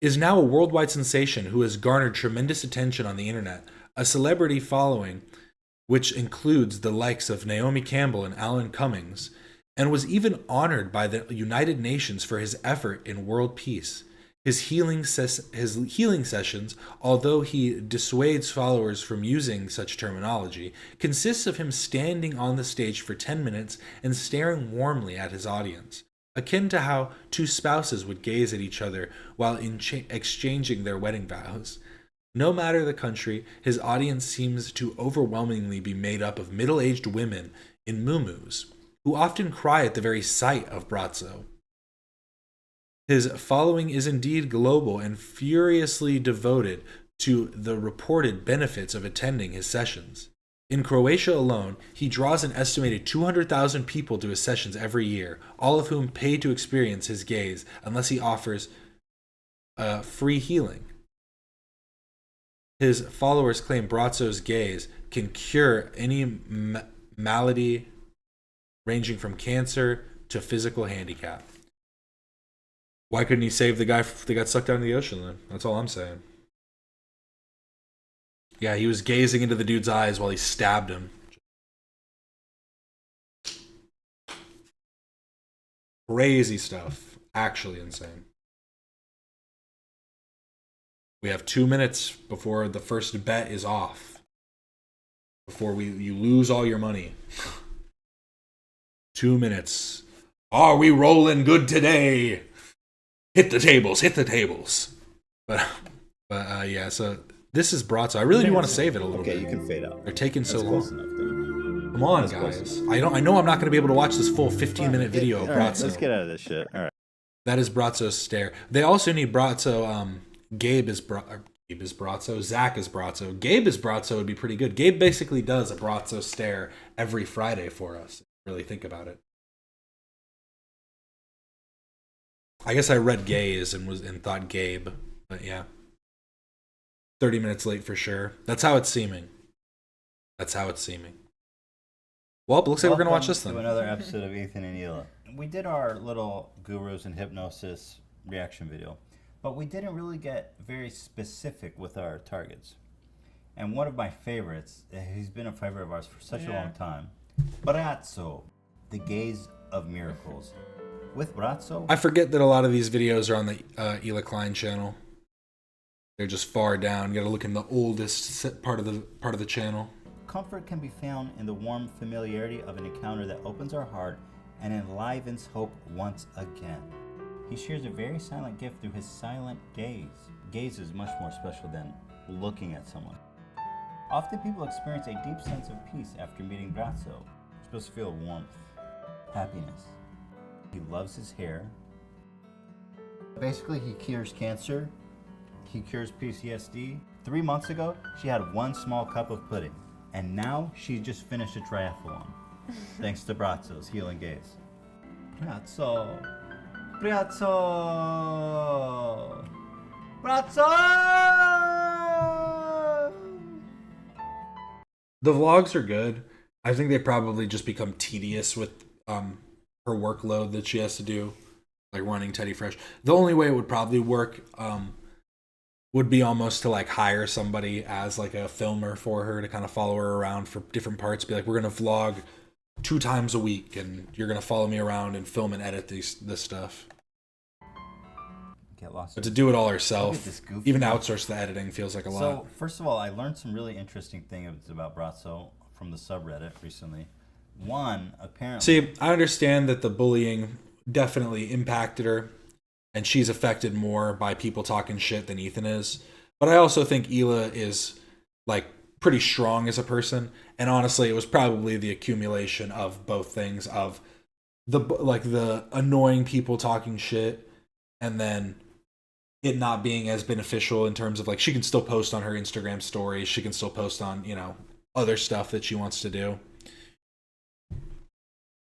is now a worldwide sensation who has garnered tremendous attention on the internet, a celebrity following which includes the likes of Naomi Campbell and Alan Cummings, and was even honored by the United Nations for his effort in world peace. His healing sessions, although he dissuades followers from using such terminology, consists of him standing on the stage for 10 minutes and staring warmly at his audience, akin to how two spouses would gaze at each other while exchanging their wedding vows. No matter the country, his audience seems to overwhelmingly be made up of middle-aged women in muumuus, who often cry at the very sight of Bratzo. His following is indeed global and furiously devoted to the reported benefits of attending his sessions. In Croatia alone, he draws an estimated 200,000 people to his sessions every year, all of whom pay to experience his gaze unless he offers free healing. His followers claim Bratzo's gaze can cure any malady ranging from cancer to physical handicap. Why couldn't he save the guy that got sucked down in the ocean then? That's all I'm saying. Yeah, he was gazing into the dude's eyes while he stabbed him. Crazy stuff. Actually insane. We have 2 minutes before the first bet is off. Before you lose all your money. 2 minutes. Are we rolling good today? Hit the tables, hit the tables. But yeah, so this is Bratzo. I really do want to save it a little bit. Okay, you can fade out. They're taking so long. Close enough, dude. Come on, That's guys. I know I'm not going to be able to watch this full 15-minute video of All right, Bratzo. let's get out of this shit. All right. That is Bratzo's stare. They also need Bratzo. Gabe is Gabe is Brazzo. Zach is Brazzo. Gabe is Brazzo would be pretty good. Gabe basically does a Brazzo stare every Friday for us. Really think about it. I guess I read gaze and thought Gabe, but yeah. 30 minutes late for sure. That's how it's seeming. That's how it's seeming. Well, it looks like we're gonna watch this then. To another episode of Ethan and Hila. We did our little gurus and hypnosis reaction video, but we didn't really get very specific with our targets. And one of my favorites, he's been a favorite of ours for such a long time, Brazzo, the gaze of miracles. With Brazzo, I forget that a lot of these videos are on the Hila Klein channel. They're just far down. You gotta look in the oldest part of the channel. comfort can be found in the warm familiarity of an encounter that opens our heart and enlivens hope once again. He shares a very silent gift through his silent gaze. Gaze is much more special than looking at someone. Often people experience a deep sense of peace after meeting Brazzo. You're supposed to feel warmth, happiness. He loves his hair. Basically, he cures cancer. He cures PTSD. 3 months ago, she had 1 small cup of pudding. And now she just finished a triathlon. Thanks to Brazzo's healing gaze. Brazzo. Brazzo. Brazzo! The vlogs are good. I think they probably just become tedious with her workload that she has to do, like running Teddy Fresh. The only way it would probably work would be almost to like hire somebody as like a filmer for her to kind of follow her around for different parts. Be like, we're gonna vlog 2 times a week, and you're gonna follow me around and film and edit this stuff. Get lost. But to do it all herself, even outsource the editing feels like a lot. So, first of all, I learned some really interesting things about Brazzo from the subreddit recently. One, apparently... See, I understand that the bullying definitely impacted her, and she's affected more by people talking shit than Ethan is. But I also think Hila is, like, pretty strong as a person, and honestly, it was probably the accumulation of both things, of the annoying people talking shit, and then it not being as beneficial in terms of, like, she can still post on her Instagram stories, she can still post on, you know, other stuff that she wants to do.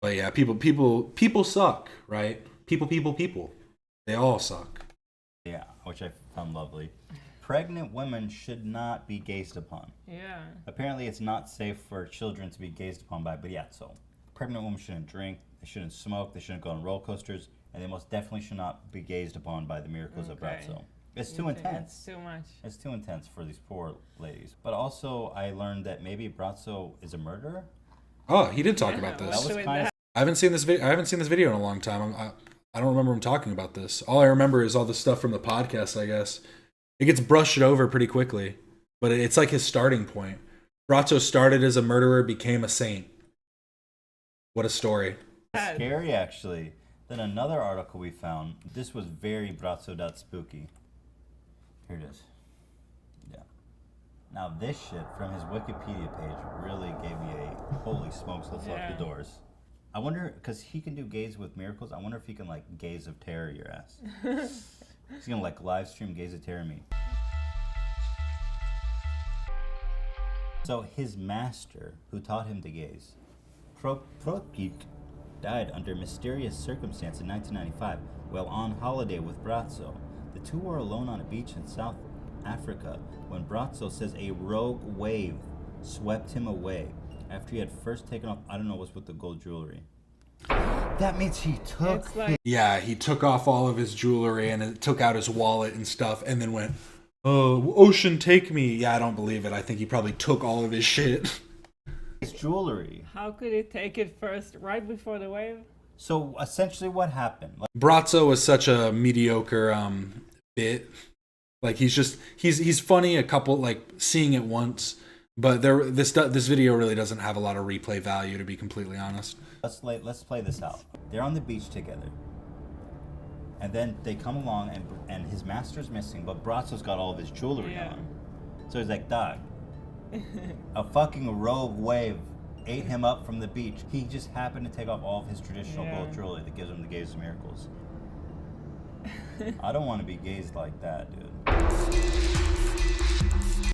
But yeah, people suck, right? People. They all suck. Yeah, which I found lovely. Pregnant women should not be gazed upon. Yeah. Apparently it's not safe for children to be gazed upon by Brazzo. Pregnant women shouldn't drink, they shouldn't smoke, they shouldn't go on roller coasters, and they most definitely should not be gazed upon by the miracles of Brazzo. It's too intense. It's too much. It's too intense for these poor ladies. But also, I learned that maybe Brazzo is a murderer. Oh, he did talk about this. That was kind of... I haven't seen this video in a long time. I don't remember him talking about this. All I remember is all the stuff from the podcast, I guess. It gets brushed over pretty quickly, but it's like his starting point. Brazzo started as a murderer, became a saint. What a story. Scary, actually. Then another article we found. This was very Brazzo.spooky. Here it is. Yeah. Now this shit from his Wikipedia page really gave me a holy smokes, let's lock the doors. I wonder, because he can do gaze with miracles, I wonder if he can like gaze of terror your ass. He's gonna like live stream gaze of terror me. So his master, who taught him to gaze, Prokik, died under mysterious circumstance in 1995 while on holiday with Brazzo. The two were alone on a beach in South Africa when Brazzo says a rogue wave swept him away after he had first taken off, I don't know what's with the gold jewelry. That means he took... Yeah, he took off all of his jewelry and it took out his wallet and stuff and then went, oh, ocean, take me. Yeah, I don't believe it. I think he probably took all of his shit. His jewelry. How could he take it first, right before the wave? So essentially what happened? Brazzo was such a mediocre bit. Like he's funny a couple, like seeing it once, but this video really doesn't have a lot of replay value, to be completely honest. Let's play this out. They're on the beach together, and then they come along and his master's missing, but Brazzo's got all of his jewelry on. So he's like, dog, a fucking rogue wave ate him up from the beach. He just happened to take off all of his traditional gold jewelry that gives him the gaze of miracles. I don't want to be gazed like that, dude.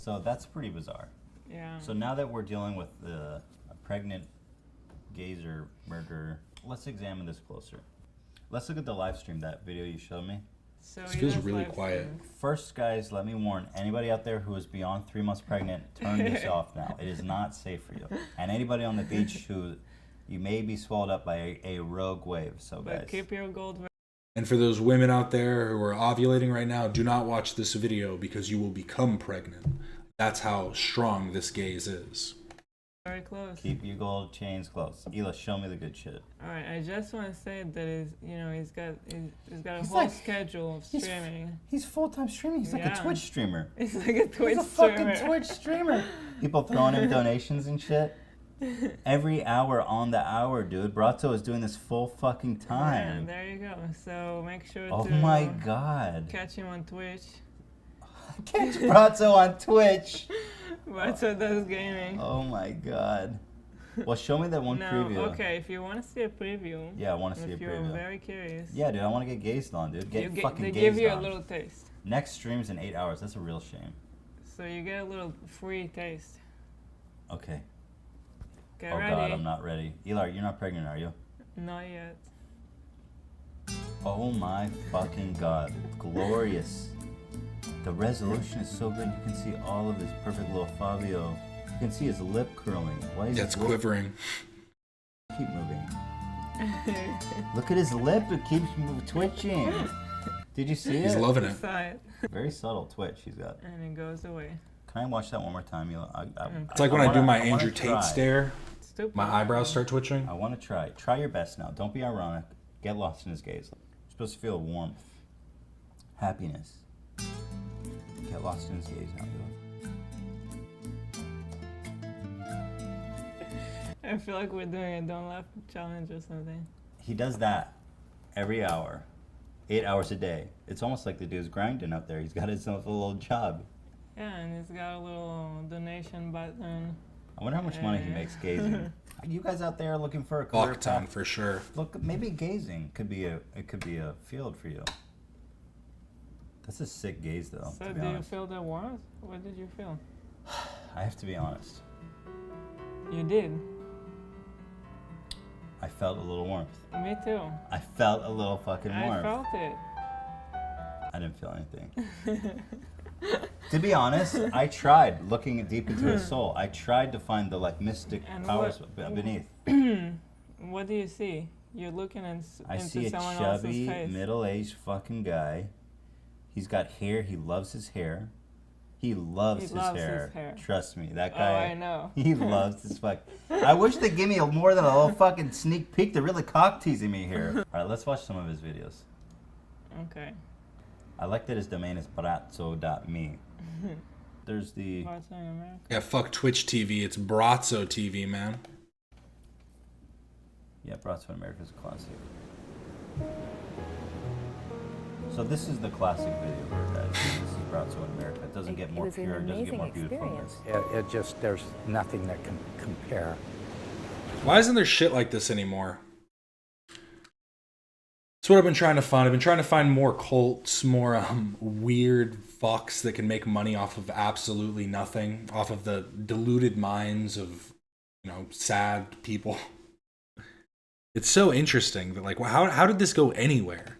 So that's pretty bizarre. Yeah. So now that we're dealing with a pregnant gazer murderer, let's examine this closer. Let's look at the live stream, that video you showed me. So This feels really quiet. First, guys, let me warn anybody out there who is beyond 3 months pregnant, turn this off now. It is not safe for you. And anybody on the beach who you may be swallowed up by a rogue wave. So, But guys, keep your gold. And for those women out there who are ovulating right now, do not watch this video because you will become pregnant. That's how strong this gaze is. Very close. keep your gold chains close. Ela, show me the good shit. All right, I just want to say that he's got a He's whole like- schedule of he's- streaming. He's full-time streaming. He's like a Yeah. Twitch streamer. He's like a Twitch He's a streamer. fucking Twitch streamer. People throwing him donations and shit. Every hour on the hour, dude. Brazzo is doing this full fucking Yeah, time. there you go. So make sure Oh to my God. catch him on Twitch. Catch Brazzo on Twitch. Brazzo does gaming. Oh my God. Well, show me that one No, preview. okay, if you want to see a preview. Yeah, I wanna see a If you're preview. very curious. Yeah, dude, I want to get gazed on, dude. Get fucking they gazed give you on. a little taste. Next stream's in 8 hours. That's a real shame. So you get a little free taste. Okay. Get oh ready. God, I'm not ready. Eli, you're not pregnant, are you? Not yet. Oh my fucking God. Glorious. The resolution is so good. You can see all of his perfect little Fabio. You can see his lip curling. Why is Yeah, his it's lip- quivering. Keep moving. Look at his lip. It keeps twitching. Did you see it? He's loving it. Saw it. Very subtle twitch he's got. And it goes away. Can I watch that one more time? It's like when I do my wanna Andrew Tate try. stare. Stupid. My eyebrows start twitching. I want to try. Try your best now. Don't be ironic. Get lost in his gaze. You're supposed to feel warmth, happiness. Get lost in his gaze now, dude. I feel like we're doing a don't laugh challenge or something. He does that every hour, 8 hours a day. It's almost like the dude's grinding out there. He's got himself a little job. Yeah, and it's got a little donation button. I wonder how much money he makes gazing. You guys out there looking for a career Lockdown path? for sure. Look, maybe gazing could be a field for you. That's a sick gaze, though. So to be do you honest. feel the warmth? What did you feel? I have to be honest. You did. I felt a little warmth. Me too. I felt a little fucking warmth. I felt it. I didn't feel anything. To be honest, I tried looking deep into his soul. I tried to find the mystic And powers what- beneath. What do you see? You're looking I into see a someone chubby, else's face. middle-aged fucking guy. He's got hair. He loves his hair. He loves, his, hair. Trust me, that Oh, guy. I know. He loves his fuck. I wish they'd give me more than a little fucking sneak peek. They're really cock teasing me here. All right, let's watch some of his videos. Okay. I like that his domain is brazzo.me. There's the. Brazzo in America. Yeah, fuck Twitch TV. It's Brazzo TV, man. Yeah, Brazzo in America is a classic. So this is the classic video, guys. This is Brazzo in America. It doesn't get more pure. It doesn't get more beautiful. It just, there's nothing that can compare. Why isn't there shit like this anymore? That's what I've been trying to find. I've been trying to find more cults, more weird fucks that can make money off of absolutely nothing, off of the deluded minds of, sad people. It's so interesting that, how did this go anywhere?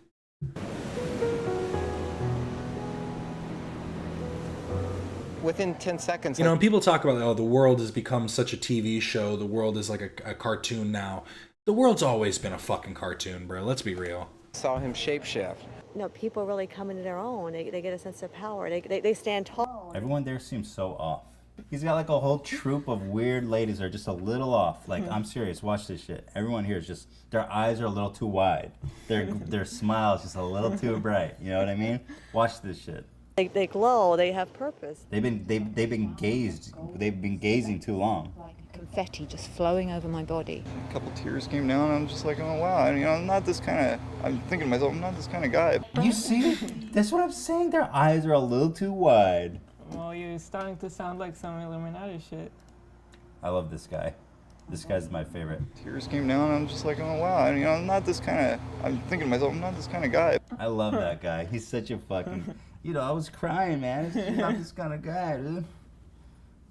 Within 10 seconds. And people talk about, the world has become such a TV show. The world is like a cartoon now. The world's always been a fucking cartoon, bro. Let's be real. Saw him shapeshift. No, people really come into their own. They get a sense of power. They stand tall. Everyone there seems so off. He's got a whole troop of weird ladies that are just a little off. I'm serious. Watch this shit. Everyone here is just, their eyes are a little too wide. Their smile is just a little too bright. You know what I mean? Watch this shit. They glow. They have purpose. They've been gazing too long. Confetti just flowing over my body. A couple tears came down, and I'm just like, oh wow, I'm not this kind of. I'm thinking to myself, I'm not this kind of guy. You see? That's what I'm saying. Their eyes are a little too wide. Well, you're starting to sound like some Illuminati shit. I love this guy. This guy's my favorite. Tears came down, and I'm just like, oh wow, and, I'm not this kind of. I'm thinking to myself, I'm not this kind of guy. I love that guy. He's such a fucking. I was crying, man. He's not this kind of guy, dude.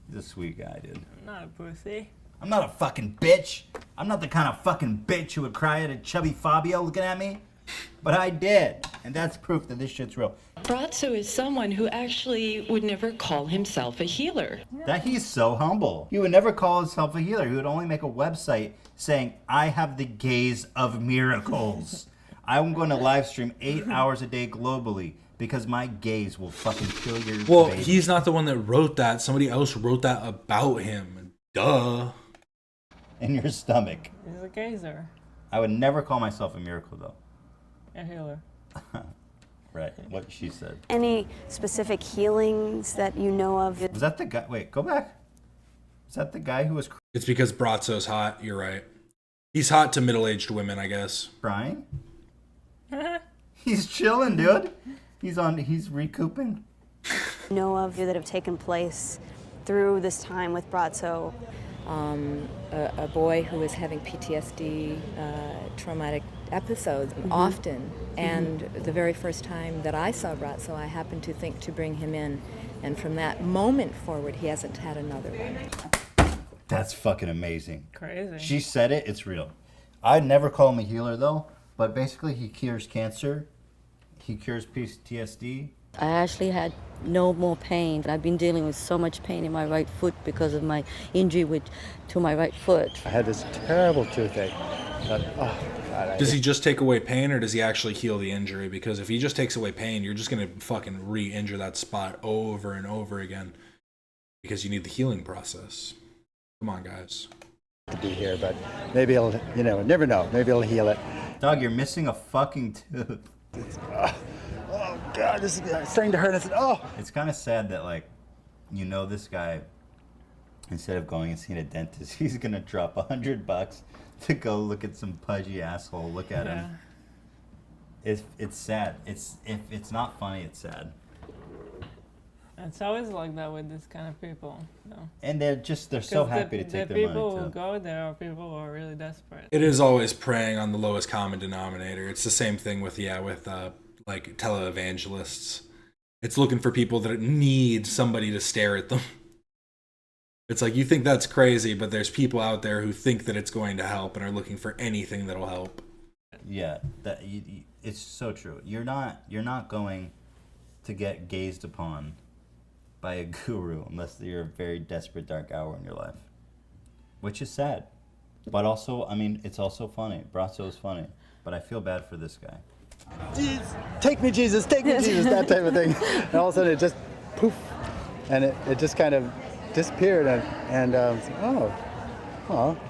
He's a sweet guy, dude. I'm not a pussy. I'm not a fucking bitch. I'm not the kind of fucking bitch who would cry at a chubby Fabio looking at me. But I did, and that's proof that this shit's real. Brazzo is someone who actually would never call himself a healer. That he's so humble. He would never call himself a healer. He would only make a website saying, I have the gaze of miracles. I'm going to live stream 8 hours a day globally because my gaze will fucking kill your baby. He's not the one that wrote that. Somebody else wrote that about him. Duh. In your stomach. He's a gazer. I would never call myself a miracle, though. A healer. Right, what she said. Any specific healings that you know of? Was that the guy? Wait, go back. Is that the guy who was It's because Brazzo's hot. You're right. He's hot to middle-aged women, I guess. crying? He's chilling, dude. He's recouping. Know of that have taken place through this time with Brazzo? A boy who was having PTSD, traumatic episodes often. And the very first time that I saw Brazzo, I happened to think to bring him in. And from that moment forward, he hasn't had another one. That's fucking amazing. Crazy. She said it, it's real. I'd never call him a healer, though. But basically, he cures cancer. He cures PTSD. I actually had no more pain. I've been dealing with so much pain in my right foot because of my injury to my right foot. I had this terrible toothache. But, oh, God, Does he just take away pain, or does he actually heal the injury? Because if he just takes away pain, you're just going to fucking re-injure that spot over and over again. Because you need the healing process. Come on, guys. to be here, but maybe he'll, never know. Maybe he'll heal it. Dog, you're missing a fucking tooth. Oh, God, this is starting to hurt. It's kind of sad that, this guy, instead of going and seeing a dentist, he's going to drop $100 to go look at some pudgy asshole. Look at him. It's sad. If it's not funny, it's sad. It's always like that with this kind of people. And they're so happy to take their money, The people too. who go there are people who are really desperate. It is always preying on the lowest common denominator. It's the same thing with televangelists. It's looking for people that need somebody to stare at them. It's like, you think that's crazy, but there's people out there who think that it's going to help and are looking for anything that'll help. Yeah, it's so true. You're not going to get gazed upon by a guru unless you're a very desperate dark hour in your life, which is sad. But also, it's also funny. Brazzo is funny, but I feel bad for this guy. Take me, Jesus, take me, Jesus, that type of thing. And all of a sudden it just poof, and it just kind of disappeared, and it's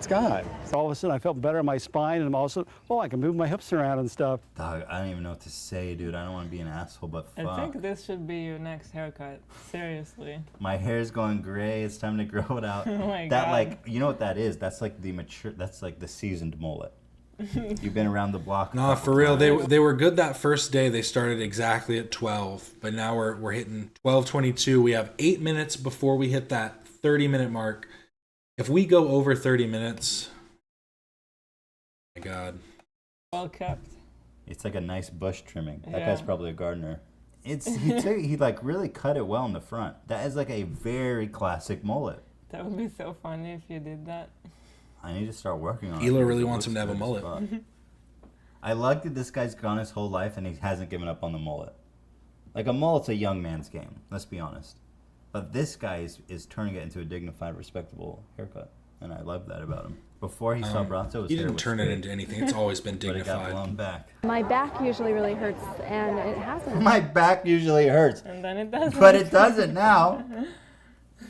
gone. So all of a sudden I felt better in my spine, and I'm also, I can move my hips around and stuff. Dog, I don't even know what to say, dude. I don't want to be an asshole, but fuck. I think this should be your next haircut. Seriously. My hair's going gray. It's time to grow it out. Oh my that God. you know what that is? That's like the mature. That's like the seasoned mullet. You've been around the block. No, for real. They were good that first day. They started exactly at 12, but now we're hitting 12:22. We have 8 minutes before we hit that 30-minute mark. If we go over 30 minutes, my God. Well kept. It's like a nice bush trimming. That Yeah. guy's probably a gardener. He really cut it well in the front. That is like a very classic mullet. That would be so funny if you did that. I need to start working on it. Hila really wants him to have a mullet. I like that this guy's gone his whole life and he hasn't given up on the mullet. Like, a mullet's a young man's game, let's be honest. But this guy is turning it into a dignified, respectable haircut. And I love that about him. Before he saw Brazzo, he didn't turn it into anything. It's always been But it got dignified. blown back. My back usually really hurts, and it hasn't. My back usually hurts. And then it doesn't. But it doesn't now.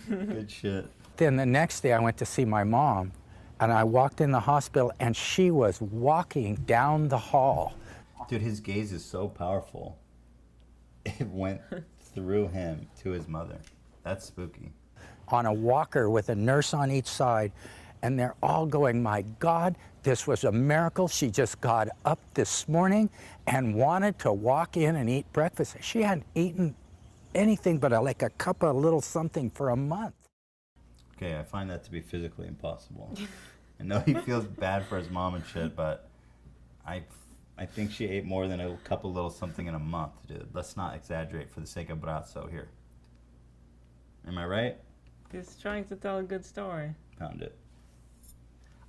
Good shit. Then the next day I went to see my mom, and I walked in the hospital, and she was walking down the hall. Dude, his gaze is so powerful. It went through him to his mother. That's spooky. On a walker with a nurse on each side, and they're all going, my God, this was a miracle. She just got up this morning and wanted to walk in and eat breakfast. She hadn't eaten anything but like a cup of little something for a month. Okay, I find that to be physically impossible. I know he feels bad for his mom and shit, but I think she ate more than a couple little something in a month, dude. Let's not exaggerate for the sake of Brazzo here. Am I right? He's trying to tell a good story. Pound it.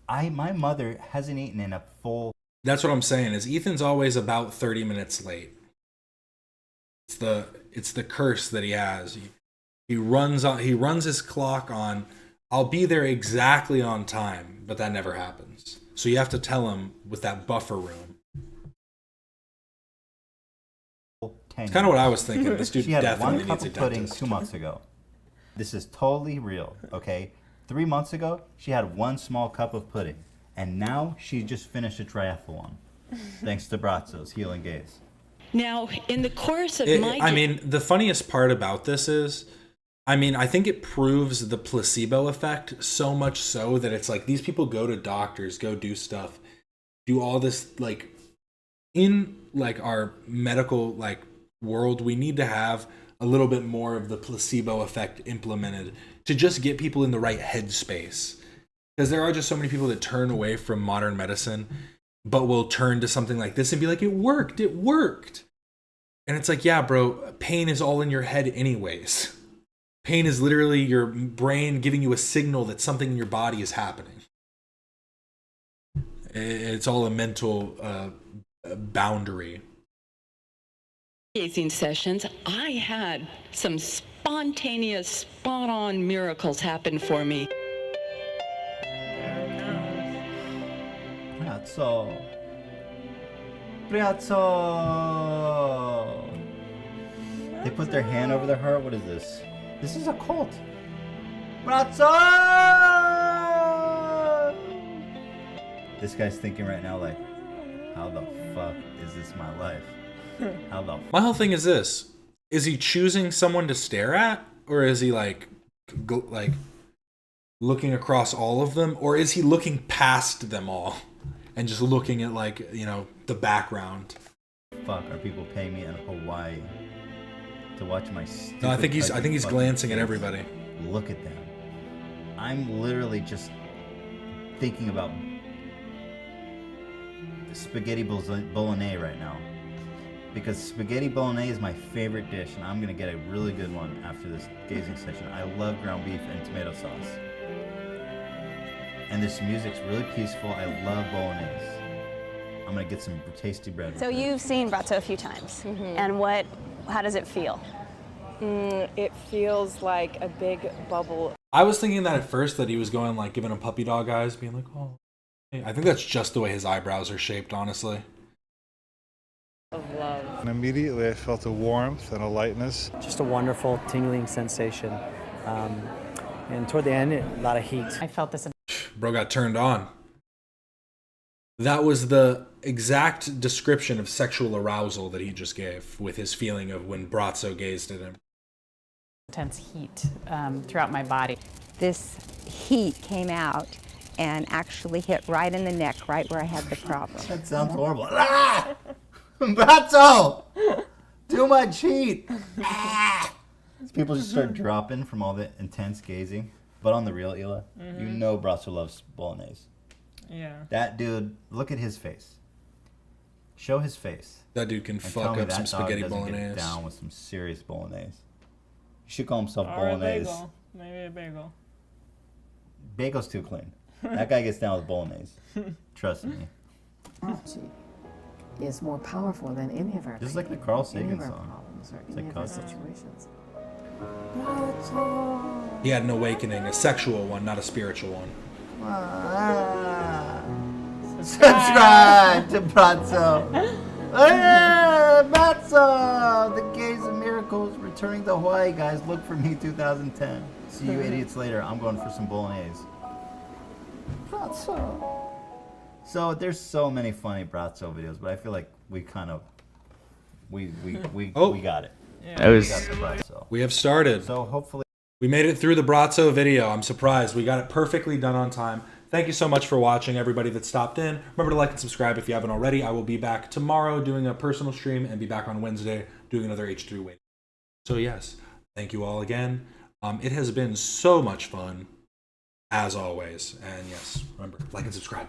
My mother hasn't eaten in a full... That's what I'm saying, is Ethan's always about 30 minutes late. It's the curse that he has. He runs his clock on, I'll be there exactly on time, but that never happens. So you have to tell him with that buffer room. It's kind of what I was thinking. This dude she had definitely one cup needs a of pudding dentist. 2 months ago. This is totally real, okay? 3 months ago, she had one small cup of pudding. And now she just finished a triathlon. Thanks to Brazzo's healing gaze. Now, in the course of I mean, the funniest part about this is, I think it proves the placebo effect so much so that it's like these people go to doctors, go do stuff, do all this, like, in like our medical like world, we need to have a little bit more of the placebo effect implemented to just get people in the right headspace. Because there are just so many people that turn away from modern medicine, but will turn to something like this and be like, it worked. And it's like, yeah, bro, pain is all in your head anyways. Pain is literally your brain giving you a signal that something in your body is happening. It's all a mental boundary. gazing sessions, I had some spontaneous, spot-on miracles happen for me. Brazzo. Brazzo. They put their hand over their heart. What is this? This is a cult. Brazzo. This guy's thinking right now, like, how the fuck is this my life? How the My whole thing is this: is he choosing someone to stare at, or is he like looking across all of them, or is he looking past them all and just looking at, like, you know, the background? fuck are people paying me in Hawaii to watch my stupid... No, I think he's glancing at face? everybody. Look at them. I'm literally just thinking about spaghetti bolognese right now. Because spaghetti bolognese is my favorite dish, and I'm gonna get a really good one after this gazing session. I love ground beef and tomato sauce. And this music's really peaceful. I love bolognese. I'm gonna get some tasty bread. So you've seen Brazzo a few times, and how does it feel? It feels like a big bubble. I was thinking that at first, that he was going like giving him puppy dog eyes, being like, oh. I think that's just the way his eyebrows are shaped, honestly. Of love. And immediately I felt a warmth and a lightness. Just a wonderful tingling sensation. And toward the end, a lot of heat. I felt this. Bro got turned on. That was the exact description of sexual arousal that he just gave with his feeling of when Brazzo gazed at him. Intense heat throughout my body. This heat came out and actually hit right in the neck, right where I had the problem. That sounds horrible. Ah! Brazzo! Too much heat! Ah! People just start dropping from all the intense gazing. But on the real, Hila, you know Brazzo loves bolognese. Yeah. That dude, look at his face. Show his face. That dude can and fuck up some spaghetti doesn't bolognese. Get down with some serious bolognese. He should call himself Or bolognese. a bagel. Maybe a bagel. Bagel's too clean. That guy gets down with bolognese. Trust me. Is more powerful than any of our This is like the Carl any Sagan of our song. problems or It's any like of our Cosmo. situations. He had an awakening, a sexual one, not a spiritual one. Subscribe to Brazzo. Brazzo! The Gaze of Miracles returning to Hawaii, guys. Look for me 2010. See you idiots later. I'm going for some bolognese. Brazzo. So there's so many funny Brazzo videos, but I feel like we kind of we got it. Yeah. We have started. So hopefully we made it through the Brazzo video. I'm surprised. We got it perfectly done on time. Thank you so much for watching, everybody that stopped in. Remember to like and subscribe if you haven't already. I will be back tomorrow doing a personal stream and be back on Wednesday doing another H3 wave. So yes, thank you all again. It has been so much fun. as always. And yes, remember, like and subscribe.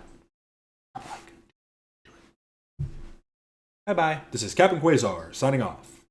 Bye-bye. This is Captain Quasar signing off.